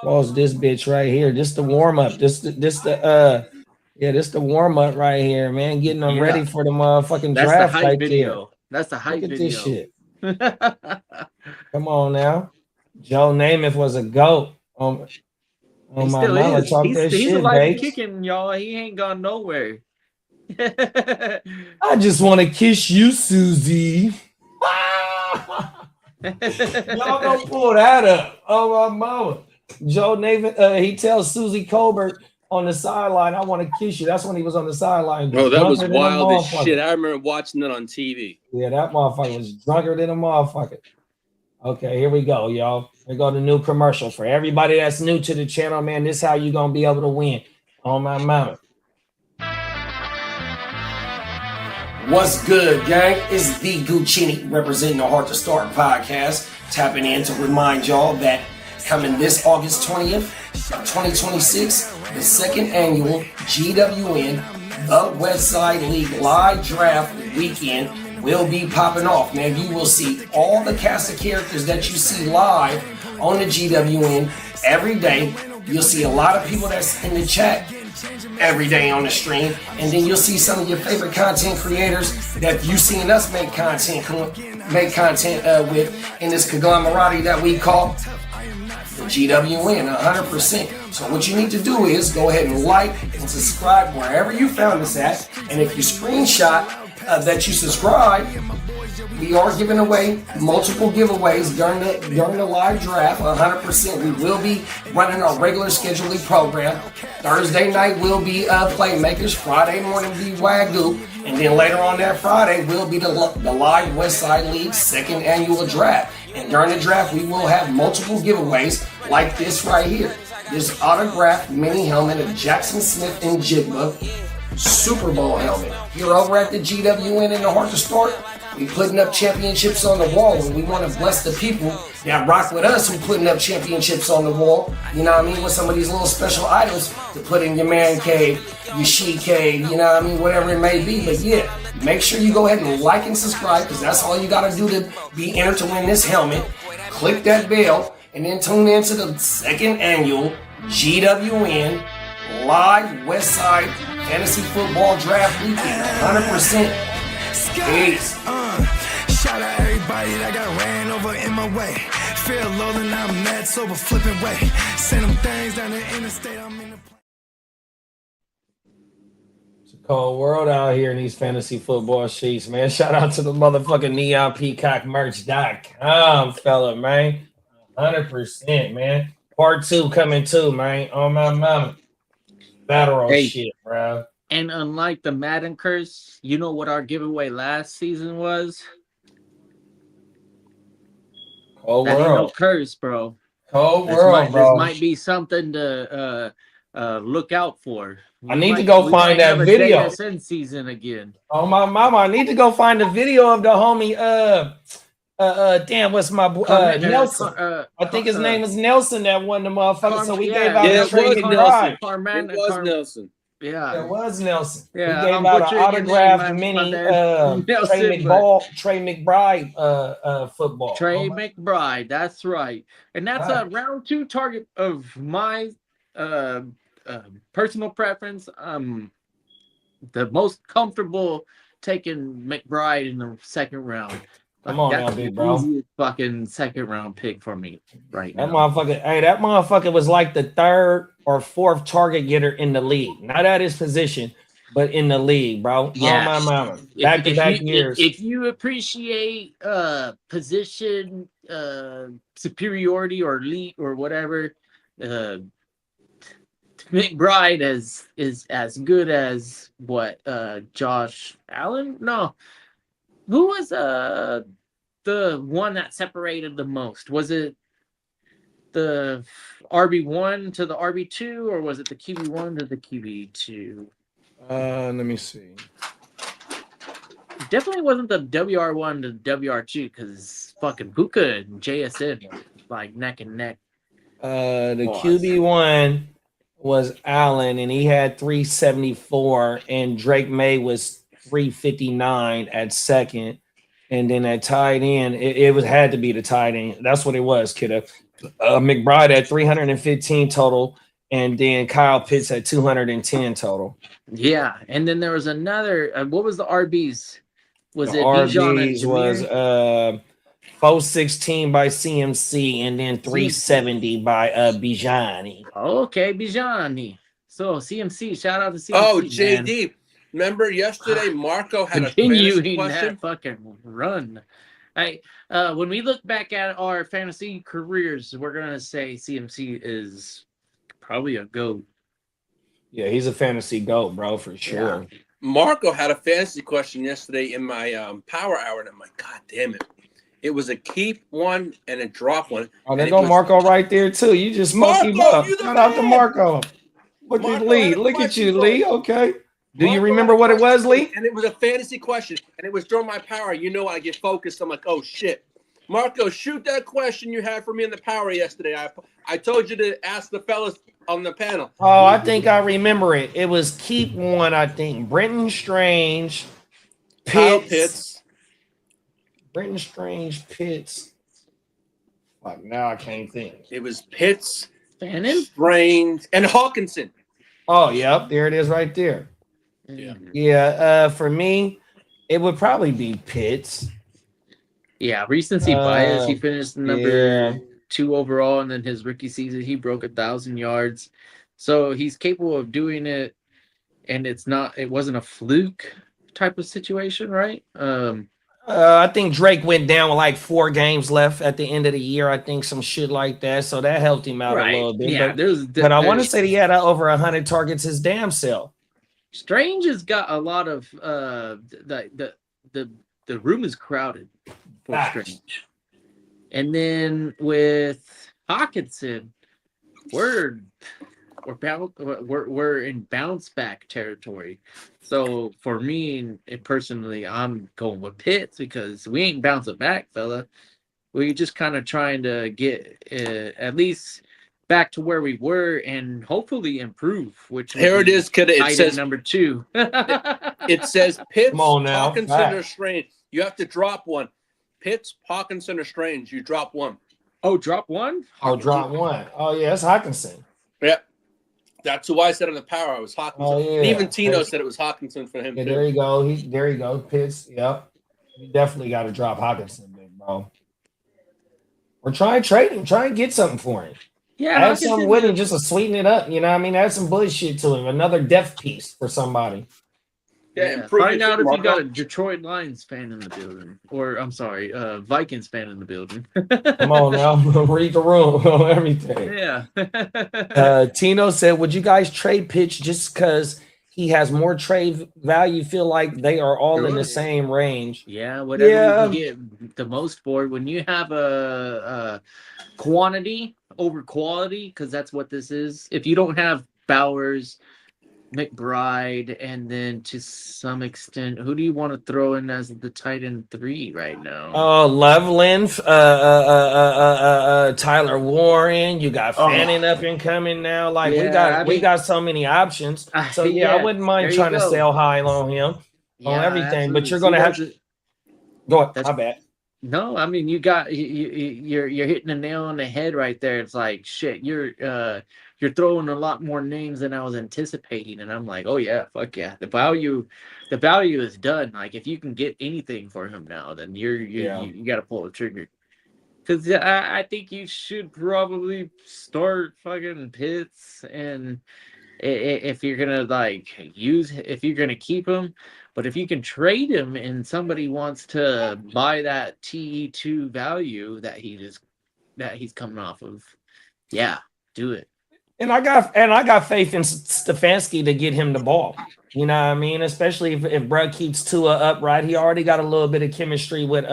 pause this bitch right here. This the warm up. This the warm up right here, man. Getting them ready for the motherfucking
That's
draft
the hype
right
video.
there.
That's the hype
Look at
video.
this shit. Come on now. Joe Namath was a GOAT. On
He
my
still
mama,
is.
talk
He's
that shit,
alive and
babe.
kicking, y'all. He ain't gone nowhere.
I just want to kiss you, Susie. Y'all don't pull that up. Oh my mama. Joe Namath, he tells Susie Colbert on the sideline, I want to kiss you. That's when he was on the sideline.
Bro, that was wild as shit. I remember watching that on TV.
Yeah, that motherfucker was drunker than a motherfucker. Okay, here we go, y'all. Here go the new commercial. For everybody that's new to the channel, man, this is how you going to be able to win. On my mama. What's good, gang? It's the Guchinni representing the Hard to Start podcast. Tapping in to remind y'all that coming this August 20th of 2026, the second annual GWN, the Westside League live draft weekend will be popping off, man. You will see all the cast of characters that you see live on the GWN every day. You'll see a lot of people that's in the chat every day on the stream, and then you'll see some of your favorite content creators that you've seen us make content with in this conglomerate that we call the GWN 100%. So what you need to do is go ahead and like and subscribe wherever you found us at, and if you screenshot that you subscribe, we are giving away multiple giveaways during the live draft. 100%. We will be running our regular scheduling program. Thursday night will be Playmakers. Friday morning will be WYGU. And then later on that Friday will be the live Westside League second annual draft. And during the draft, we will have multiple giveaways like this right here. This autographed mini helmet of Jackson Smith and Jigba Super Bowl helmet. Here over at the GWN in the Hard to Start, we putting up championships on the wall, and we want to bless the people that rock with us who putting up championships on the wall, you know what I mean, with some of these little special items to put in your man cave, your she cave, you know what I mean, whatever it may be. But yeah, make sure you go ahead and like and subscribe, because that's all you got to do to be entered to win this helmet. Click that bell, and then tune in to the second annual GWN live Westside Fantasy Football Draft Weekend. 100%. Peace.
Shout out everybody that got ran over in my way. Feel low and I'm mad sober flipping way. Send them things down the interstate. I'm in the
It's a cold world out here in these fantasy football sheets, man. Shout out to the motherfucking Neon Peacock merch.com, fella, man. 100%, man. Part 2 coming too, man. On my mama. Battle roll shit, bro.
And unlike the Madden curse, you know what our giveaway last season was?
Cold
that
world.
Ain't no curse, bro.
Cold world, bro.
This might be something to look out for.
I need to go find that video.
JSN season again.
Oh my mama, I need to go find the video of the homie. Damn, what's my boy? Nelson. I think his name is Nelson that won the motherfucker. So we gave out
the Trey McBride.
It
was Nelson.
Yeah, it was Nelson.
Yeah,
we gave out an autographed mini Trey McBride football.
Trey McBride, that's right. And that's a round 2 target of my personal preference. The most comfortable taking McBride in the second round.
Come on now, big bro.
Easiest fucking second round pick for me right now.
That motherfucker was like the 3rd or 4th target getter in the league. Not at his position, but in the league, bro.
Yeah.
Oh my mama. Back-to-back years.
If you appreciate position superiority or elite or whatever, McBride is as good as what Josh Allen? No. Who was the one that separated the most? Was it the RB1 to the RB2, or was it the QB1 to the QB2?
Let me see.
Definitely wasn't the WR1 to the WR2, because fucking Buka and JSN were like neck and neck.
The QB1 was Allen, and he had 374, and Drake May was 359 at second.
And then that tight end, it had to be the tight end. That's what it was, Kitteh. McBride at 315 total, and then Kyle Pitts at 210 total.
Yeah, and then there was another. What was the RBs? Was
the
it
RBs was 416 by CMC, and then 370 by Guchinni.
Okay, Guchinni. So CMC, shout out to CMC.
Oh, JD. Man. Remember yesterday, Marco had a fantasy question?
That fucking run. When we look back at our fantasy careers, we're gonna say CMC is probably a GOAT.
Yeah, he's a fantasy GOAT, bro, for sure.
Yeah. Marco had a fantasy question yesterday in my power hour, and I'm like, God damn it. It was a keep one and a drop one.
Oh, there go Marco right there, too. You just smoked him up. Shout out to Marco. Look at Lee. Look at you, Lee. Okay. Do you remember what it was, Lee?
And it was a fantasy question, and it was during my power. You know, I get focused. I'm like, oh, shit. Marco, shoot that question you had for me in the power yesterday. I told you to ask the fellas on the panel.
Oh, I think I remember it. It was keep one, I think. Brenton Strange, Pitts. Brenton Strange, Pitts. Fuck, now I can't think.
It was Pitts,
Fannin,
Strange, and Hawkinson.
Oh, yep. There it is right there. Yeah. For me, it would probably be Pitts.
Yeah, recency bias. He finished number 2 overall, and then his rookie season, he broke 1,000 yards. So he's capable of doing it, and it wasn't a fluke type of situation, right?
I think Drake went down with like 4 games left at the end of the year. I think some shit like that. So that helped him out a little bit.
Yeah,
but I want to say he had over 100 targets his damn self.
Strange has got a lot of the room is crowded for Strange. And then with Hawkinson, we're in bounce back territory. So for me personally, I'm going with Pitts because we ain't bouncing back, fella. We just kind of trying to get at least back to where we were and hopefully improve. Which
here it is, Kitteh. It says
number 2.
It says Pitts, Hawkinson, or Strange. You have to drop one. Pitts, Hawkinson, or Strange. You drop one.
Oh, drop one?
Oh, drop one. Oh, yeah, it's Hawkinson.
Yeah. That's who I said on the power. It was Hawkinson.
Oh, yeah.
And even Tino said it was Hawkinson for him,
yeah,
too.
There you go. There you go. Pitts. Yep. You definitely got to drop Hawkinson, big bro. Or try and trade him. Try and get something for him.
Yeah.
Add something with him just to sweeten it up. You know what I mean? Add some bullshit to him. Another depth piece for somebody.
Yeah, find out if you got a Detroit Lions fan in the building, or I'm sorry, Vikings fan in the building.
Come on now, read the room on everything.
Yeah.
Tino said, "Would you guys trade Pitch just because he has more trade value? Feel like they are all in the same range."
Yeah, whatever you can get the most for. When you have a quantity over quality, because that's what this is. If you don't have Bowers, McBride, and then to some extent, who do you want to throw in as the tight end 3 right now?
Loveland, Tyler Warren. You got Fannin up and coming now. Like we got so many options. So I wouldn't mind trying to sell high on him on everything. Absolutely. But you're gonna have to go ahead. My bad.
No, I mean you're hitting the nail on the head right there. It's like shit. You're throwing a lot more names than I was anticipating, and I'm like, oh yeah, fuck yeah. The value is done. Like if you can get anything for him now, then you got to pull the trigger. Because I think you should probably start fucking Pitts, and if you're gonna if you're gonna keep him, but if you can trade him and somebody wants to buy that TE2 value that he's coming off of, yeah, do it.
And I got faith in Stefanski to get him the ball. You know what I mean? Especially if Brad keeps Tua upright. He already got a little bit of chemistry with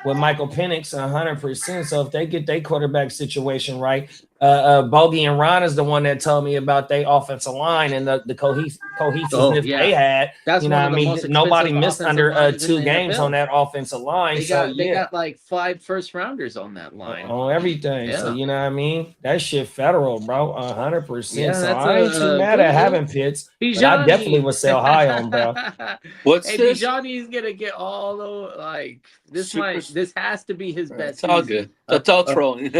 Michael Penix 100%. So if they get their quarterback situation right,
Bogey and Ron is the one that told me about their offensive line and the cohesiveness they had.
That's
you know
one
what I
of the
mean?
most
Nobody
expensive
missed
offensive
under
lines in
2
the
games
NFL.
on that offensive line.
They got like 5 first rounders on that line.
On everything. So you know what I mean? That shit federal, bro. 100%.
Yeah,
so
that's
I ain't too mad at having Pitts, but I definitely would sell high on, bro.
What's this?
Bijanni's gonna get all the like this this has to be his best.
It's all good. That's all trolling.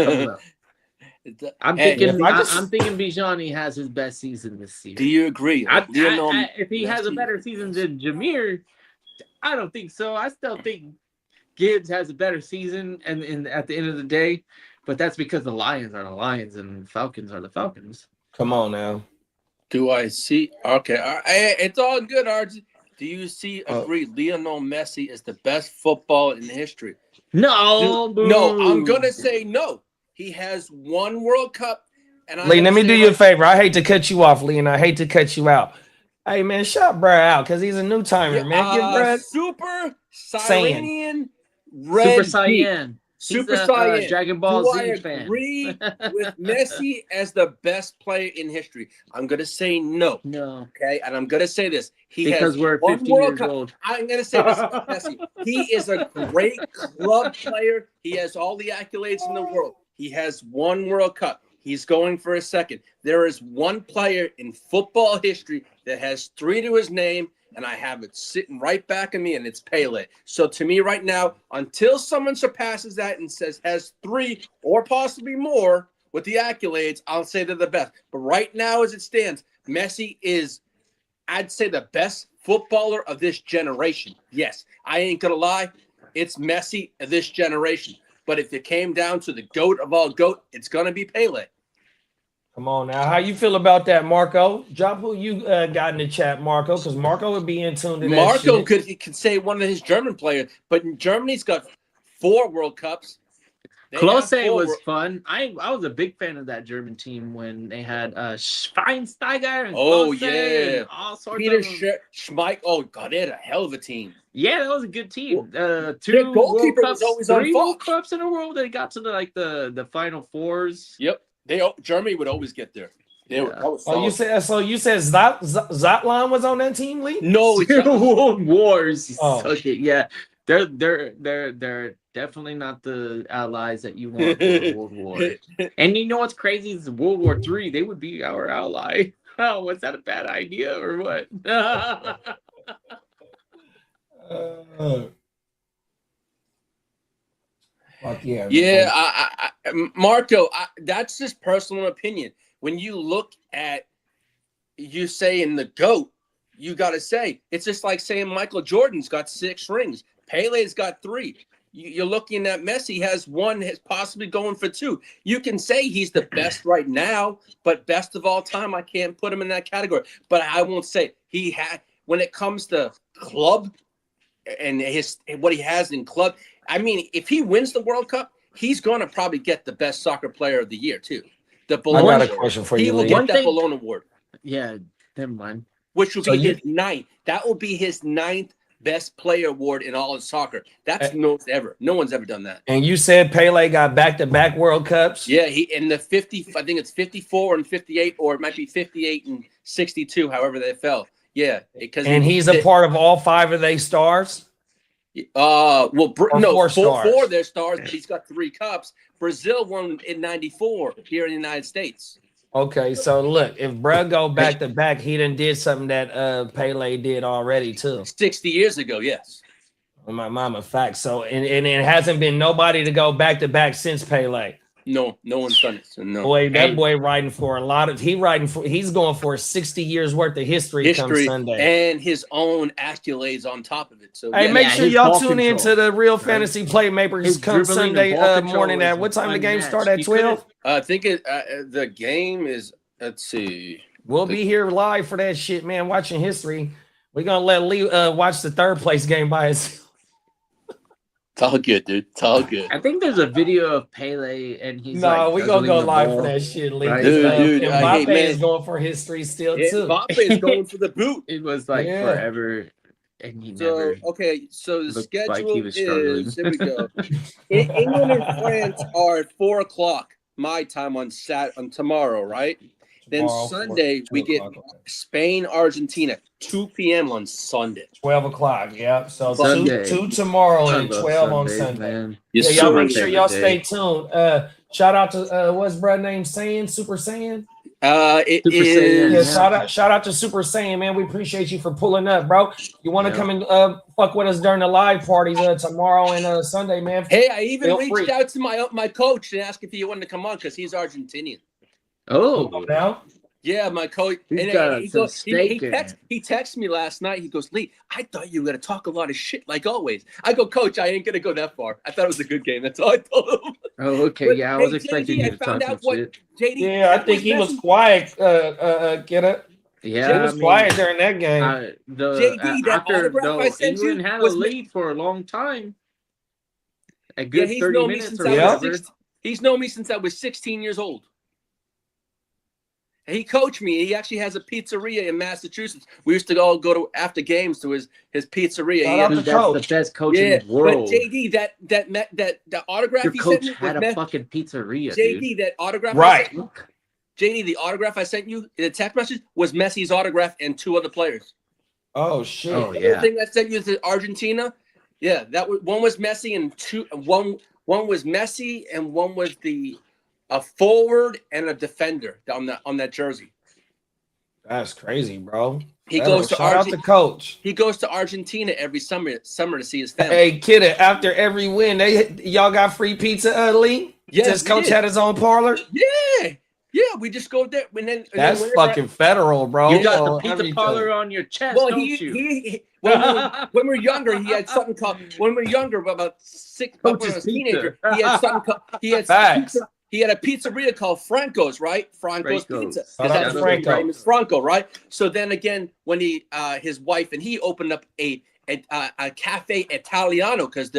I'm thinking Bijanni has his best season this year.
Do you agree?
If he has a better season than Jameer, I don't think so. I still think Gibbs has a better season, and at the end of the day, but that's because the Lions are the Lions and Falcons are the Falcons.
Come on now.
Do I see? Okay, it's all good, RG. Do you agree Lionel Messi is the best football in history?
No,
no, I'm gonna say no. He has 1 World Cup. And
Lee, let me do you a favor. I hate to cut you off, Lee, and I hate to cut you out. Hey, man, shout Brad out because he's a new timer, man. Give Brad
Super Saiyan Red
Super Saiyan.
Super Saiyan.
Dragon Ball
Do
Z
I
fan.
agree with Messi as the best player in history? I'm gonna say no.
No.
Okay, and I'm gonna say this.
Because we're 50 years old.
I'm gonna say this, Messi. He is a great club player. He has all the accolades in the world. He has 1 World Cup. He's going for a second. There is 1 player in football history that has 3 to his name, and I have it sitting right back of me, and it's Pele. So to me right now, until someone surpasses that and has 3 or possibly more with the accolades, I'll say they're the best. But right now, as it stands, Messi is, I'd say, the best footballer of this generation. Yes, I ain't going to lie. It's Messi of this generation. But if it came down to the GOAT of all GOAT, it's going to be Pele.
Come on now. How you feel about that, Marco? Drop who you got in the chat, Marco, because Marco would be in tune to that
Marco
shit.
could say one of his German players, but Germany's got 4 World Cups.
Klose was fun. I was a big fan of that German team when they had Schweinsteiger and Klose and all sorts
Peter
of
Schmeichel. Oh God, they had a hell of a team.
Yeah, that was a good team. 2
goalkeeper
World
was
Cups,
always
3
on
World
Fox.
Cups in a row. They got to the Final Fours.
Yep, Germany would always get there. That was
you said Zotlan was on that team, Lee?
No,
World Wars.
Oh.
Okay, yeah. They're definitely not the allies that you want for the World War. And you know what's crazy is World War III, they would be our ally. Oh, was that a bad idea or what?
Fuck yeah.
Yeah, I Marco, that's just personal opinion. When you look at you saying the GOAT, you got to say it's just like saying Michael Jordan's got 6 rings. Pele's got 3. You're looking at Messi has 1, has possibly going for 2. You can say he's the best right now, but best of all time, I can't put him in that category. But I won't say he had when it comes to club and what he has in club. I mean, if he wins the World Cup, he's going to probably get the best soccer player of the year too. The
I got a question for you.
He will get that Ballon Award.
Yeah, never mind.
Which will be his 9th. That will be his 9th best player award in all of soccer. That's no one's ever done that.
And you said Pele got back-to-back World Cups?
Yeah, he in the 50, I think it's 54 and 58, or it might be 58 and 62, however they fell. Yeah, because
he's a part of all 5 of their stars.
Well, no,
4 stars.
4 of their stars, but he's got 3 cups. Brazil won in '94 here in the United States.
Okay, so look, if Brad go back to back, he done did something that Pele did already too.
60 years ago, yes.
My mama, fact. So and it hasn't been nobody to go back to back since Pele.
No one's done it. So no.
Boy, that boy riding for a lot of he's going for 60 years worth of history come Sunday.
And his own accolades on top of it. So
hey, make sure y'all tune in to the Real Fantasy Playmakers come Sunday morning at what time the game start at 12?
I think the game is, let's see.
We'll be here live for that shit, man, watching history. We're gonna let Lee watch the 3rd place game by himself.
It's all good, dude. It's all good.
I think there's a video of Pele and he's
we're gonna go live for that shit, Lee.
Right?
Dude,
Mbappe is going for history still too.
Mbappe is going for the boot.
It was forever, and he never.
Okay, so the schedule
like he was struggling.
is here we go. England and France are at 4:00. my time on tomorrow, right? Then
Tomorrow,
Sunday we get Spain, Argentina, 2 p.m. on Sunday.
12 o'clock, yeah. So
Sunday.
two tomorrow
I
and
love
12 on
Sundays,
Sunday.
man.
Yes,
Yeah, y'all
sir.
make sure y'all stay tuned. Shout out to what's brother name Saiyan, Super Saiyan.
It
Super
is.
Saiyan,
Yeah, shout out to Super Saiyan, man. We appreciate you for pulling up, bro. You want to come and fuck with us during the live parties tomorrow and Sunday, man.
Hey, I even reached out to my coach and asked if he wanted to come on because he's Argentinian.
Oh,
now.
Yeah, my coach.
He's
And
got
he
some
goes,
steak
he texted me last night. He goes, Lee, I thought you were going to talk a lot of shit like always. I go, Coach, I ain't going to go that far. I thought it was a good game. That's all I told him.
Oh, okay.
But,
Yeah, I was
hey,
expecting
JD,
you to talk some shit.
JD,
Yeah, I think he was quiet.
Yeah,
he was quiet during that game.
JD, that
after
autograph I sent
England
you
had a
was
lead for a long time. A good
he's
30
known me
minutes
since
or
I was
whatever.
He's known me since I was 16 years old. And he coached me. He actually has a pizzeria in Massachusetts. We used to all go to after games to his pizzeria.
Dude, that's the best coach in the world.
But JD, that autograph
Your
he
coach
sent me
had a fucking pizzeria,
JD,
dude.
that autograph
Right.
JD, the autograph I sent you in a text message was Messi's autograph and 2 other players.
Oh shit!
Oh
The
yeah.
thing I sent you to Argentina, yeah, that was one was Messi and one was Messi and one was a forward and a defender on that jersey.
That's crazy, bro.
He goes to
shout out to coach.
He goes to Argentina every summer to see his family.
Hey, Kitteh, after every win, y'all got free pizza, Lee?
Yes,
Since coach
did.
had his own parlor?
Yeah, we just go there.
That's fucking federal, bro.
You got the pizza parlor on your chest, don't you?
When we were younger, he had something called. When we were younger, about 6, when I was a teenager, he had something called. He had a pizzeria called Franco's, right? Franco's Pizza. That's his name is Franco, right? So then again, when his wife and he opened up a cafe Italiano because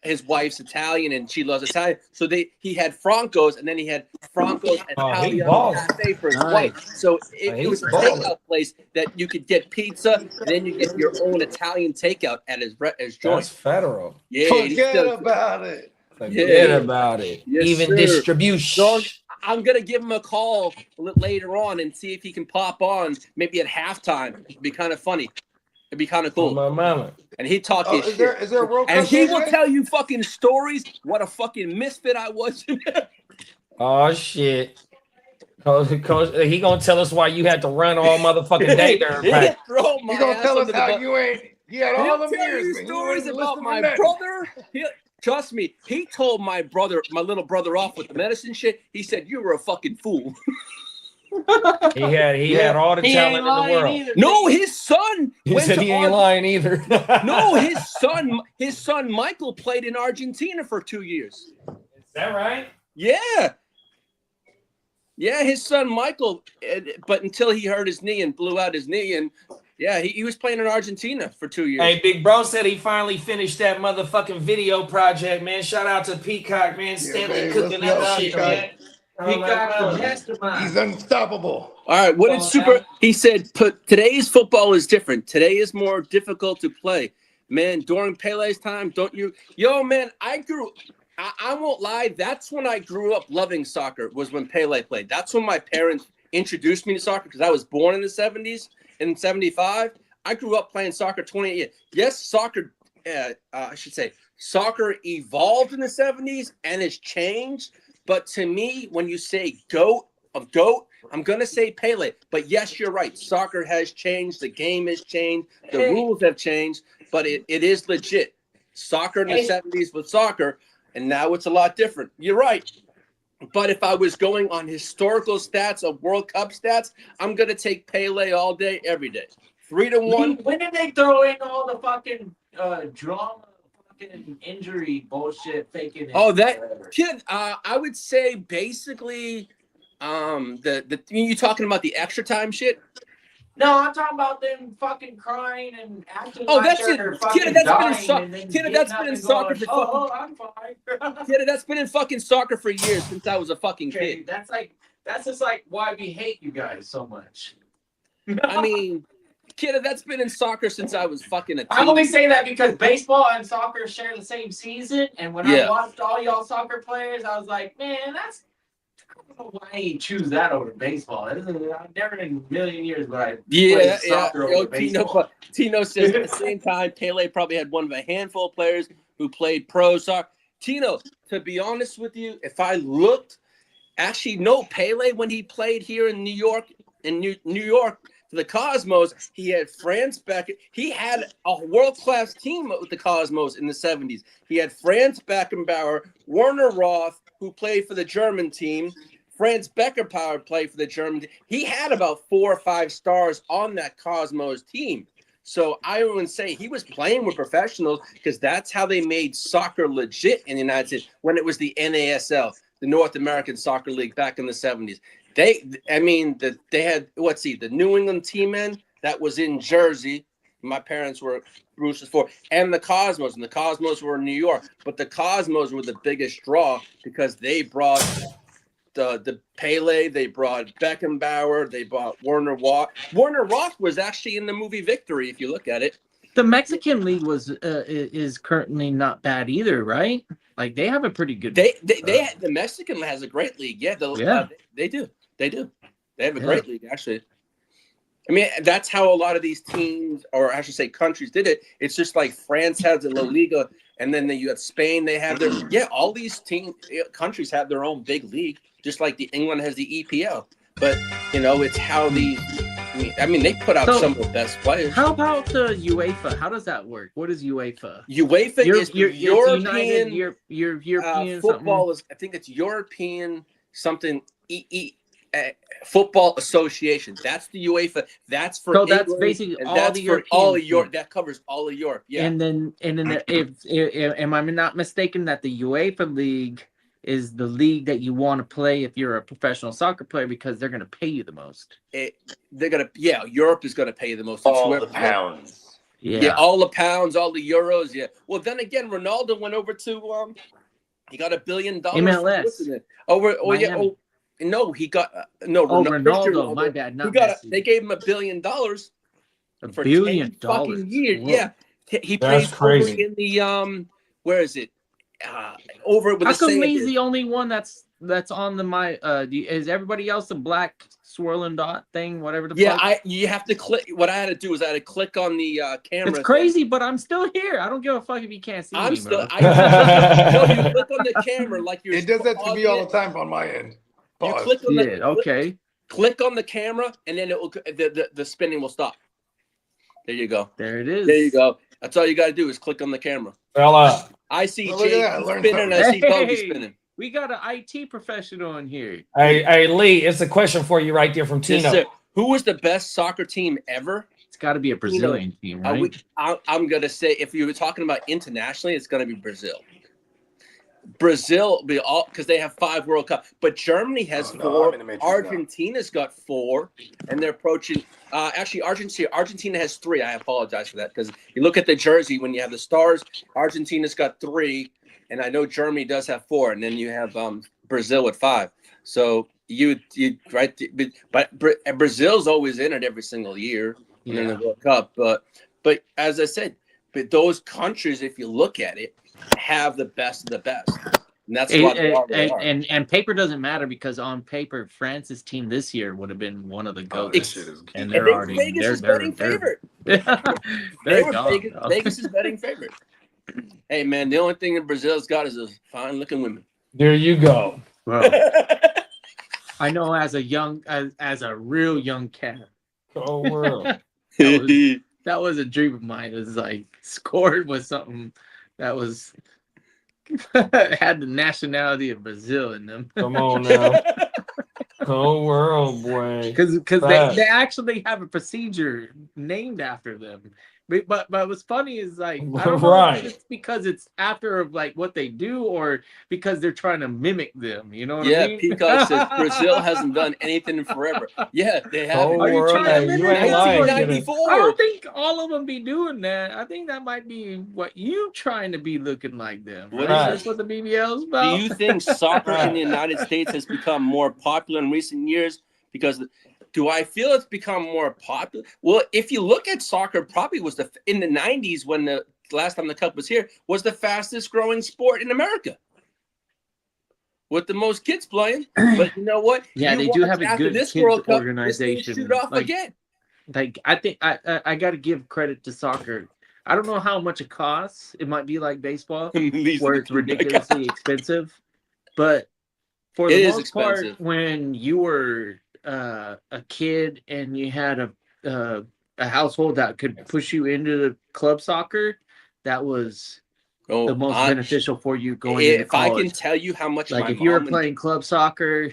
his wife's Italian and she loves Italian. So he had Franco's and then he had Franco's Italiano cafe for his wife. So it was a takeout place that you could get pizza, and then you get your own Italian takeout at his joint.
That's federal.
Yeah,
Forget about it.
Forget about it.
Yes,
Even
sir.
distribution.
So I'm gonna give him a call later on and see if he can pop on maybe at halftime. It'd be kind of funny. It'd be kind of cool.
My mama.
And he talk his shit.
Is there a World Cup
and he
today?
will tell you fucking stories. What a fucking misfit I was.
Oh shit. Coach, he gonna tell us why you had to run all motherfucking day during practice.
He gonna tell us how you ain't. He had all them years.
You stories about my brother. Trust me, he told my little brother off with the medicine shit. He said, "You were a fucking fool."
He had all the talent in the world.
Either. No, his son.
He said he ain't lying either.
No, his son Michael played in Argentina for 2 years.
Is that right?
Yeah. Yeah, his son Michael, but until he hurt his knee and blew out his knee, and yeah, he was playing in Argentina for 2 years.
Hey, Big Bro said he finally finished that motherfucking video project, man. Shout out to Peacock, man. Stanley cooking that shit, man.
He's unstoppable.
All right, what did Super? He said, today's football is different. Today is more difficult to play. Man, during Pele's time, don't you? Yo, man, I won't lie. That's when I grew up loving soccer, was when Pele played. That's when my parents introduced me to soccer because I was born in the 70s. In 75, I grew up playing soccer 28 years. Yes, soccer, I should say, soccer evolved in the 70s and has changed. But to me, when you say GOAT, I'm going to say Pele. But yes, you're right. Soccer has changed. The game has changed. The rules have changed. But it is legit. Soccer in the 70s was soccer, and now it's a lot different. You're right. But if I was going on historical stats of World Cup stats, I'm going to take Pele all day, every day. 3-1.
When did they throw in all the fucking drama, fucking injury bullshit, faking it?
Oh, that kid. I would say basically, you talking about the extra time shit?
No, I'm talking about them fucking crying and acting.
Oh,
like
that's it.
they're fucking
Kid,
that's been in soccer for
fucking.
I'm fine.
Kid, that's been in fucking soccer for years since I was a fucking kid.
That's just like why we hate you guys so much.
I mean, kid, that's been in soccer since I was fucking a teen.
I'm only saying that because baseball and soccer share the same season, and when I watched all y'all soccer players, I was like, man, that's Why you choose that over baseball? I've never in a million years would I
Yeah.
play soccer over baseball.
Tino says at the same time, Pele probably had one of a handful of players who played pro soccer. Tino, to be honest with you, if I looked, actually, no, Pele, when he played here in New York, for the Cosmos, he had Franz Becker. He had a world-class team with the Cosmos in the 70s. He had Franz Beckenbauer, Werner Roth, who played for the German team. Franz Beckenbauer played for the German team. He had about 4 or 5 stars on that Cosmos team. So I would say he was playing with professionals because that's how they made soccer legit in the United States when it was the NASL, the North American Soccer League back in the 70s. They had the New England T-Men that was in Jersey. My parents were Roosters for, and the Cosmos, and the Cosmos were in New York. But the Cosmos were the biggest draw because they brought the Pele, they brought Beckenbauer, they brought Werner Roth. Werner Roth was actually in the movie Victory, if you look at it.
The Mexican league is currently not bad either, right? Like they have a pretty good.
The Mexican has a great league. Yeah, they do. They have a great league actually. I mean, that's how a lot of these teams, or I should say countries, did it. It's just like France has a La Liga, and then you have Spain. They have their all these countries have their own big league, just like England has the EPL. But it's how I mean, they put out some of the best players.
How about the UEFA? How does that work? What is UEFA?
UEFA is European
European
football. I think it's European something. Football Association. That's the UEFA. That's for
England, that's basically all the European.
All of Europe. That covers all of Europe. Yeah.
And then if am I not mistaken that the UEFA league is the league that you want to play if you're a professional soccer player because they're going to pay you the most.
Europe is going to pay you the most.
All the pounds.
Yeah, all the pounds, all the euros. Yeah. Well, then again, Ronaldo went over to he got $1 billion.
MLS.
No, he got Ronaldo.
My bad.
They gave him $1 billion.
$1 billion
fucking years. Whoa. Yeah, he plays over in the where is it? Over with.
How come he's the only one that's on the is everybody else a black swirling dot thing, whatever the fuck?
You have to click. What I had to do is I had to click on the camera.
It's crazy, but I'm still here. I don't give a fuck if you can't see me.
You click on the camera like you're.
It does that to me all the time on my end.
You click on click on the camera, and then it will the spinning will stop. There you go.
There it is.
There you go. That's all you got to do is click on the camera.
Well,
I see Jay spinning, and I see Bogey spinning.
We got an IT professional in here.
Hey, Lee, it's a question for you right there from Tino.
Yes, who was the best soccer team ever?
It's got to be a Brazilian team, right?
I'm going to say, if you were talking about internationally, it's going to be Brazil. Brazil will be all because they have 5 World Cup, but Germany has 4. Argentina's got 4, and they're approaching. Actually, Argentina has 3. I apologize for that because you look at the jersey when you have the stars. Argentina's got 3, and I know Germany does have 4, and then you have Brazil at 5. So you right, but Brazil's always in it every single year in the World Cup. But as I said, but those countries, if you look at it, have the best of the best. And that's what
and paper doesn't matter because on paper, France's team this year would have been one of the goats.
And they're already Vegas is betting favorite. Vegas is betting favorite. Hey man, the only thing that Brazil's got is a fine looking women.
There you go.
Well, I know as a real young cat.
Oh world.
That was a dream of mine. It was like scored with something that was had the nationality of Brazil in them.
Come on now. Oh world, boy.
Because they actually have a procedure named after them. But what's funny is like I don't know if it's because it's after like what they do or because they're trying to mimic them. You know what I mean?
Peacock says Brazil hasn't done anything in forever. Yeah, they have.
Are you trying to mimic
1994?
I don't think all of them be doing that. I think that might be what you trying to be looking like them. Right? Is this what the BBL's about?
Do you think soccer in the United States has become more popular in recent years? Because do I feel it's become more popular? Well, if you look at soccer, probably was in the 90s when the last time the Cup was here, was the fastest growing sport in America. with the most kids playing. But you know what?
Yeah, they do have a good kids organization.
Shoot off again.
Like I think I got to give credit to soccer. I don't know how much it costs. It might be like baseball, where it's ridiculously expensive. But for the most part, when you were a kid and you had a household that could push you into the club soccer, that was the most beneficial for you going into college.
If I can tell you how much,
like if you were playing club soccer,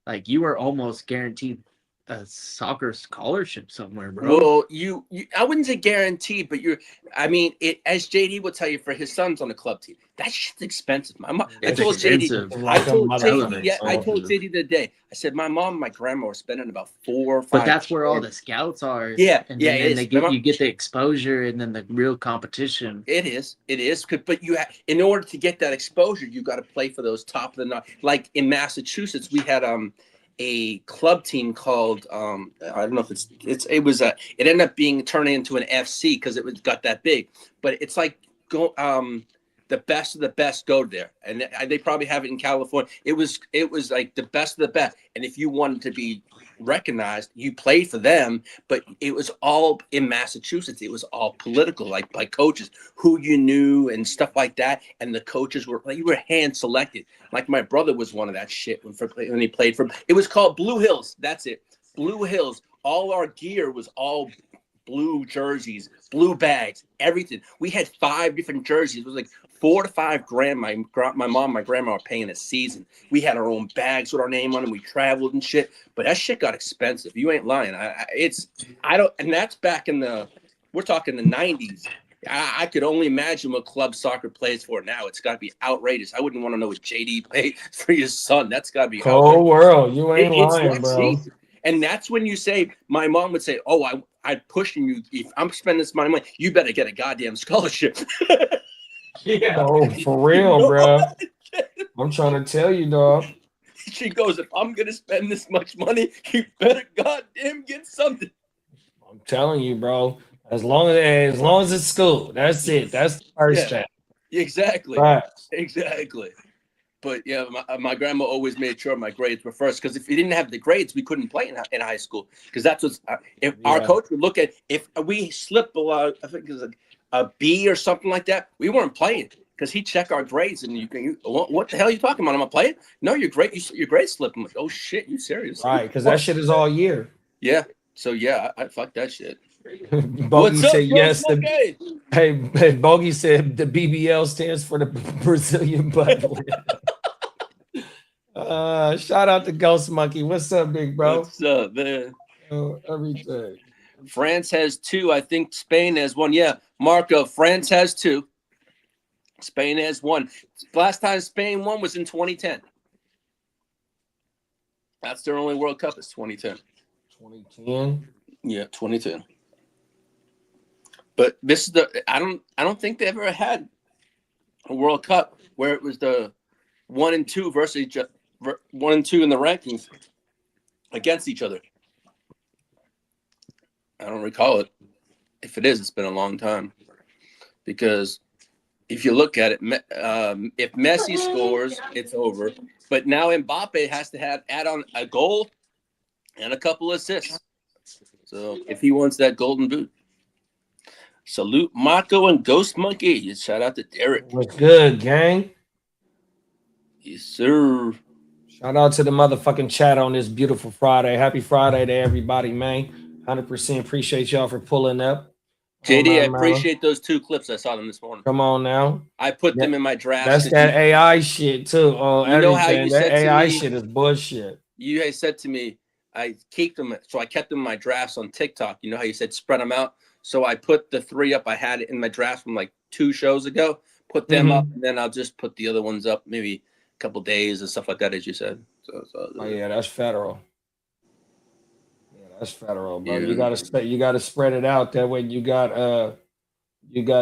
like you were almost guaranteed a soccer scholarship somewhere, bro.
Well, you I wouldn't say guaranteed, but as JD would tell you, for his son's on the club team, that shit's expensive. I told JD the other day, I said, my mom and my grandma were spending about 4 or 5.
But that's where all the scouts are.
Yeah,
and
then
you get the exposure and then the real competition.
It is. But in order to get that exposure, you got to play for those top of the night. Like in Massachusetts, we had a club team called I don't know if it ended up being turned into an FC because it got that big, but it's like the best of the best go there, and they probably have it in California. It was like the best of the best, and if you wanted to be recognized, you played for them. But it was all in Massachusetts. It was all political, like by coaches who you knew and stuff like that. And the coaches were hand selected. Like my brother was one of that shit when he played for. It was called Blue Hills. That's it, Blue Hills. All our gear was all blue jerseys, blue bags, everything. We had 5 different jerseys. It was like $4 to $5 grand. My mom, my grandma were paying a season. We had our own bags with our name on them. We traveled and shit. But that shit got expensive. You ain't lying. And that's back in we're talking the 90s. I could only imagine what club soccer plays for now. It's got to be outrageous. I wouldn't want to know what JD paid for your son. That's got to be
cold world. You ain't lying, bro.
Cheap. And that's when you say, my mom would say, "Oh, I'm pushing you. If I'm spending this money, you better get a goddamn scholarship."
Yeah. Oh, for real, bro. I'm trying to tell you, dog.
She goes, "If I'm gonna spend this much money, you better goddamn get something."
I'm telling you, bro. As long as it's school, that's it. That's the first step.
Exactly.
Right.
Exactly. But yeah, my grandma always made sure my grades were first, because if we didn't have the grades, we couldn't play in high school. Because that's what our coach would look at. If we slipped below, I think it was a B or something like that, we weren't playing, because he'd check our grades. And what the hell are you talking about? Am I playing? No, your grades slipped. I'm like, oh shit, you serious?
Right, because that shit is all year.
Yeah. So yeah, I fuck that shit.
Bogey said yes. Bogey said the BBL stands for the Brazilian butt. Shout out to Ghost Monkey. What's up, big bro?
What's up, man?
Everything.
France has 2. I think Spain has 1. Yeah, Marco, France has 2. Spain has 1. Last time Spain won was in 2010. That's their only World Cup is 2010.
2010?
Yeah, 2010. But this is I don't think they ever had a World Cup where it was the 1 and 2 versus each 1 and 2 in the rankings against each other. I don't recall it. If it is, it's been a long time. Because if you look at it, if Messi scores, it's over. But now Mbappe has to add on a goal and a couple assists. So if he wants that golden boot. Salute Marco and Ghost Monkey. Shout out to Derek.
What's good, gang?
Yes, sir.
Shout out to the motherfucking chat on this beautiful Friday. Happy Friday to everybody, man. 100% appreciate y'all for pulling up.
JD, I appreciate those 2 clips. I saw them this morning.
Come on now.
I put them in my draft.
That's that AI shit too.
You know how you said
AI shit is bullshit.
You guys said to me, I keep them, so I kept them in my drafts on TikTok. You know how you said spread them out? So I put the 3 up I had in my draft from like 2 shows ago, put them up, and then I'll just put the other ones up maybe a couple days and stuff like that, as you said.
Oh yeah, that's federal. Yeah, that's federal, bro. Yeah. You gotta spread it out. That way you got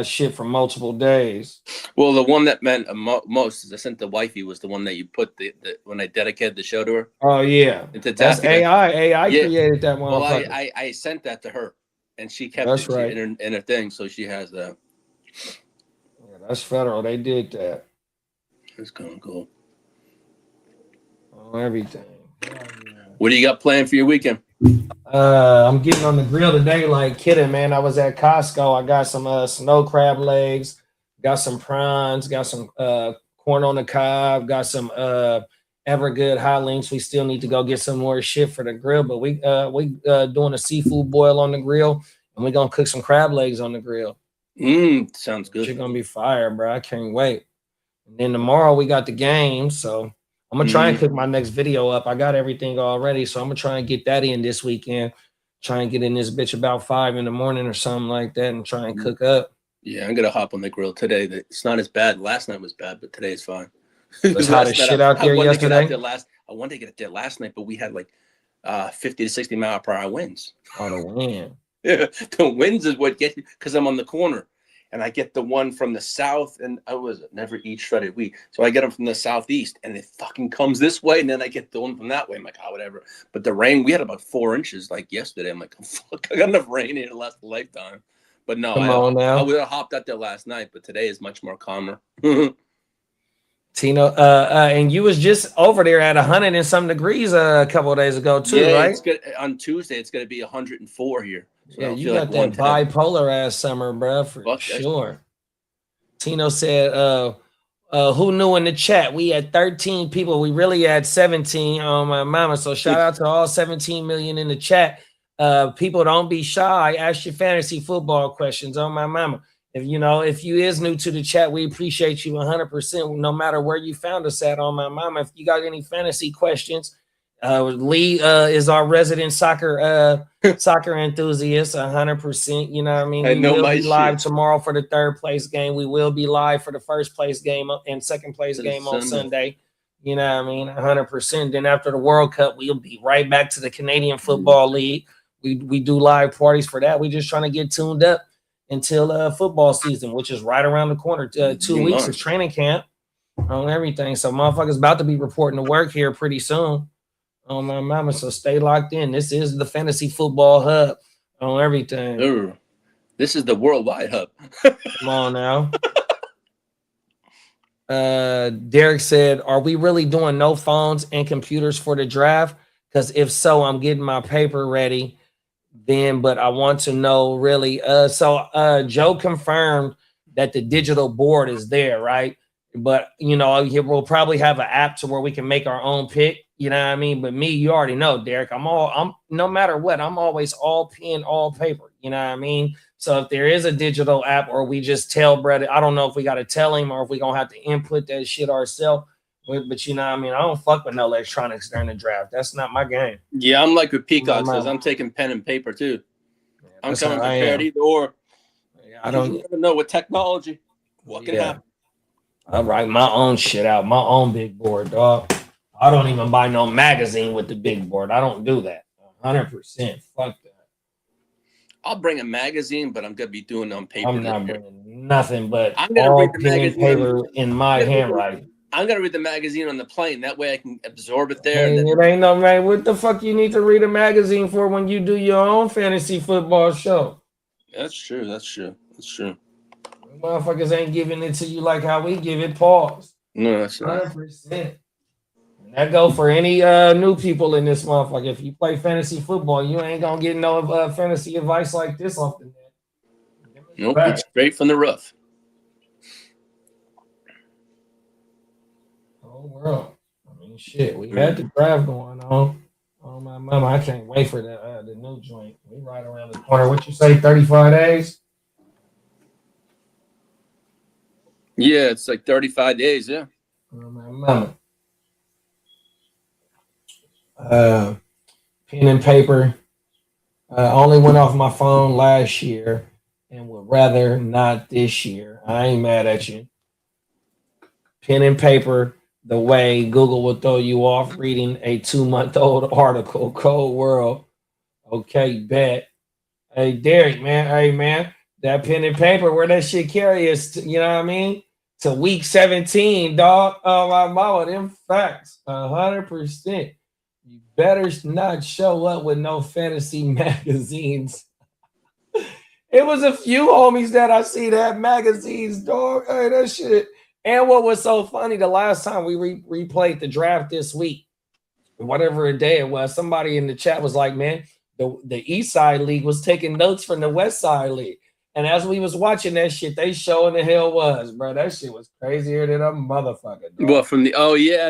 shit for multiple days.
Well, the one that meant most is I sent the wifey was the one that you put the when I dedicated the show to her.
Oh yeah, that's AI. AI created that one.
Well, I sent that to her. And she kept it in her thing, so she has that.
Yeah, that's federal. They did that.
That's kind of cool.
everything.
What do you got planned for your weekend?
I'm getting on the grill today like Kitteh, man. I was at Costco. I got some snow crab legs, got some prawns, got some corn on the cob, got some Evergood hot links. We still need to go get some more shit for the grill, but we doing a seafood boil on the grill, and we're gonna cook some crab legs on the grill.
Sounds good.
It's gonna be fire, bro. I can't wait. And then tomorrow we got the game, so I'm gonna try and cook my next video up. I got everything already, so I'm gonna try and get that in this weekend. Try and get in this bitch about 5 in the morning or something like that, and try and cook up.
Yeah, I'm gonna hop on the grill today. It's not as bad. Last night was bad, but today is fine.
It was hot as shit out there yesterday.
I wanted to get it there last night, but we had like 50 to 60 mile per hour winds.
Oh, the wind.
Yeah, the winds is what gets you because I'm on the corner. And I get the one from the south, and I was never eat shredded wheat. So I get them from the southeast, and it fucking comes this way, and then I get the one from that way. I'm like, oh, whatever. But the rain, we had about 4 inches like yesterday. I'm like, oh, fuck, I got enough rain here to last a lifetime. But no, I would have hopped out there last night, but today is much more calmer.
Tino, and you was just over there at 100 and some degrees a couple of days ago too, right?
It's good. On Tuesday, it's going to be 104 here. So
yeah, you got that bipolar ass summer, bro, for sure. Tino said, who knew in the chat? We had 13 people. We really had 17 on my mama. So shout out to all 17 million in the chat. People, don't be shy. Ask your fantasy football questions on my mama. If you is new to the chat, we appreciate you 100%, no matter where you found us at on my mama. If you got any fantasy questions, Lee is our resident soccer enthusiast, 100%. You know what I mean? We will be live tomorrow for the third place game. We will be live for the first place game and second place game on Sunday. You know what I mean? 100%. Then after the World Cup, we'll be right back to the Canadian Football League. We do live parties for that. We just trying to get tuned up until football season, which is right around the corner. 2 weeks of training camp on everything. So motherfuckers about to be reporting to work here pretty soon on my mama. So stay locked in. This is the Fantasy Football Hub on everything.
Ooh, this is the worldwide hub.
Come on now. Derek said, are we really doing no phones and computers for the draft? Because if so, I'm getting my paper ready then, but I want to know really. So Joe confirmed that the digital board is there, right? But we'll probably have an app to where we can make our own pick. You know what I mean? But me, you already know, Derek, I'm no matter what, I'm always all pen, all paper. You know what I mean? So if there is a digital app, or we just tell Brett, I don't know if we got to tell him or if we gonna have to input that shit ourselves. But you know what I mean? I don't fuck with no electronics during the draft. That's not my game.
Yeah, I'm like with Peacock says. I'm taking pen and paper too. Yeah, I'm coming prepared either or. Yeah, I don't even know with technology what can happen.
I write my own shit out, my own big board, dog. I don't even buy no magazine with the big board. I don't do that. 100%. Fuck that.
I'll bring a magazine, but I'm gonna be doing it on paper.
I'm not bringing nothing but all pen and paper in my handwriting.
I'm gonna read the magazine on the plane. That way I can absorb it there.
Hey, it ain't no man. What the fuck you need to read a magazine for when you do your own fantasy football show?
That's true. That's true. That's true.
Motherfuckers ain't giving it to you like how we give it. Pause.
No, that's not.
100%. And that go for any new people in this motherfucker. If you play fantasy football, you ain't gonna get no fantasy advice like this off the net.
Nope, it's straight from the rough.
World. I mean, shit. We had the draft going on. Oh my mama, I can't wait for the new joint. We right around the corner. What you say? 35 days?
Yeah, it's like 35 days. Yeah.
Oh my mama. Pen and paper. Only went off my phone last year, and would rather not this year. I ain't mad at you. Pen and paper. The way Google will throw you off reading a 2-month-old article, cold world. Okay, bet. Hey, Derek, man. Hey, man. That pen and paper, where that shit carry us, to, you know what I mean? To week 17, dog. Oh, my mama, them facts. 100%. You better not show up with no fantasy magazines. It was a few homies that I see that magazines, dog. Hey, that shit. And what was so funny, the last time we replayed the draft this week,
whatever a day it was, somebody in the chat was like, man, the East Side League was taking notes from the West Side League. And as we was watching that shit, they showing the hell was, bro. That shit was crazier than a motherfucker. Dog.
Well, from the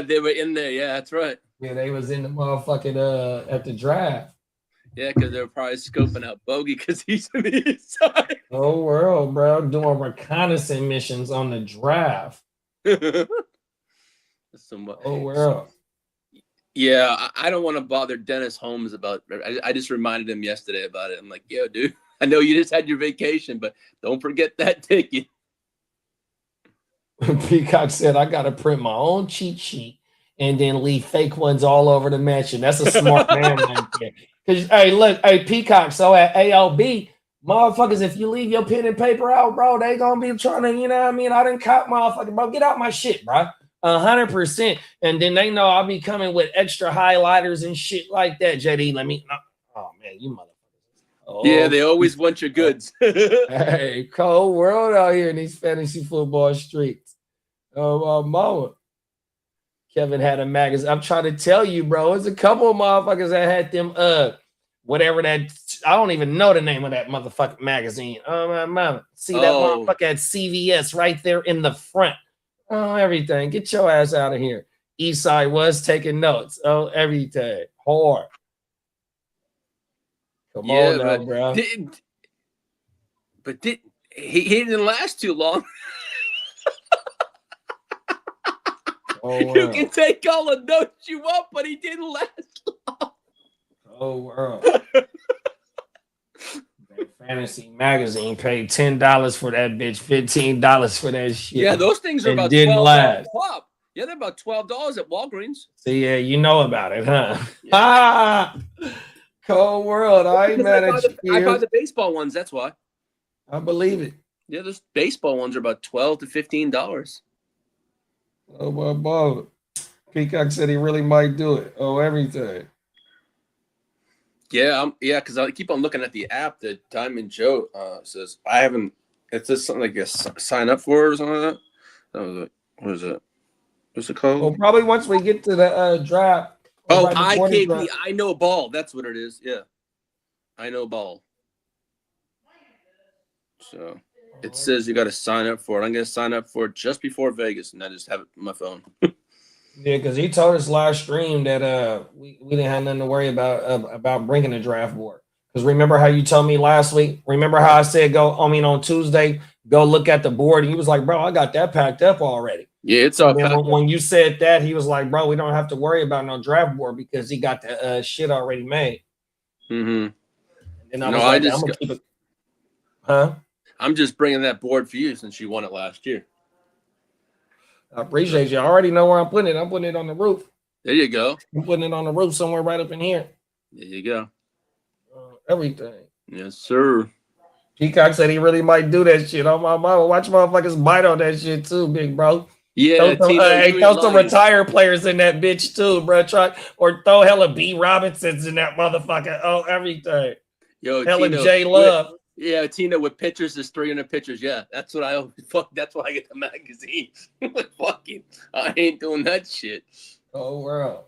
they were in there. Yeah, that's right.
Yeah, they was in the motherfucking at the draft.
Yeah, because they were probably scoping out Bogey because he's on the East Side.
Oh world, bro, doing reconnaissance missions on the draft. Oh world.
Yeah, I don't want to bother Dennis Holmes about. I just reminded him yesterday about it. I'm like, yo, dude. I know you just had your vacation, but don't forget that ticket.
Peacock said, I got to print my own cheat sheet and then leave fake ones all over the mansion. That's a smart man right there. Because, hey, look, hey, Peacock, so at ALB, motherfuckers, if you leave your pen and paper out, bro, they going to be trying to, you know what I mean? I done caught motherfucker, bro. Get out my shit, bro. 100%. And then they know I'll be coming with extra highlighters and shit like that, JD. Oh, man, you motherfucker. Oh,
yeah, they always want your goods.
Hey, cold world out here in these fantasy football streets. Oh, mama. Kevin had a magazine. I'm trying to tell you, bro. There's a couple of motherfuckers that had them, whatever that. I don't even know the name of that motherfucking magazine. Oh, my mama. See that motherfucker at CVS right there in the front. Oh, everything. Get your ass out of here. Eastside was taking notes. Oh, everything. Hard. Come on now, bro.
He didn't last too long. You can take all the notes you want, but he didn't last long.
Oh, world. Fantasy magazine paid $10 for that bitch, $15 for that shit.
Yeah, those things are about $12 pop. Yeah, they're about $12 at Walgreens.
See, yeah, you know about it, huh? Yeah. Cold world. I ain't mad at you.
I bought the baseball ones. That's why.
I believe it.
Yeah, those baseball ones are about $12 to $15.
Oh, my mama. Peacock said he really might do it. Oh, everything.
Yeah, because I keep on looking at the app that Diamond Joe says I haven't. It says something like a sign up for it or something like that. What is it? What's it called?
Well, probably once we get to the draft.
Oh, IKP. I know ball. That's what it is. Yeah, I know ball. So it says you got to sign up for it. I'm going to sign up for it just before Vegas, and I just have it on my phone.
Yeah, because he told us last stream that we didn't have nothing to worry about bringing a draft board. Because remember how you told me last week? Remember how I said on Tuesday, go look at the board? And he was like, bro, I got that packed up already.
Yeah, it's all packed up.
When you said that, he was like, bro, we don't have to worry about no draft board because he got the shit already made.
Mm-hmm.
And I'm gonna keep it. Huh?
I'm just bringing that board for you since you won it last year.
I appreciate you. I already know where I'm putting it. I'm putting it on the roof.
There you go.
I'm putting it on the roof somewhere right up in here.
There you go.
Everything.
Yes, sir.
Peacock said he really might do that shit. On my mama. Watch motherfuckers bite on that shit too, big bro.
Yeah.
Throw some retired players in that bitch too, bro. Or throw hella B. Robinsons in that motherfucker. Oh, everything.
Yo,
hella J Love.
Yeah, Tina with pictures is 300 pictures. Yeah, that's what that's why I get the magazines. Fucking, I ain't doing that shit.
Oh, world.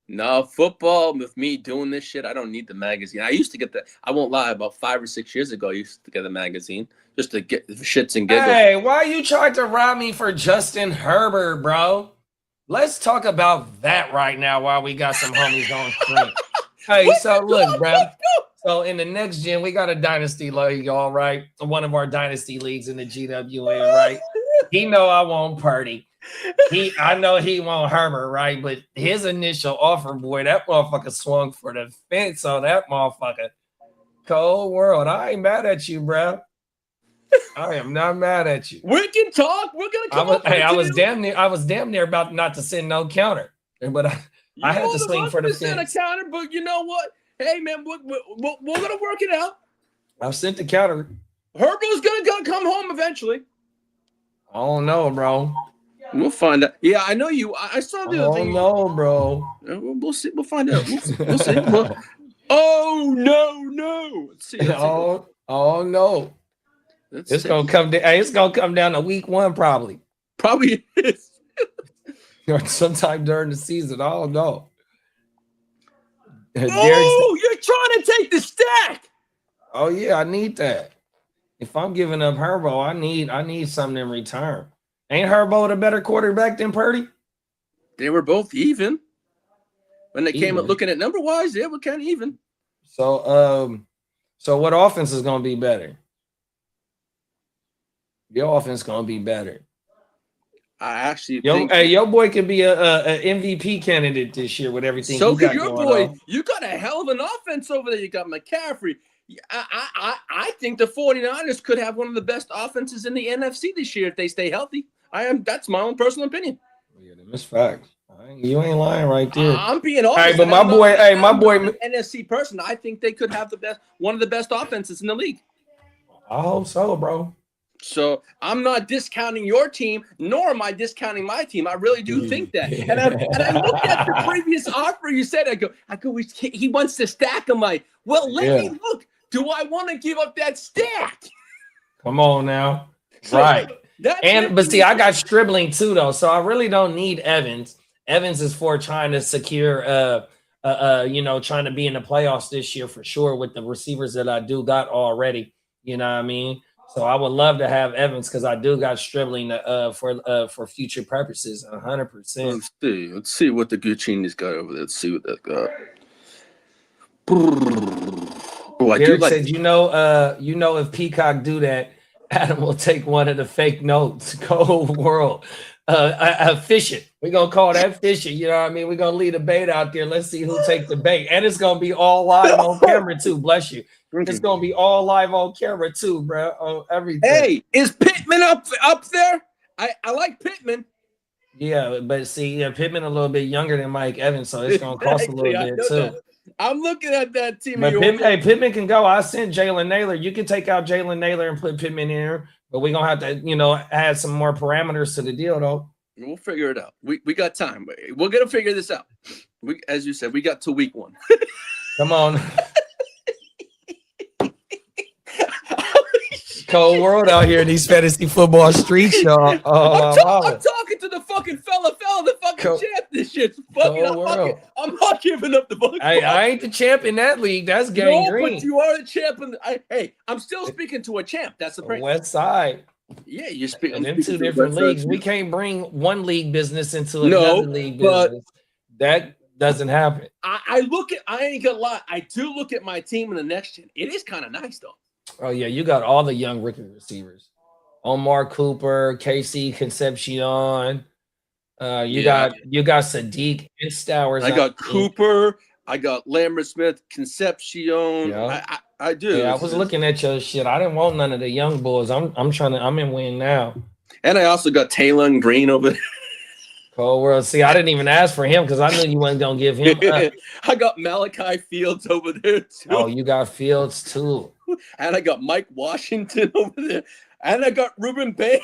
No, football with me doing this shit, I don't need the magazine. I used to get I won't lie, about 5 or 6 years ago, I used to get a magazine just to get the shits and giggles.
Hey, why you tried to rob me for Justin Herbert, bro? Let's talk about that right now while we got some homies on screen. Hey, so look, bro. So in the next gen, we got a dynasty league, all right. One of our dynasty leagues in the GWN, right? He know I won't Purdy. I know he won't Herbert, right? But his initial offer, boy, that motherfucker swung for the fence on that motherfucker. Cold world. I ain't mad at you, bro. I am not mad at you.
We can talk. We're gonna come up.
Hey, I was damn near about not to send no counter, but I had to swing for the fence.
A counter, but you know what? Hey, man, we're going to work it out.
I've sent the counter.
Herbert's going to come home eventually.
I don't know, bro.
We'll find out. Yeah, I know you. I saw the other thing.
Oh, no, bro.
We'll see. We'll find out. We'll see. Oh, no. Let's see.
Oh, no. It's going to come down. Hey, it's going to come down to week 1, probably.
Probably is.
Or sometime during the season. I don't know. Oh, you're trying to take the stack.
Oh yeah, I need that. If I'm giving up Herbo, I need something in return. Ain't Herbo the better quarterback than Purdy?
They were both even. When they came up looking at number wise, they were kind of even.
So what offense is gonna be better? Your offense is gonna be better.
I actually think
your boy could be a MVP candidate this year with everything.
So could your boy. On. You got a hell of an offense over there. You got McCaffrey. I think the 49ers could have one of the best offenses in the NFC this year if they stay healthy. That's my own personal opinion.
Yeah, that's facts. You ain't lying right there.
I'm being honest.
Hey, but my boy,
NFC person, I think they could have one of the best offenses in the league.
I hope so, bro.
So I'm not discounting your team, nor am I discounting my team. I really do think that. And I looked at the previous offer you said. I go. He wants to stack. I'm like, well, let me look. Do I want to give up that stack?
Come on now, right? But see, I got Stribling too, though, so I really don't need Evans. Evans is for trying to secure, trying to be in the playoffs this year for sure with the receivers that I do got already. You know what I mean? So I would love to have Evans because I do got Stribling for future purposes, 100%.
Let's see what the Guchinni's got over there. Let's see what that got.
Oh, Derek said, if Peacock do that, Adam will take one of the fake notes. Cold world. Fishing. We're going to call that fishing. You know what I mean? We're going to leave the bait out there. Let's see who takes the bait. And it's going to be all live on camera, too. Bless you. It's going to be all live on camera, too, bro. On everything.
Hey, is Pittman up there? I like Pittman.
Yeah, but see, Pittman a little bit younger than Mike Evans, so it's going to cost a little bit, too.
That. I'm looking at that team.
But Pittman can go. I sent Jalen Naylor. You can take out Jalen Naylor and put Pittman in here, but we're going to have to, add some more parameters to the deal, though.
We'll figure it out. We got time. We're going to figure this out. As you said, we got to week 1.
Come on. Cold world out here in these fantasy football streets, y'all.
I'm talking to the fucking fella, the fucking champ. This shit's fucking. I'm not giving up the fucking.
I ain't the champ in that league. That's Gang Green.
But you are the champ. I'm still speaking to a champ. That's the
West Side.
Yeah, you're speaking.
In 2 different leagues. We can't bring one league business into another league business. That doesn't happen.
I ain't gonna lie. I do look at my team in the next gen. It is kind of nice though.
Oh yeah, you got all the young rookie receivers. Omar Cooper, Casey Concepcion. You got Sadiq and Stowers.
I got Cooper. I got Lambert Smith, Concepcion.
Yeah.
I do.
Yeah, I was looking at your shit. I didn't want none of the young boys. I'm in win now.
And I also got Taylor and Green over there.
Cold world. See, I didn't even ask for him because I knew you wasn't gonna give him up.
I got Malachi Fields over there too.
Oh, you got Fields too.
And I got Mike Washington over there. And I got Ruben Bay.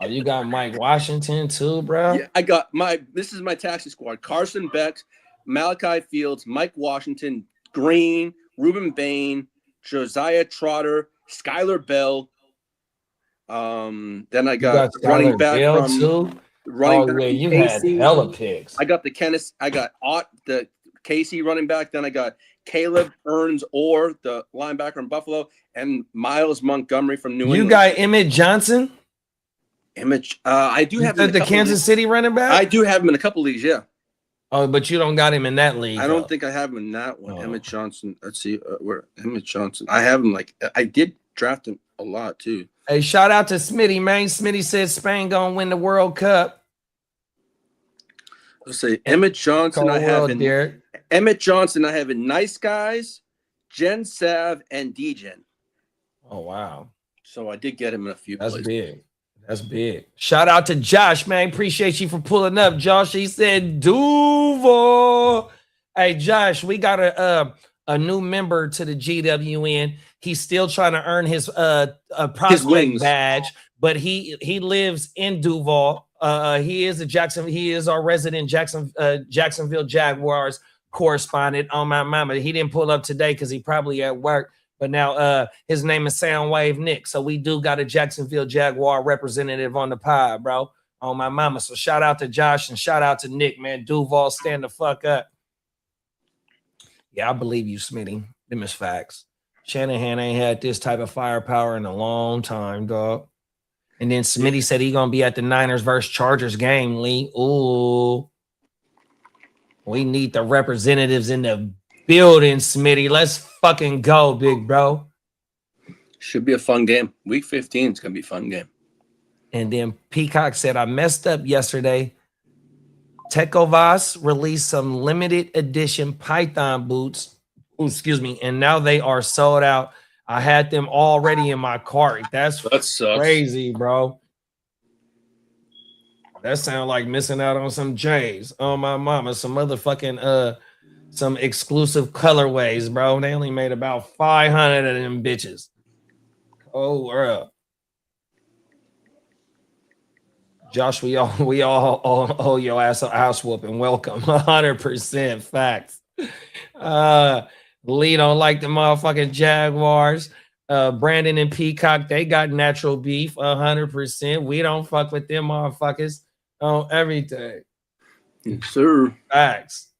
Oh, you got Mike Washington too, bro?
Yeah, I got this is my taxi squad. Carson Beck, Malachi Fields, Mike Washington, Green, Ruben Bain, Josiah Trotter, Skylar Bell. Then I got running back
Bell
from
too?
running back.
You had hella picks.
I got the Casey running back. Then I got Caleb Earns Orr, the linebacker in Buffalo, and Miles Montgomery from New England.
You got Emmett Johnson?
I do have
the Kansas City running back?
I do have him in a couple leagues, yeah.
Oh, but you don't got him in that league.
I don't think I have him in that one. Emmett Johnson. Let's see where Emmett Johnson. I have him I did draft him a lot too.
Hey, shout out to Smitty, man. Smitty said Spain gonna win the World Cup.
Let's say Emmett Johnson. Emmett Johnson. I have in Nice Guys, Jen Sav, and DGen.
Oh wow!
So I did get him in a few. That's
big. That's big. Shout out to Josh, man. Appreciate you for pulling up, Josh. He said Duval. Hey, Josh, we got a new member to the GWN. He's still trying to earn his prospect badge, but he lives in Duval. He is our resident Jacksonville Jaguars correspondent on my mama. He didn't pull up today because he probably at work. But now his name is Soundwave Nick. So we do got a Jacksonville Jaguar representative on the pod, bro, on my mama. So shout out to Josh and shout out to Nick, man. Duval, stand the fuck up. Yeah, I believe you, Smitty. Them is facts. Shanahan ain't had this type of firepower in a long time, dog. And then Smitty said he gonna be at the Niners versus Chargers game, Lee. Ooh. We need the representatives in the building, Smitty. Let's fucking go, big bro.
Should be a fun game. Week 15 is gonna be a fun game.
And then Peacock said, I messed up yesterday. Tecovas released some limited edition Python boots. Ooh, excuse me. And now they are sold out. I had them already in my cart. That sucks. Crazy, bro. That sounds like missing out on some J's. Oh, my mama. Some motherfucking some exclusive colorways, bro. They only made about 500 of them bitches. Oh, world. Josh, we all owe your ass a house whooping. Welcome. 100% facts. Lee don't like the motherfucking Jaguars. Brandon and Peacock, they got natural beef. 100%. We don't fuck with them motherfuckers on everything.
Yes, sir.
Facts.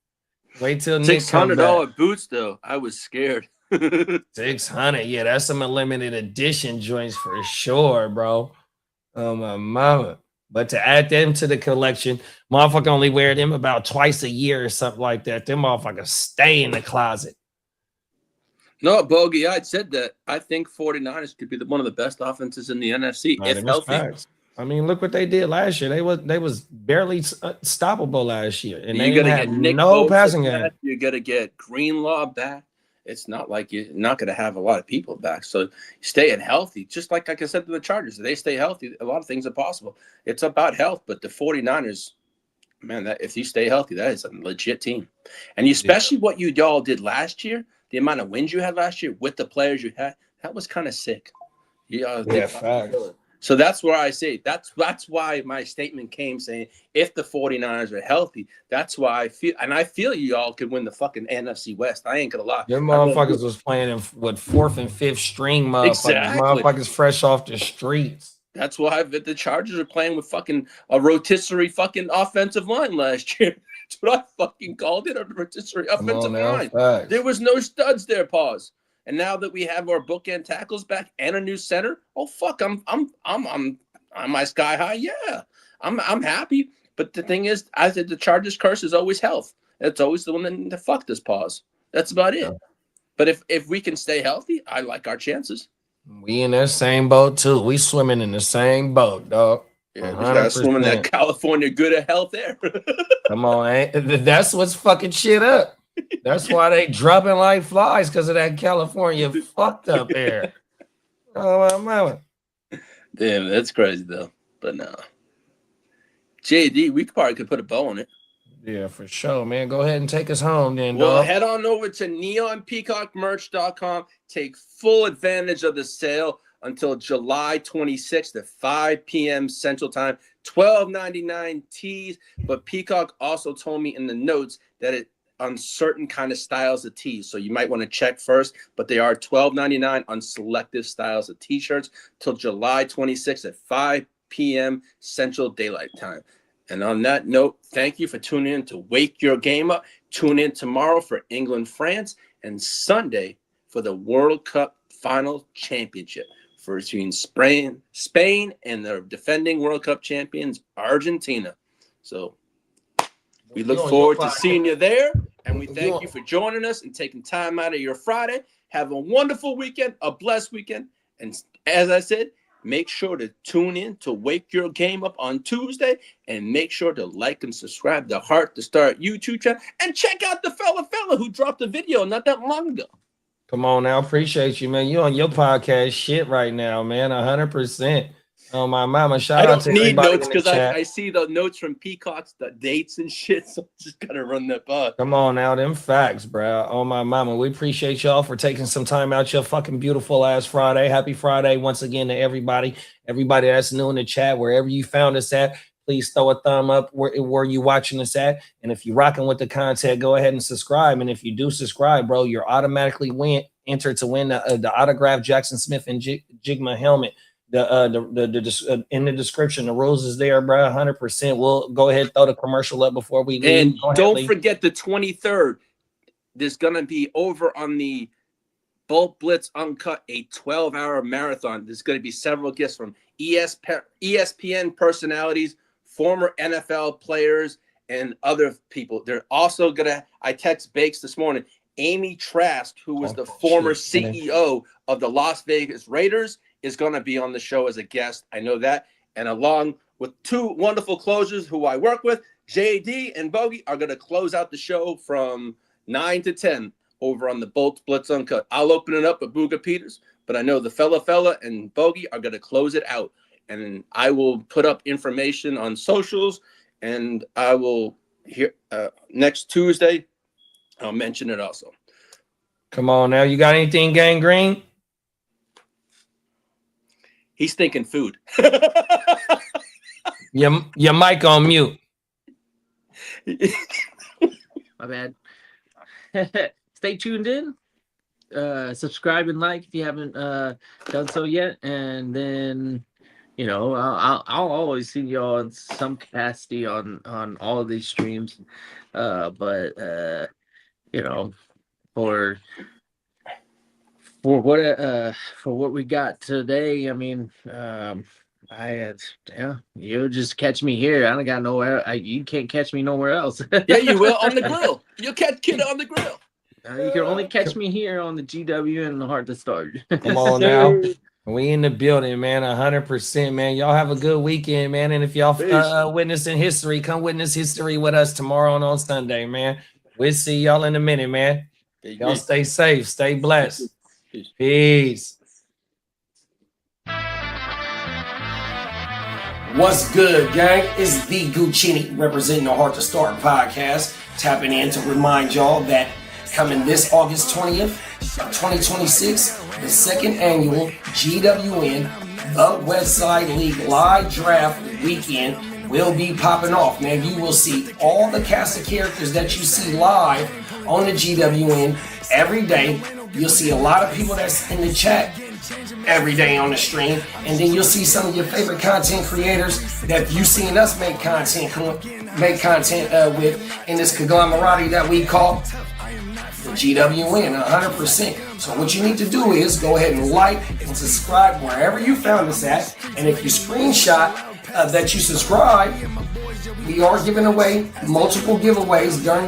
Wait till Nick
$600 boots though. I was scared.
600. Yeah, that's some limited edition joints for sure, bro. Oh my mama. But to add them to the collection, motherfucker only wear them about twice a year or something like that. Them motherfuckers stay in the closet.
No, Bogey, I said that. I think 49ers could be one of the best offenses in the NFC if healthy.
Facts. I mean, look what they did last year. They was barely stoppable last year, and
you
they had no passing game.
You got to get Greenlaw back. It's not like you're not going to have a lot of people back. So staying healthy, just like I said to the Chargers, if they stay healthy, a lot of things are possible. It's about health, but the 49ers, man, that if you stay healthy, that is a legit team. And especially what you all did last year, the amount of wins you had last year with the players you had, that was kind of sick.
Yeah, facts.
So that's where I say that's why my statement came saying if the 49ers are healthy, that's why I feel you all could win the fucking NFC West. I ain't gonna lie.
Them motherfuckers was playing in what 4th and 5th string motherfuckers.
Exactly.
Motherfuckers fresh off the streets.
That's why the Chargers are playing with fucking a rotisserie fucking offensive line last year. That's what I fucking called it, a rotisserie offensive line.
Facts.
There was no studs there, pause. And now that we have our bookend tackles back and a new center, oh fuck, I'm my sky high. Yeah, I'm happy. But the thing is, I said the Chargers curse is always health. That's always the one that fucked us. Pause. That's about it. But if we can stay healthy, I like our chances.
We in that same boat too. We swimming in the same boat, dog.
Yeah, we gotta swim in that California good of health air.
Come on, that's what's fucking shit up. That's why they dropping like flies because of that California fucked up air. Oh, my mama.
Damn, that's crazy though. But no. JD, we probably could put a bow on it.
Yeah, for sure, man. Go ahead and take us home then,
well,
dog.
Head on over to neonpeacockmerch.com. Take full advantage of the sale until July 26th at 5 p.m. Central Time. $12.99 tees. But Peacock also told me in the notes that it on certain kind of styles of tees. So you might want to check first, but they are $12.99 on selective styles of t-shirts till July 26th at 5 p.m. Central Daylight Time. And on that note, thank you for tuning in to Wake Your Game Up. Tune in tomorrow for England, France, and Sunday for the World Cup Final Championship between Spain and the defending World Cup champions, Argentina. So we look forward to seeing you there, and we thank you for joining us and taking time out of your Friday. Have a wonderful weekend, a blessed weekend, and as I said, make sure to tune in to Wake Your Game Up on Tuesday, and make sure to like and subscribe to Heart to Start YouTube channel, and check out the fella who dropped a video not that long ago.
Come on now, appreciate you, man. You on your podcast shit right now, man. 100%. Oh, my mama. Shout out to everybody.
I don't need notes because I see the notes from Peacocks, the dates and shit. So I'm just gonna run that by.
Come on now, them facts, bro. Oh, my mama. We appreciate y'all for taking some time out your fucking beautiful ass Friday. Happy Friday once again to everybody. Everybody that's new in the chat, wherever you found us at, please throw a thumb up where you watching us at. And if you're rocking with the content, go ahead and subscribe. And if you do subscribe, bro, you're automatically entered to win the autographed Jackson Smith and Jigma helmet. The in the description, the rules is there, bro. 100%. We'll go ahead and throw the commercial up before we leave.
And don't forget the 23rd. there's going to be over on the Bolt Blitz Uncut, a 12-hour marathon. There's going to be several guests from ESPN personalities, former NFL players, and other people. They're also going to, I text Bakes this morning, Amy Trask, who was the former CEO of the Las Vegas Raiders, is going to be on the show as a guest. I know that. And along with two wonderful closers who I work with, JD and Bogey, are going to close out the show from 9 to 10 over on the Bolt Blitz Uncut. I'll open it up with Booga Peters, but I know the fella and Bogey are going to close it out. And I will put up information on socials, and I will hear next Tuesday. I'll mention it also.
Come on now. You got anything, Gang Green?
He's thinking food.
Your mic on mute.
My bad. Stay tuned in. Subscribe and like if you haven't done so yet. And then, you know, I'll always see y'all in some capacity on all of these streams. But you know, for what we got today, I mean, you'll just catch me here. I don't got nowhere. You can't catch me nowhere else.
Yeah, you will on the grill. You'll catch Kitteh on the grill.
You can only catch me here on the GW and the Hard to Start.
Come on now. We in the building, man. 100%, man. Y'all have a good weekend, man. And if y'all witnessing history, come witness history with us tomorrow and on Sunday, man. We'll see y'all in a minute, man. Y'all stay safe. Stay blessed. Peace.
What's good, gang? It's the Guchinni representing the Hard to Start podcast. Tapping in to remind y'all that coming this August 20th, 2026, the second annual GWN, the Westside League live draft weekend will be popping off. Man, you will see all the cast of characters that you see live on the GWN every day. You'll see a lot of people that's in the chat every day on the stream, and then you'll see some of your favorite content creators that you've seen us make content with in this conglomerate that we call the GWN 100%. So what you need to do is go ahead and like and subscribe wherever you found us at, and if you screenshot that you subscribe, we are giving away multiple giveaways during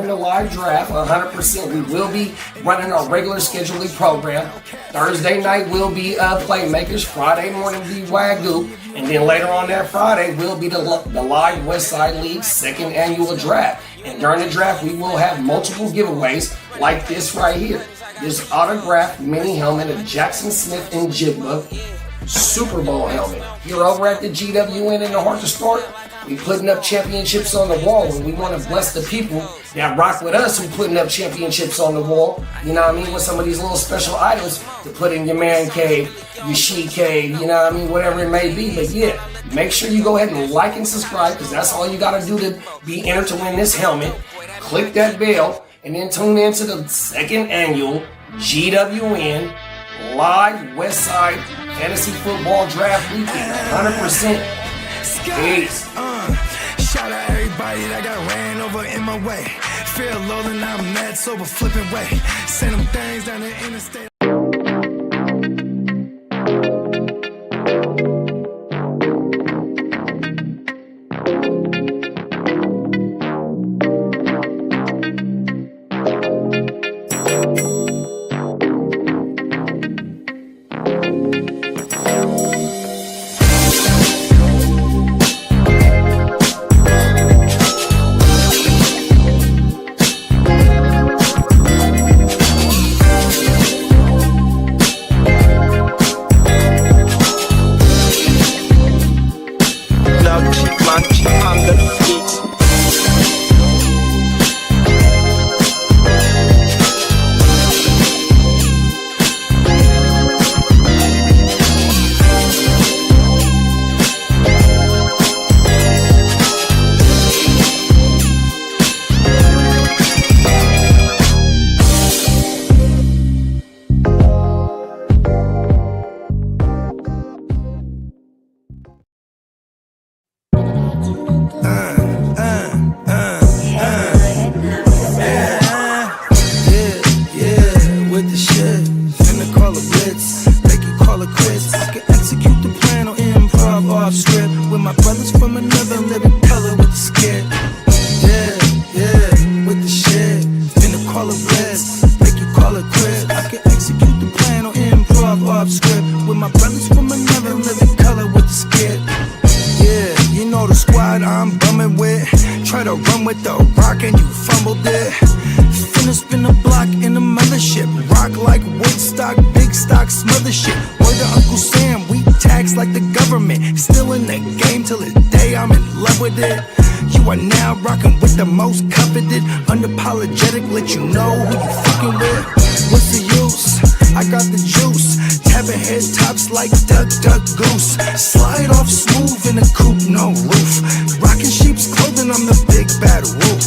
the live draft. 100%. We will be running our regular scheduling program. Thursday night will be Playmakers. Friday morning will be WYGU. And then later on that Friday will be the live Westside League second annual draft. And during the draft, we will have multiple giveaways like this right here. This autographed mini helmet of Jackson Smith and Jigba Super Bowl helmet. You're over at the GWN in the Hard to Start. We putting up championships on the wall, and we want to bless the people that rock with us who putting up championships on the wall. You know what I mean? With some of these little special items to put in your man cave, your she cave, you know what I mean? Whatever it may be. But yeah, make sure you go ahead and like and subscribe, because that's all you got to do to be entered to win this helmet. Click that bell, and then tune in to the second annual GWN live Westside Fantasy Football Draft Weekend. 100%. Peace.
Shout out everybody that got ran over in my way. Feel low and I'm mad sober flipping way. Send them things down the interstate. call it blitz, make you call it quit. I can execute the plan on improv off script with my brothers from another living color with the skit. Yeah, you know the squad I'm bumming with. Try to run with the rock and you fumbled it. Finna spin the block in the mothership. Rock like Woodstock, big stock, smother shit. Word to Uncle Sam, we tax like the government. Still in the game till the day I'm in love with it. You are now rocking with the most coveted. Unapologetic, let you know who you fucking with. What's the use? I got the juice. Tapping head tops like Duck, Duck, Goose. Slide off smooth in a coupe, no roof. Rocking sheep's clothing, I'm the big bad wolf.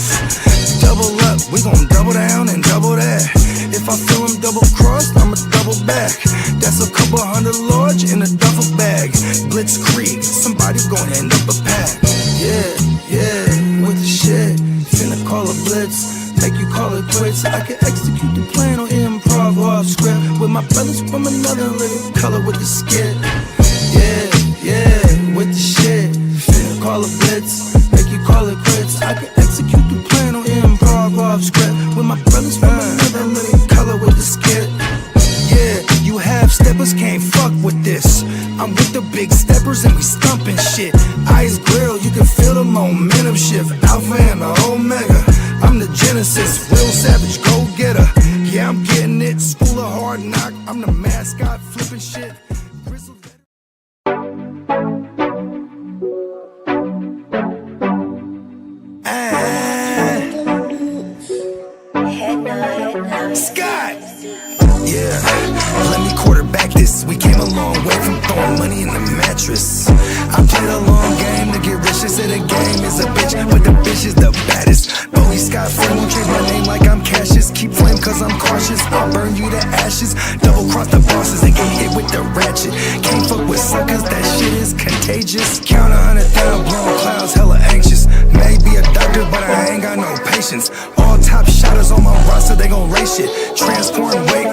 Double up, we gon' double down and double that. If I feel him double crossed, I'ma double back. That's a couple $100 large in a duffel bag. Blitzkrieg, somebody's gonna end up a pack. Yeah, with the shit. Finna call a blitz, make you call it quits. I can execute the plan on improv off script with my brothers from another living color with the skit. Yeah, with the shit. Finna call a blitz, make you call it quits. I can execute the plan on improv off script with my brothers from another living color with the skit. Yeah, you half steppers can't fuck with this. I'm with the big steppers and we stumping shit. Ice grill, you can feel the momentum shift. Alpha and the Omega, I'm the Genesis, real savage go-getter. Yeah, I'm getting it, school of hard knock. I'm the mascot, flipping shit. Scott! Yeah, let me quarterback this. We came a long way from throwing money in the mattress. I played a long game to get rich. They say the game is a bitch, but the bitch is the baddest. Bowie Scott Flame won't change my name like I'm Cassius. Keep flame cause I'm cautious. I'll burn you to ashes. Double cross the bosses and get hit with the ratchet. Can't fuck with suckers, that shit is contagious. Count 100 down, blowing clouds, hella anxious. Maybe a doctor, but I ain't got no patience. All top shotters on my roster, they gon' race shit. Transform weight.